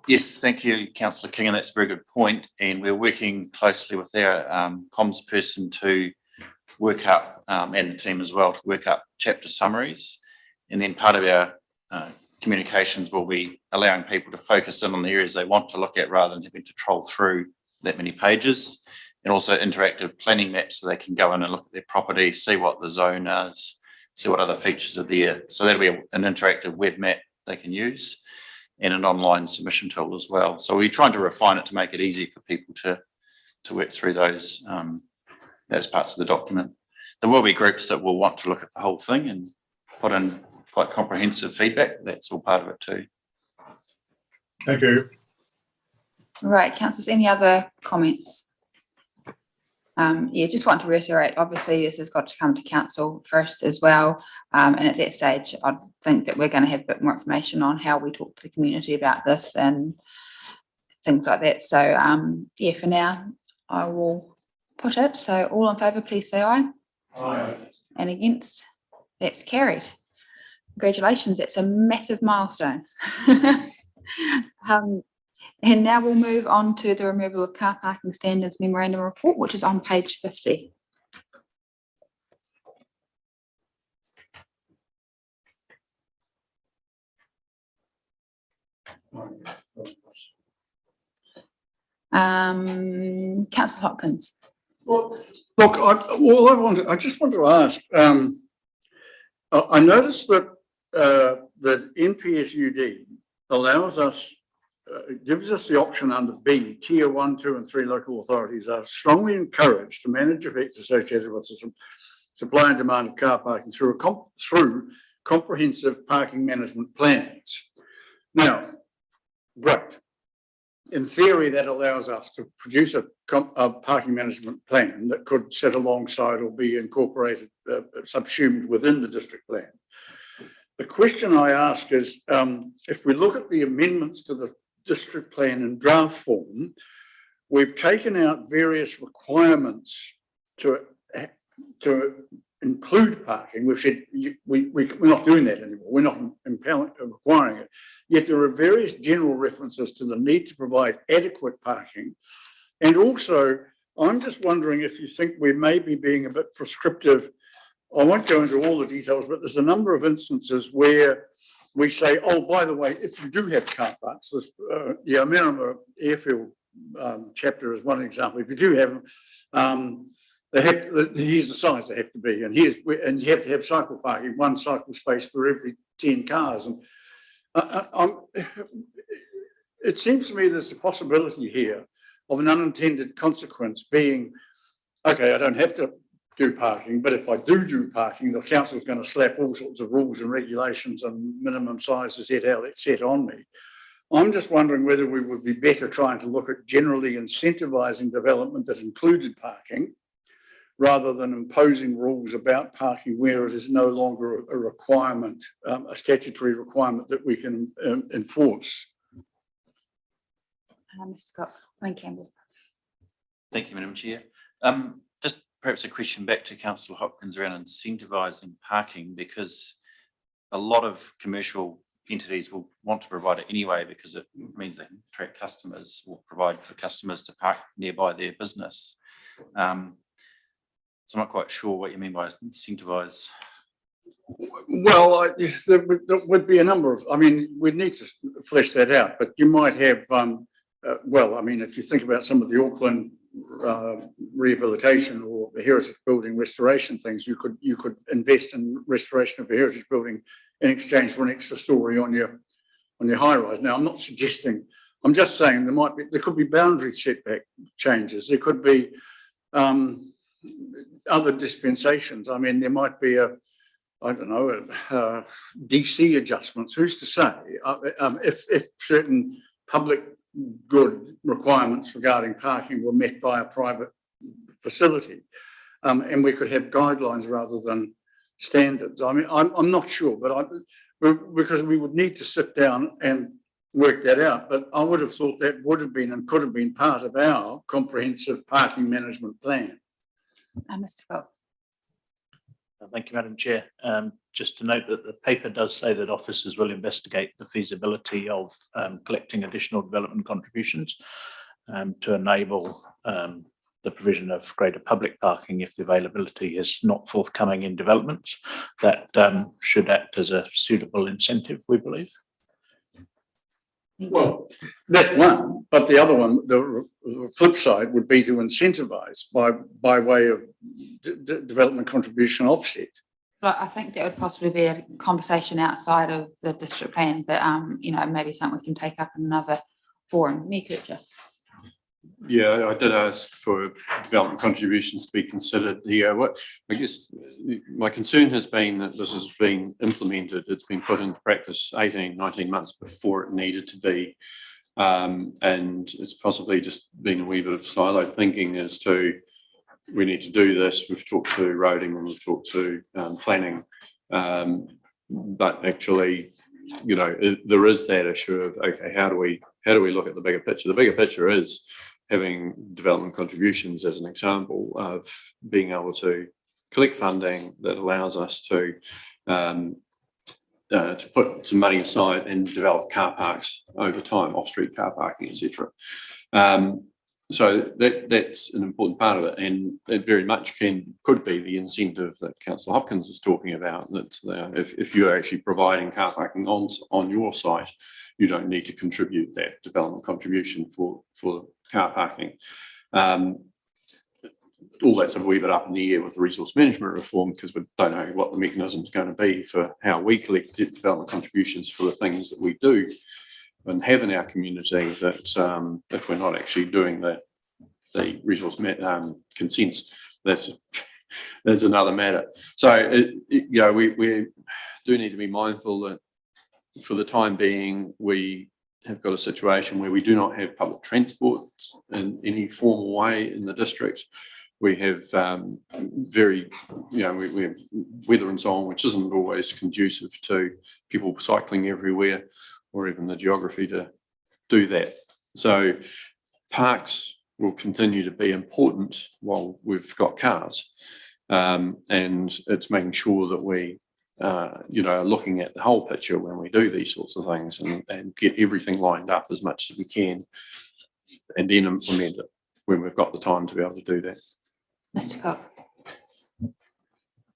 Yes, thank you, Councillor King, and that's a very good point. And we're working closely with our comms person to work up, and the team as well, to work up chapter summaries. And then part of our communications will be allowing people to focus in on the areas they want to look at rather than having to troll through that many pages. And also interactive planning maps so they can go in and look at their property, see what the zone is, see what other features are there. So that'll be an interactive web map they can use and an online submission tool as well. So we're trying to refine it to make it easy for people to work through those parts of the document. There will be groups that will want to look at the whole thing and put in quite comprehensive feedback. That's all part of it too. Thank you. Right, councillors, any other comments? Yeah, just want to reiterate, obviously this has got to come to council first as well. And at that stage, I think that we're going to have a bit more information on how we talk to the community about this and things like that. So yeah, for now, I will put it. So all in favour, please say aye. Aye. And against? That's carried. Congratulations, that's a massive milestone. And now we'll move on to the removal of car parking standards memorandum report, which is on page 50. Councillor Hopkins. Well, look, I just want to ask. I noticed that the NPSUD allows us, gives us the option under B, tier 1, 2 and 3 local authorities are strongly encouraged to manage effects associated with the supply and demand of car parking through comprehensive parking management plans. Now, great. In theory, that allows us to produce a parking management plan that could sit alongside or be incorporated, subsumed within the district plan. The question I ask is, if we look at the amendments to the district plan in draft form, we've taken out various requirements to include parking. We've said we're not doing that anymore. We're not requiring it. Yet there are various general references to the need to provide adequate parking. And also, I'm just wondering if you think we may be being a bit prescriptive. I won't go into all the details, but there's a number of instances where we say, oh, by the way, if you do have car parks, this, the Omaroma airfield chapter is one example. If you do have them, here's the size they have to be, and you have to have cycle parking, one cycle space for every 10 cars. And it seems to me there's a possibility here of an unintended consequence being, okay, I don't have to do parking, but if I do parking, the council's going to slap all sorts of rules and regulations and minimum sizes set on me. I'm just wondering whether we would be better trying to look at generally incentivising development that included parking, rather than imposing rules about parking where it is no longer a requirement, a statutory requirement that we can enforce. Mr. Cook, Wayne Campbell. Thank you, Madam Chair. Just perhaps a question back to Councillor Hopkins around incentivising parking, because a lot of commercial entities will want to provide it anyway because it means they can attract customers or provide for customers to park nearby their business. So I'm not quite sure what you mean by incentivise. Well, there would be a number of, I mean, we'd need to flesh that out, but you might have, well, I mean, if you think about some of the Auckland rehabilitation or the heritage building restoration things, you could invest in restoration of a heritage building in exchange for an extra story on your high rise. Now, I'm not suggesting, I'm just saying there could be boundary setback changes. There could be other dispensations. I mean, there might be I don't know, DC adjustments. Who's to say? If certain public good requirements regarding parking were met by a private facility, and we could have guidelines rather than standards. I mean, I'm not sure, but because we would need to sit down and work that out. But I would have thought that would have been and could have been part of our comprehensive parking management plan. Mr. Cook. Thank you, Madam Chair. Just to note that the paper does say that officers will investigate the feasibility of collecting additional development contributions to enable the provision of greater public parking if the availability is not forthcoming in developments. That should act as a suitable incentive, we believe. Well, that's one, but the other one, the flip side would be to incentivise by way of development contribution offset. But I think that would possibly be a conversation outside of the district plan, but you know, maybe something we can take up in another forum. Mayor Kircher. Yeah, I did ask for development contributions to be considered here. What I guess my concern has been that this has been implemented, it's been put into practice 18, 19 months before it needed to be. And it's possibly just been a wee bit of siloed thinking as to we need to do this. We've talked to roading and we've talked to planning. But actually, you know, there is that issue of, okay, how do we look at the bigger picture? The bigger picture is having development contributions as an example of being able to collect funding that allows us to put some money aside and develop car parks over time, off-street car parking, etc. So that's an important part of it, and it very much could be the incentive that Councillor Hopkins is talking about. That if you're actually providing car parking on your site, you don't need to contribute that development contribution for car parking. All that's a wee bit up in the air with the resource management reform, because we don't know what the mechanism is going to be for how we collect development contributions for the things that we do and have in our community, that if we're not actually doing the resource consents, that's another matter. So you know, we do need to be mindful that for the time being we have got a situation where we do not have public transport in any formal way in the district. We have very, you know, we have weather and so on, which isn't always conducive to people cycling everywhere, or even the geography to do that. So parks will continue to be important while we've got cars. And it's making sure that we, you know, are looking at the whole picture when we do these sorts of things, and get everything lined up as much as we can, and then implement it when we've got the time to be able to do that. Mr. Cook.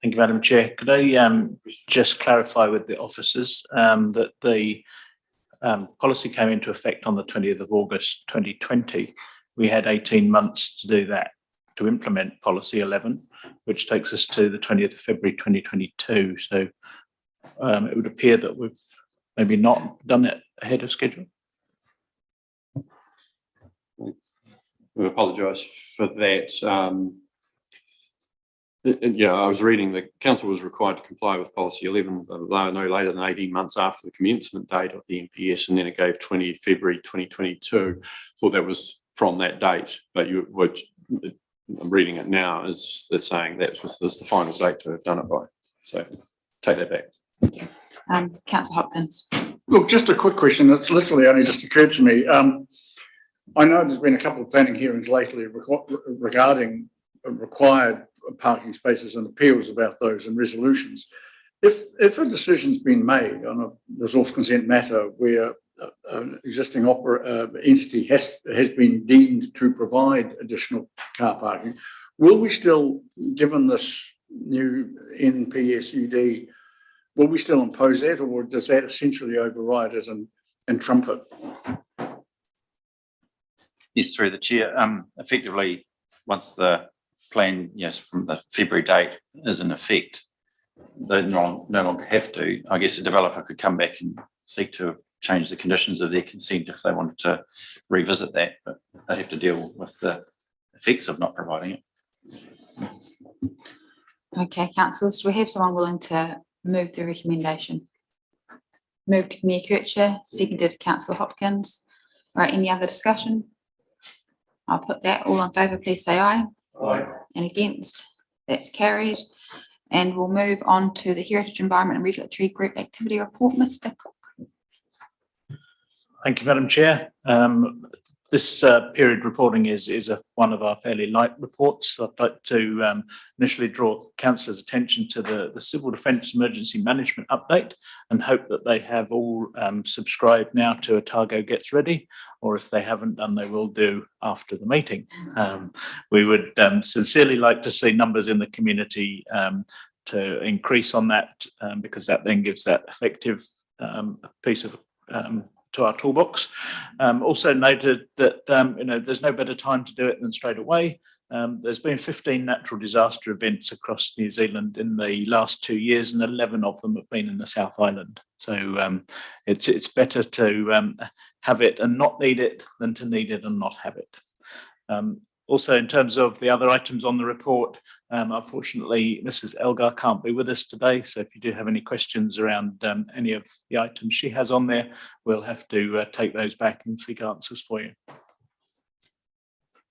Thank you, Madam Chair. Could I just clarify with the officers that the policy came into effect on the 20th of August 2020. We had 18 months to do that, to implement policy 11, which takes us to the 20th of February 2022. So it would appear that we've maybe not done it ahead of schedule. I apologise for that. Yeah, I was reading the council was required to comply with policy 11 no later than 18 months after the commencement date of the NPS, and then it gave 20 February 2022. Thought that was from that date, but I'm reading it now as they're saying that was the final date to have done it by. So take that back. Councillor Hopkins. Look, just a quick question. It's literally only just occurred to me. I know there's been a couple of planning hearings lately regarding required parking spaces and appeals about those and resolutions. If a decision's been made on a resource consent matter where an existing entity has been deemed to provide additional car parking, will we still, given this new NPSUD, will we still impose that, or does that essentially override it and trump it? Yes, through the chair. Effectively, once the plan, yes, from the February date is in effect, they no longer have to. I guess a developer could come back and seek to change the conditions of their consent if they wanted to revisit that, but they have to deal with the effects of not providing it. Okay, councillors, do we have someone willing to move the recommendation? Moved Mayor Kircher, seconded Councillor Hopkins. All right, any other discussion? I'll put that. All in favour, please say aye. Aye. And against? That's carried. And we'll move on to the Heritage Environment and Regulatory Group Activity Report. Mr. Cook. Thank you, Madam Chair. This period reporting is one of our fairly light reports. I'd like to initially draw councillors' attention to the Civil Defence Emergency Management Update and hope that they have all subscribed now to Otago Gets Ready, or if they haven't done, they will do after the meeting. We would sincerely like to see numbers in the community to increase on that, because that then gives that effective piece of to our toolbox. Also noted that there's no better time to do it than straight away. There's been 15 natural disaster events across New Zealand in the last 2 years, and 11 of them have been in the South Island. So it's better to have it and not need it than to need it and not have it. Also, in terms of the other items on the report, unfortunately, Mrs. Elgar can't be with us today. So if you do have any questions around any of the items she has on there, we'll have to take those back and seek answers for you.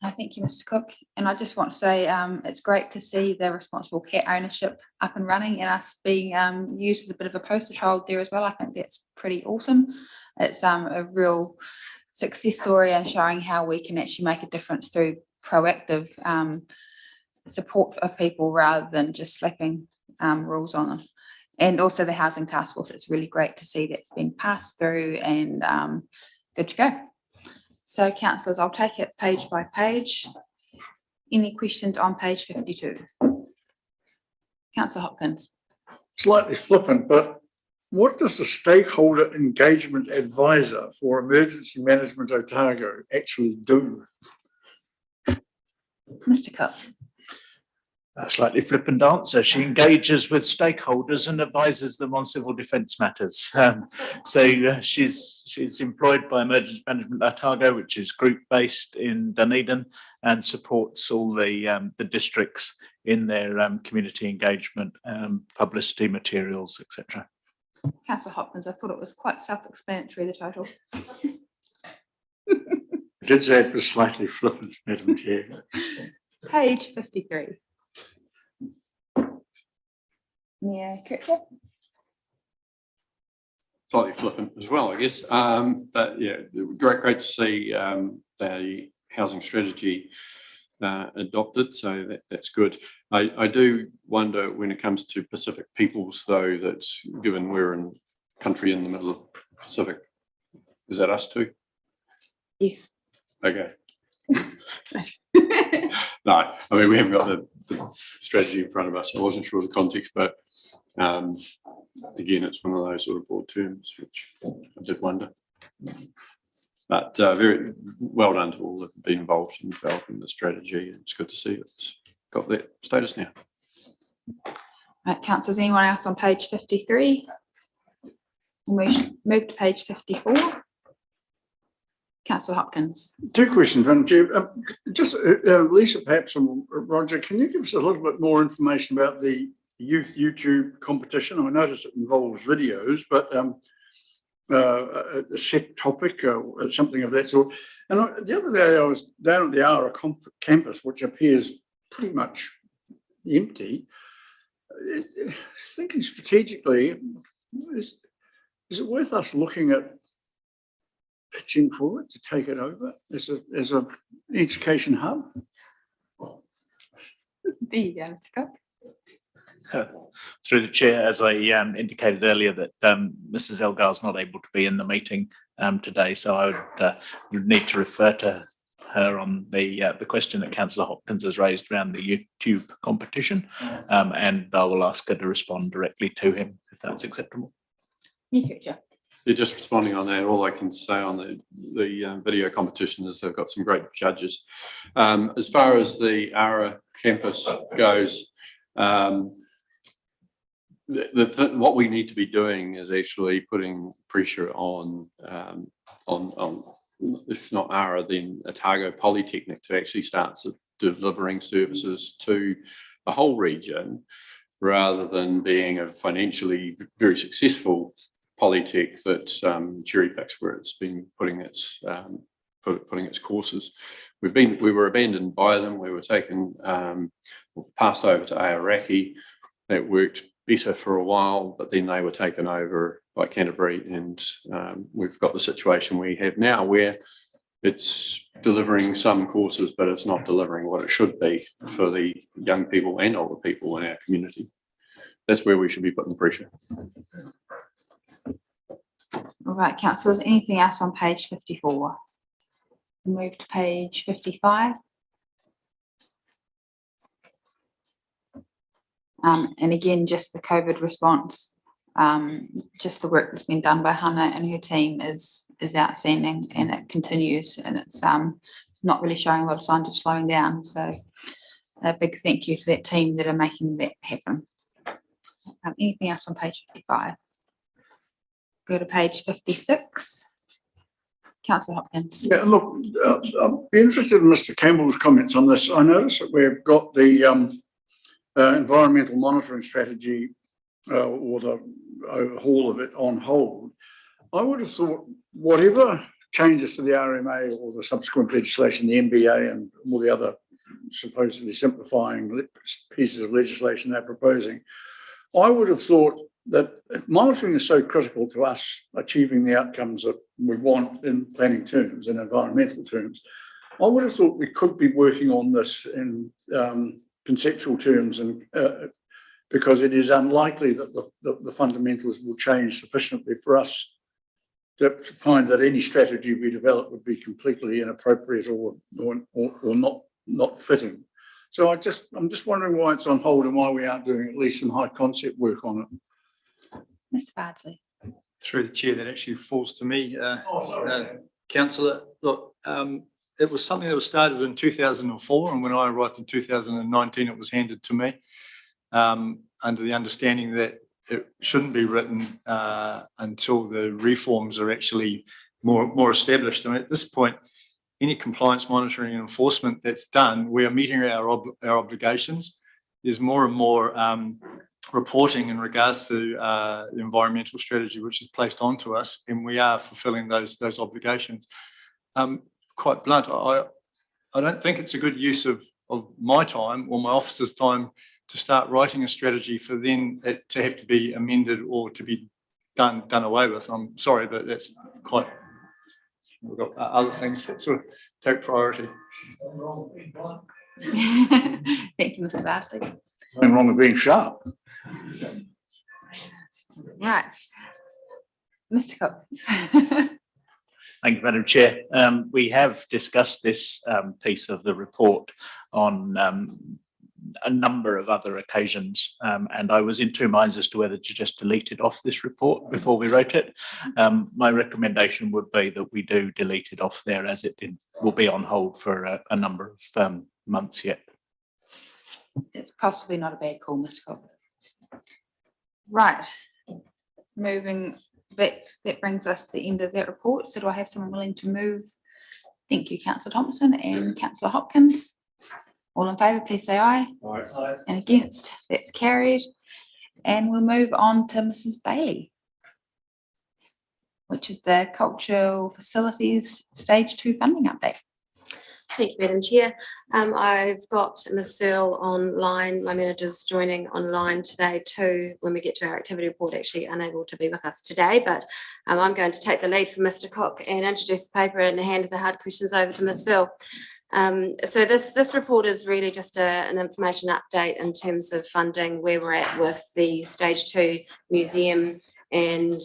Thank you, Mr. Cook. And I just want to say it's great to see the responsible cat ownership up and running and us being used as a bit of a poster child there as well. I think that's pretty awesome. It's a real success story and showing how we can actually make a difference through proactive support of people rather than just slapping rules on them. And also the Housing Task Force, it's really great to see that's been passed through and good to go. So councillors, I'll take it page by page. Any questions on page 52? Councillor Hopkins. Slightly flippant, but what does the Stakeholder Engagement Advisor for Emergency Management Otago actually do? Mr. Cook. A slightly flippant answer. She engages with stakeholders and advises them on civil defence matters. She's employed by Emergency Management Otago, which is group based in Dunedin, and supports all the districts in their community engagement, publicity materials, etc. Councillor Hopkins, I thought it was quite self-explanatory, the title. I did say it was slightly flippant, Madam Chair. Page 53. Mayor Kircher. Slightly flippant as well, I guess. But yeah, great to see the housing strategy adopted, so that's good. I do wonder when it comes to Pacific peoples, though, that given we're in country in the middle of Pacific, is that us too? Yes. Okay. No, I mean, we haven't got the strategy in front of us. I wasn't sure of the context, but again, it's one of those sort of broad terms, which I did wonder. But very well done to all that have been involved in developing the strategy. It's good to see it's got that status now. Right, councillors, anyone else on page 53? We move to page 54. Councillor Hopkins. Two questions, Madam Chair. Just Lisa, perhaps, and Roger, can you give us a little bit more information about the youth YouTube competition? I notice it involves videos, but a set topic or something of that sort. And the other day I was down at the ARA campus, which appears pretty much empty. Thinking strategically, is it worth us looking at pitching for it to take it over as a education hub? There you go, Mr. Cook. Through the chair, as I indicated earlier, that Mrs. Elgar is not able to be in the meeting today, so I would need to refer to her on the question that Councillor Hopkins has raised around the YouTube competition, and I will ask her to respond directly to him if that's acceptable. Yeah, just responding on that, all I can say on the video competition is they've got some great judges. As far as the ARA campus goes, what we need to be doing is actually putting pressure on if not ARA, then Otago Polytechnic to actually start delivering services to the whole region, rather than being a financially very successful Polytech that cherry picks where it's been putting its courses. We were abandoned by them. We were taken, passed over to Aoraki. That worked better for a while, but then they were taken over by Canterbury, and we've got the situation we have now where it's delivering some courses, but it's not delivering what it should be for the young people and older people in our community. That's where we should be putting pressure. All right, councillors, anything else on page 54? Move to page 55. And again, just the COVID response, just the work that's been done by Hannah and her team is outstanding, and it continues, and it's not really showing a lot of signs of slowing down. So a big thank you to that team that are making that happen. Anything else on page 55? Go to page 56. Councillor Hopkins. Yeah, look, I'm interested in Mr. Campbell's comments on this. I notice that we've got the environmental monitoring strategy or the overhaul of it on hold. I would have thought whatever changes to the RMA or the subsequent legislation, the MBA and all the other supposedly simplifying pieces of legislation they're proposing, I would have thought that monitoring is so critical to us achieving the outcomes that we want in planning terms and environmental terms. I would have thought we could be working on this in conceptual terms, and because it is unlikely that the fundamentals will change sufficiently for us to find that any strategy we develop would be completely inappropriate or not fitting. So I'm just wondering why it's on hold and why we aren't doing at least some high concept work on it. Mr. Bardsley. Through the chair, that actually falls to me, Councillor. Look, it was something that was started in 2004, and when I arrived in 2019, it was handed to me under the understanding that it shouldn't be written until the reforms are actually more established. I mean, at this point, any compliance monitoring and enforcement that's done, we are meeting our obligations. There's more and more reporting in regards to the environmental strategy which is placed onto us, and we are fulfilling those obligations. Quite blunt, I don't think it's a good use of my time or my office's time to start writing a strategy for then it to have to be amended or to be done away with. I'm sorry, but that's quite, we've got other things that sort of take priority. Thank you, Mr. Bardsley. Nothing wrong with being sharp. Right. Mr. Cook. Thank you, Madam Chair. We have discussed this piece of the report on a number of other occasions, and I was in two minds as to whether to just delete it off this report before we wrote it. My recommendation would be that we do delete it off there, as it will be on hold for a number of months yet. It's possibly not a bad call, Mr. Cook. Right. Moving back, that brings us to the end of that report. So do I have someone willing to move Thank you, Councillor Thompson and Councillor Hopkins. All in favour, please say aye. Aye. And against, that's carried. And we'll move on to Mrs. Bailey, which is the Cultural Facilities Stage 2 funding update. Thank you, Madam Chair. I've got Ms. Searle online. My manager's joining online today too. When we get to our activity report, actually unable to be with us today, but I'm going to take the lead from Mr. Cook and introduce the paper and hand the hard questions over to Ms. Searle. So this report is really just an information update in terms of funding, where we're at with the Stage 2 museum and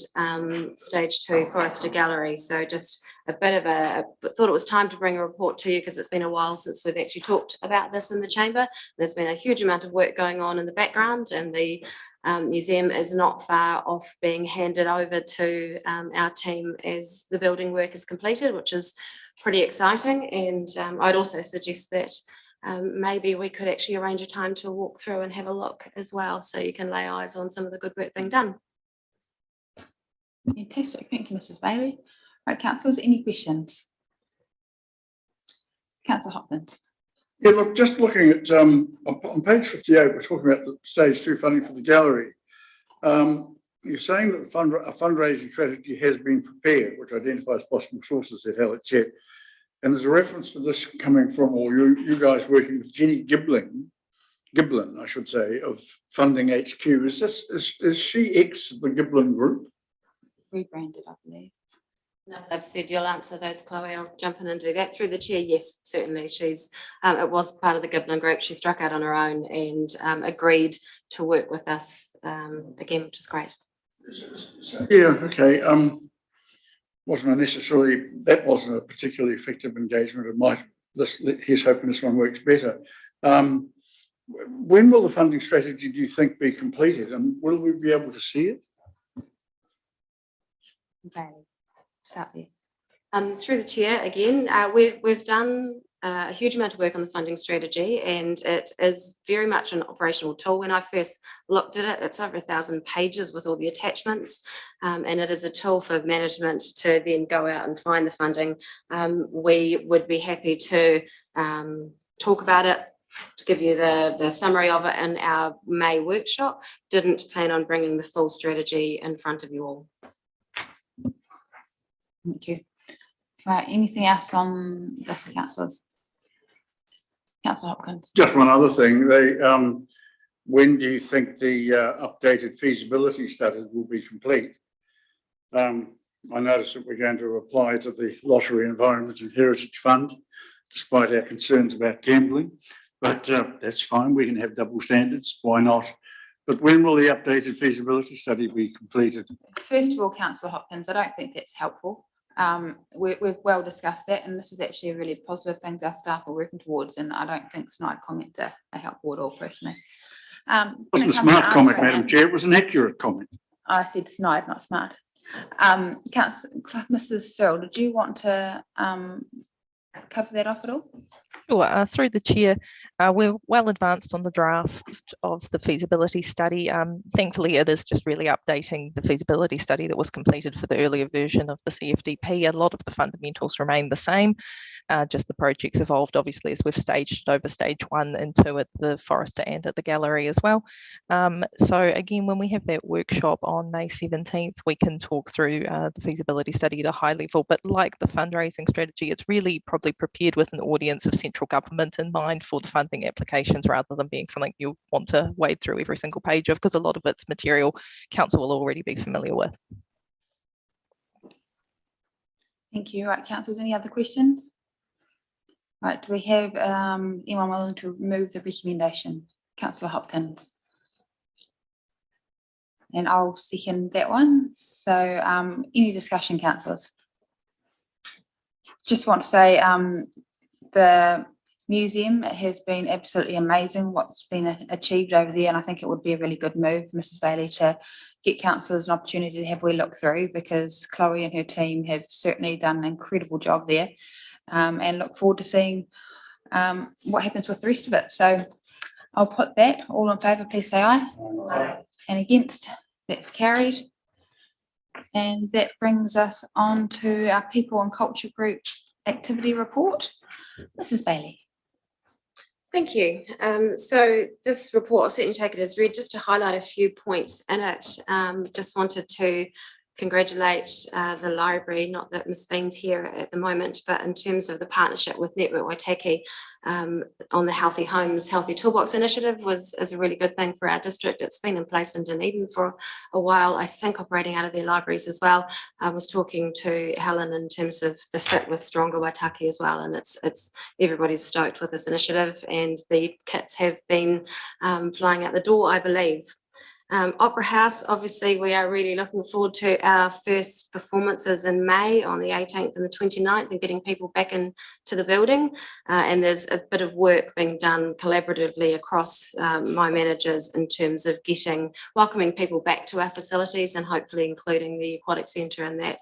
Stage 2 Forester Gallery. So just a bit of thought it was time to bring a report to you because it's been a while since we've actually talked about this in the chamber. There's been a huge amount of work going on in the background, and the museum is not far off being handed over to our team as the building work is completed, which is pretty exciting. And I'd also suggest that maybe we could actually arrange a time to walk through and have a look as well, so you can lay eyes on some of the good work being done. Fantastic, thank you, Mrs. Bailey. Right, councillors, any questions? Councillor Hopkins. Yeah, look, just looking at on page 58, we're talking about the Stage 2 funding for the gallery. You're saying that a fundraising strategy has been prepared, which identifies possible sources at LHF. And there's a reference to this coming from, or you guys working with Jenny Giblin, I should say, of Funding HQ. Is she ex the Giblin group? Rebranded, I believe. No, I've said you'll answer those, Chloe. I'll jump in and do that through the chair. Yes, certainly. She's it was part of the Giblin group. She struck out on her own and agreed to work with us again, which is great. Yeah, okay. Wasn't a particularly effective engagement. It might. Here's hoping this one works better. When will the funding strategy, do you think, be completed, and will we be able to see it? Okay. Start there. Through the chair again, we've done a huge amount of work on the funding strategy, and it is very much an operational tool. When I first looked at it, it's over 1,000 pages with all the attachments, and it is a tool for management to then go out and find the funding. We would be happy to talk about it, to give you the summary of it in our May workshop. Didn't plan on bringing the full strategy in front of you all. Thank you. Right, anything else on this, councillors? Councillor Hopkins. Just one other thing. When do you think the updated feasibility study will be complete? I noticed that we're going to apply to the Lottery Environment and Heritage Fund, despite our concerns about gambling. But that's fine. We can have double standards. Why not? But when will the updated feasibility study be completed? First of all, Councillor Hopkins, I don't think that's helpful. We've well discussed that, and this is actually a really positive thing our staff are working towards, and I don't think snide comments are helpful at all, personally. It wasn't a smart comment, Madam Chair, it was an accurate comment. I said snide, not smart. Mrs. Searle, did you want to cover that off at all? Sure. Through the chair, we're well advanced on the draft of the feasibility study. Thankfully, it is just really updating the feasibility study that was completed for the earlier version of the CFDP. A lot of the fundamentals remain the same, just the project's evolved, obviously, as we've staged over stage 1 into at the Forester and at the gallery as well. So again, when we have that workshop on May 17th, we can talk through the feasibility study at a high level, but like the fundraising strategy, it's really probably prepared with an audience of central government in mind for the funding applications, rather than being something you want to wade through every single page of, because a lot of its material council will already be familiar with. Thank you. Right, councillors, any other questions? Right, do we have anyone willing to move the recommendation? Councillor Hopkins. And I'll second that one. So any discussion, councillors? Just want to say the museum has been absolutely amazing what's been achieved over there, and I think it would be a really good move, Mrs. Bailey, to get councillors an opportunity to have a look through, because Chloe and her team have certainly done an incredible job there, and look forward to seeing what happens with the rest of it. So I'll put that. All in favour, please say aye. Aye. And against, that's carried. And that brings us on to our People and Culture Group activity report. Mrs. Bailey. Thank you. So this report, I'll certainly take it as read, just to highlight a few points in it. Just wanted to congratulate the library, not that Ms. Bean's here at the moment, but in terms of the partnership with Network Waitaki on the Healthy Homes, Healthy Toolbox initiative is a really good thing for our district. It's been in place in Dunedin for a while, I think operating out of their libraries as well. I was talking to Helen in terms of the fit with Stronger Waitaki as well, and it's everybody's stoked with this initiative, and the kits have been flying out the door, I believe. Opera House, obviously we are really looking forward to our first performances in May on the 18th and the 29th, and getting people back into the building. And there's a bit of work being done collaboratively across my managers in terms of welcoming people back to our facilities, and hopefully including the aquatic centre in that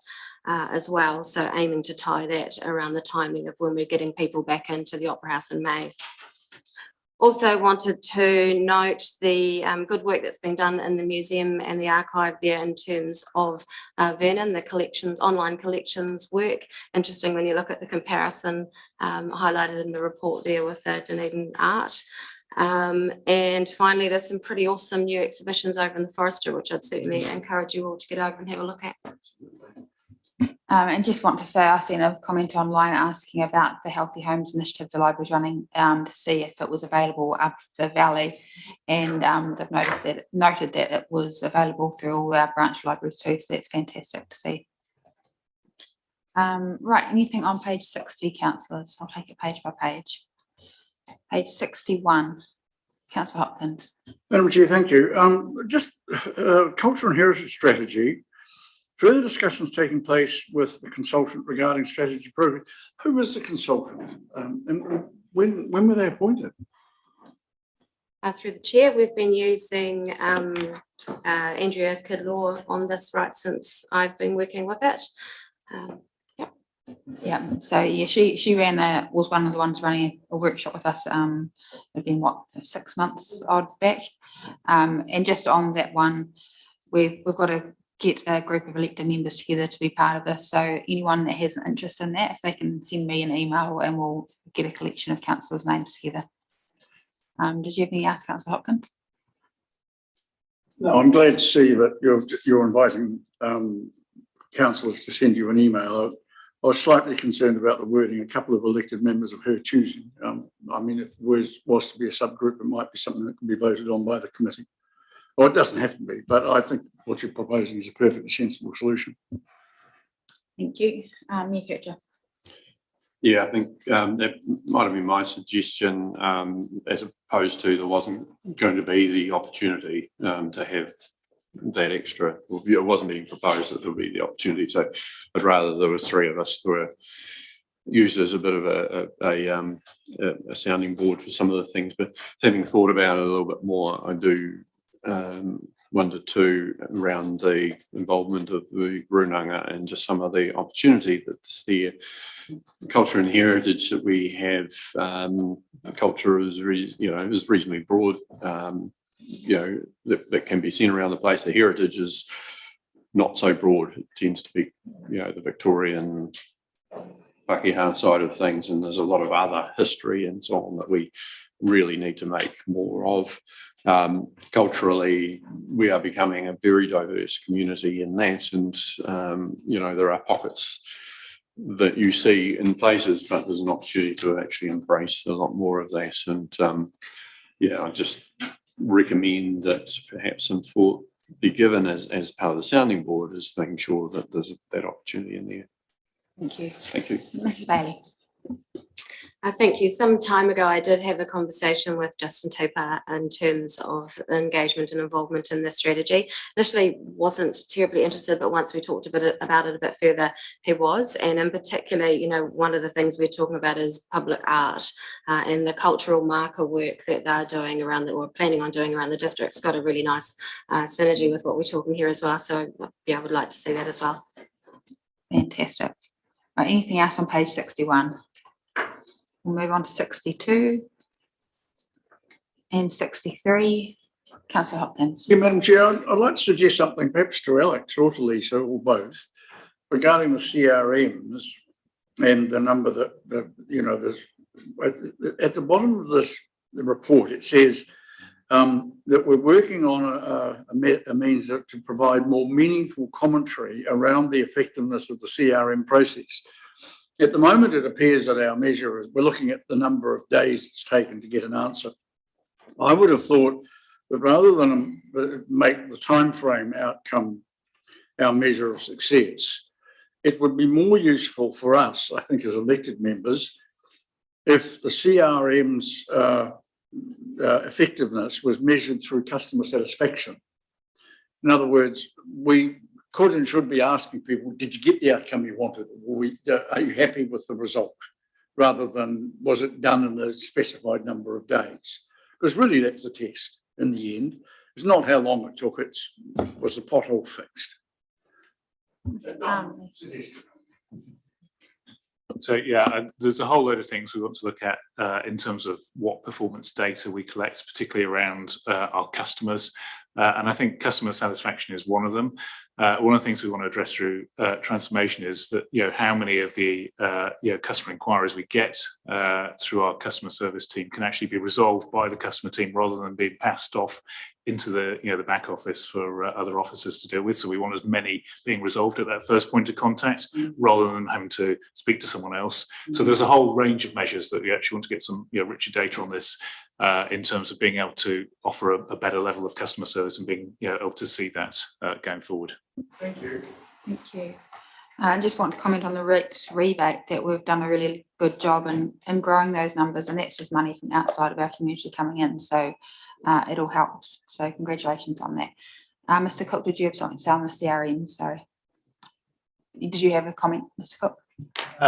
as well. So aiming to tie that around the timing of when we're getting people back into the Opera House in May. Also wanted to note the good work that's been done in the museum and the archive there in terms of Vernon, the collections, online collections work. Interesting when you look at the comparison highlighted in the report there with the Dunedin art. And finally, there's some pretty awesome new exhibitions over in the Forester, which I'd certainly encourage you all to get over and have a look at. And just want to say, I've seen a comment online asking about the Healthy Homes initiative the library's running to see if it was available up the valley, and they've noted that it was available through all our branch libraries too, so that's fantastic to see. Right, anything on page 60, councillors? I'll take it page by page. Page 61, Councillor Hopkins. Madam Chair, thank you. Just cultural and heritage strategy. Further discussions taking place with the consultant regarding strategy progress. Who was the consultant and when were they appointed? Through the chair, we've been using Andrea Kidlaw on this right since I've been working with it. Yeah, so yeah, she was one of the ones running a workshop with us. It'd been what, 6 months odd back, and just on that one, we've got to get a group of elected members together to be part of this. So anyone that has an interest in that, if they can send me an email, and we'll get a collection of councillors' names together. Did you have anything else, Councillor Hopkins? No, I'm glad to see that you're inviting councillors to send you an email. I was slightly concerned about the wording, a couple of elected members of her choosing. I mean, if it was to be a subgroup, it might be something that can be voted on by the committee. Well, it doesn't have to be, but I think what you're proposing is a perfectly sensible solution. Thank you. Yeah, I think that might have been my suggestion, as opposed to there wasn't going to be the opportunity to have that extra. It wasn't being proposed that there would be the opportunity. So I'd rather there were three of us who were used as a bit of a sounding board for some of the things. But having thought about it a little bit more, I do wonder too around the involvement of the Runanga and just some of the opportunity that's there. Culture and heritage that we have, culture is reasonably broad, that can be seen around the place. The heritage is not so broad. It tends to be, the Victorian Pakeha side of things, and there's a lot of other history and so on that we really need to make more of. Culturally, we are becoming a very diverse community in that, and there are pockets that you see in places, but there's an opportunity to actually embrace a lot more of that. And I just recommend that perhaps some thought be given as part of the sounding board, is making sure that there's that opportunity in there. Thank you. Thank you. Mrs. Bailey. Thank you. Some time ago, I did have a conversation with Justin Tupper in terms of engagement and involvement in this strategy. Initially wasn't terribly interested, but once we talked about it a bit further, he was. And in particular, one of the things we're talking about is public art and the cultural marker work that they're doing or planning on doing around the district's got a really nice synergy with what we're talking here as well. So I would like to see that as well. Fantastic. Right, anything else on page 61? We'll move on to 62 and 63. Councillor Hopkins. Yeah, Madam Chair, I'd like to suggest something perhaps to Alex or to Lisa or both regarding the CRMs. and the number that you know, there's at the bottom of the report, it says that we're working on a means to provide more meaningful commentary around the effectiveness of the CRM process. At the moment, it appears that our measure is, we're looking at the number of days it's taken to get an answer. I would have thought that rather than make the time frame outcome our measure of success, it would be more useful for us, I think, as elected members, if the CRM's effectiveness was measured through customer satisfaction. In other words, we could and should be asking people, did you get the outcome you wanted? Are you happy with the result? Rather than, was it done in the specified number of days? Because really that's the test in the end. It's not how long it took, was the pothole fixed? So yeah, there's a whole load of things we want to look at in terms of what performance data we collect, particularly around our customers. And I think customer satisfaction is one of them. One of the things we want to address through transformation is that, you know, how many of the customer inquiries we get through our customer service team can actually be resolved by the customer team rather than being passed off into the the back office for other officers to deal with. So we want as many being resolved at that first point of contact rather than having to speak to someone else. So there's a whole range of measures that we actually want to get some richer data on this in terms of being able to offer a better level of customer service and being able to see that going forward. Thank you. Thank you. I just want to comment on the rebate that we've done a really good job in growing those numbers, and that's just money from outside of our community coming in. So it all helps. So congratulations on that. Mr. Cook, did you have something to say on the CRM? Sorry. Did you have a comment, Mr. Cook?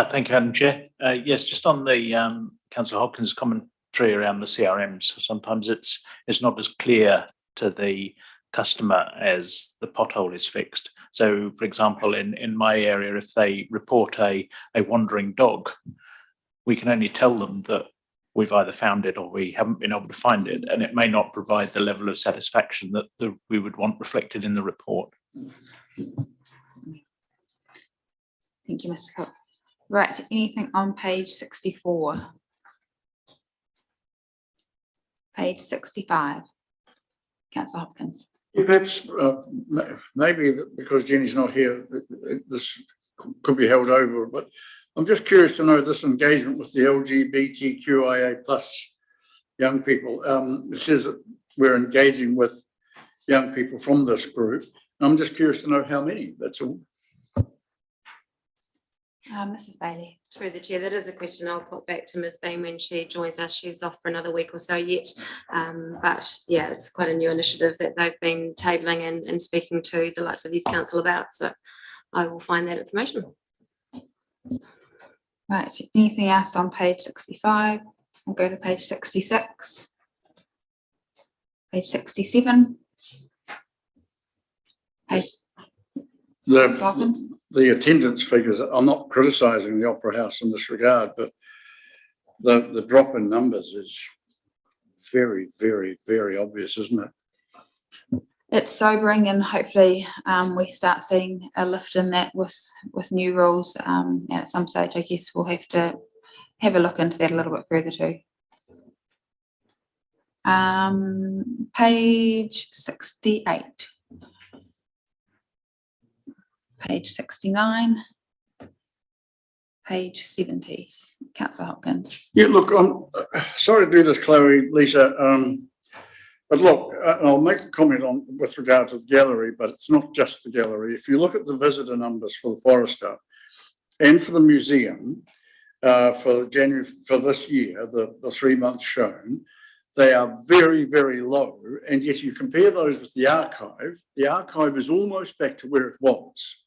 Thank you, Madam Chair. Yes, just on the Councillor Hopkins' commentary around the CRMs, sometimes it's not as clear to the customer as the pothole is fixed. So, for example, in my area, if they report a wandering dog, we can only tell them that we've either found it or we haven't been able to find it, and it may not provide the level of satisfaction that we would want reflected in the report. Thank you, Mr. Cook. Right, anything on page 64? Page 65. Councillor Hopkins. Perhaps maybe because Jenny's not here, this could be held over, but I'm just curious to know this engagement with the LGBTQIA plus young people. It says that we're engaging with young people from this group. I'm just curious to know how many, that's all. Mrs. Bailey. Through the chair, that is a question I'll put back to Ms. Bean when she joins us. She's off for another week or so yet. But yeah, it's quite a new initiative that they've been tabling and speaking to the likes of Youth Council about. So I will find that information. Right, anything else on page 65? We'll go to page 66. Page 67. Page. The attendance figures, I'm not criticising the Opera House in this regard, but the drop in numbers is very, very, very obvious, isn't it? It's sobering, and hopefully we start seeing a lift in that with new rules. And at some stage, I guess we'll have to have a look into that a little bit further too. Page 68. Page 69. Page 70. Councillor Hopkins. Yeah, look, I'm sorry to do this, Chloe, Lisa, but look, I'll make a comment on with regard to the gallery, but it's not just the gallery. If you look at the visitor numbers for the Forester and for the museum for January for this year, the 3 months shown, they are very, very low. And yet you compare those with the archive is almost back to where it was.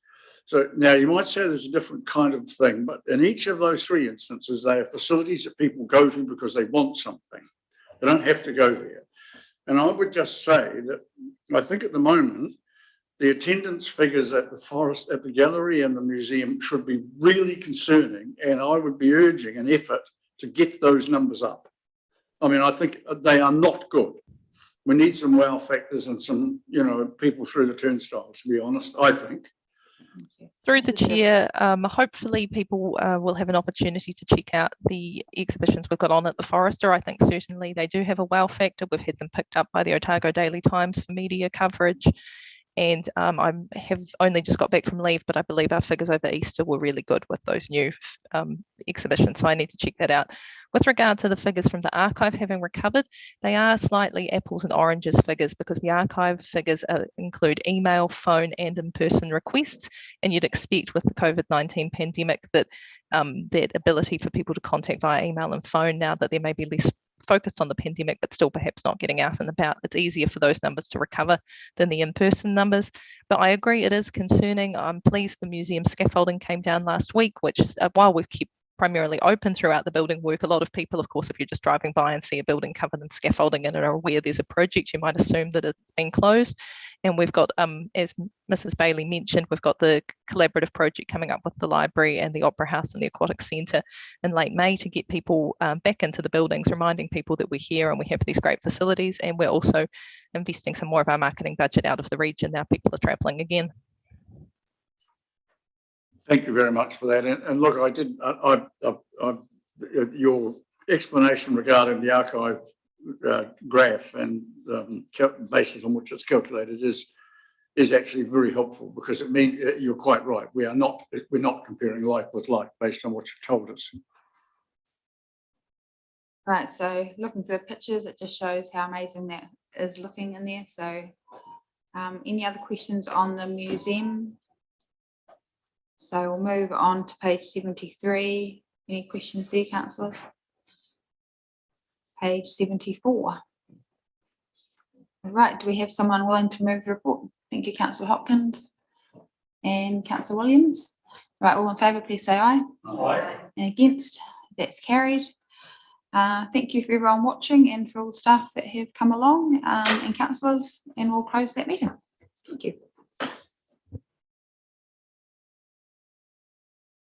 So now you might say there's a different kind of thing, but in each of those three instances, they are facilities that people go to because they want something. They don't have to go there. And I would just say that I think at the moment, the attendance figures at the Forest, at the gallery and the museum should be really concerning. And I would be urging an effort to get those numbers up. I mean, I think they are not good. We need some wow factors and some, people through the turnstiles, to be honest, I think. Through the chair, hopefully people will have an opportunity to check out the exhibitions we've got on at the Forester. I think certainly they do have a wow factor. We've had them picked up by the Otago Daily Times for media coverage. And I have only just got back from leave, but I believe our figures over Easter were really good with those new exhibitions. So I need to check that out. With regard to the figures from the archive having recovered, they are slightly apples and oranges figures because the archive figures include email, phone and in-person requests. And you'd expect with the COVID-19 pandemic that that ability for people to contact via email and phone, now that there may be less focused on the pandemic, but still perhaps not getting out and about, it's easier for those numbers to recover than the in-person numbers. But I agree, it is concerning. I'm pleased the museum scaffolding came down last week, which while we've kept primarily open throughout the building work, a lot of people, of course, if you're just driving by and see a building covered in scaffolding and are aware there's a project, you might assume that it's been closed. And we've got, as Mrs. Bailey mentioned, we've got the collaborative project coming up with the library and the Opera House and the Aquatic Centre in late May to get people back into the buildings, reminding people that we're here and we have these great facilities. And we're also investing some more of our marketing budget out of the region now people are travelling again. Thank you very much for that. And look, your explanation regarding the archive graph and basis on which it's calculated is actually very helpful, because it means you're quite right. We're not comparing like with like based on what you've told us. Right, so looking for the pictures, it just shows how amazing that is looking in there. So any other questions on the museum? So we'll move on to page 73. Any questions there, councillors? Page 74. All right, do we have someone willing to move the report? Thank you, Councillor Hopkins and Councillor Williams. Right, all in favour, please say aye. Aye. And against? That's carried. Thank you for everyone watching and for all the staff that have come along and councillors, and we'll close that meeting. Thank you.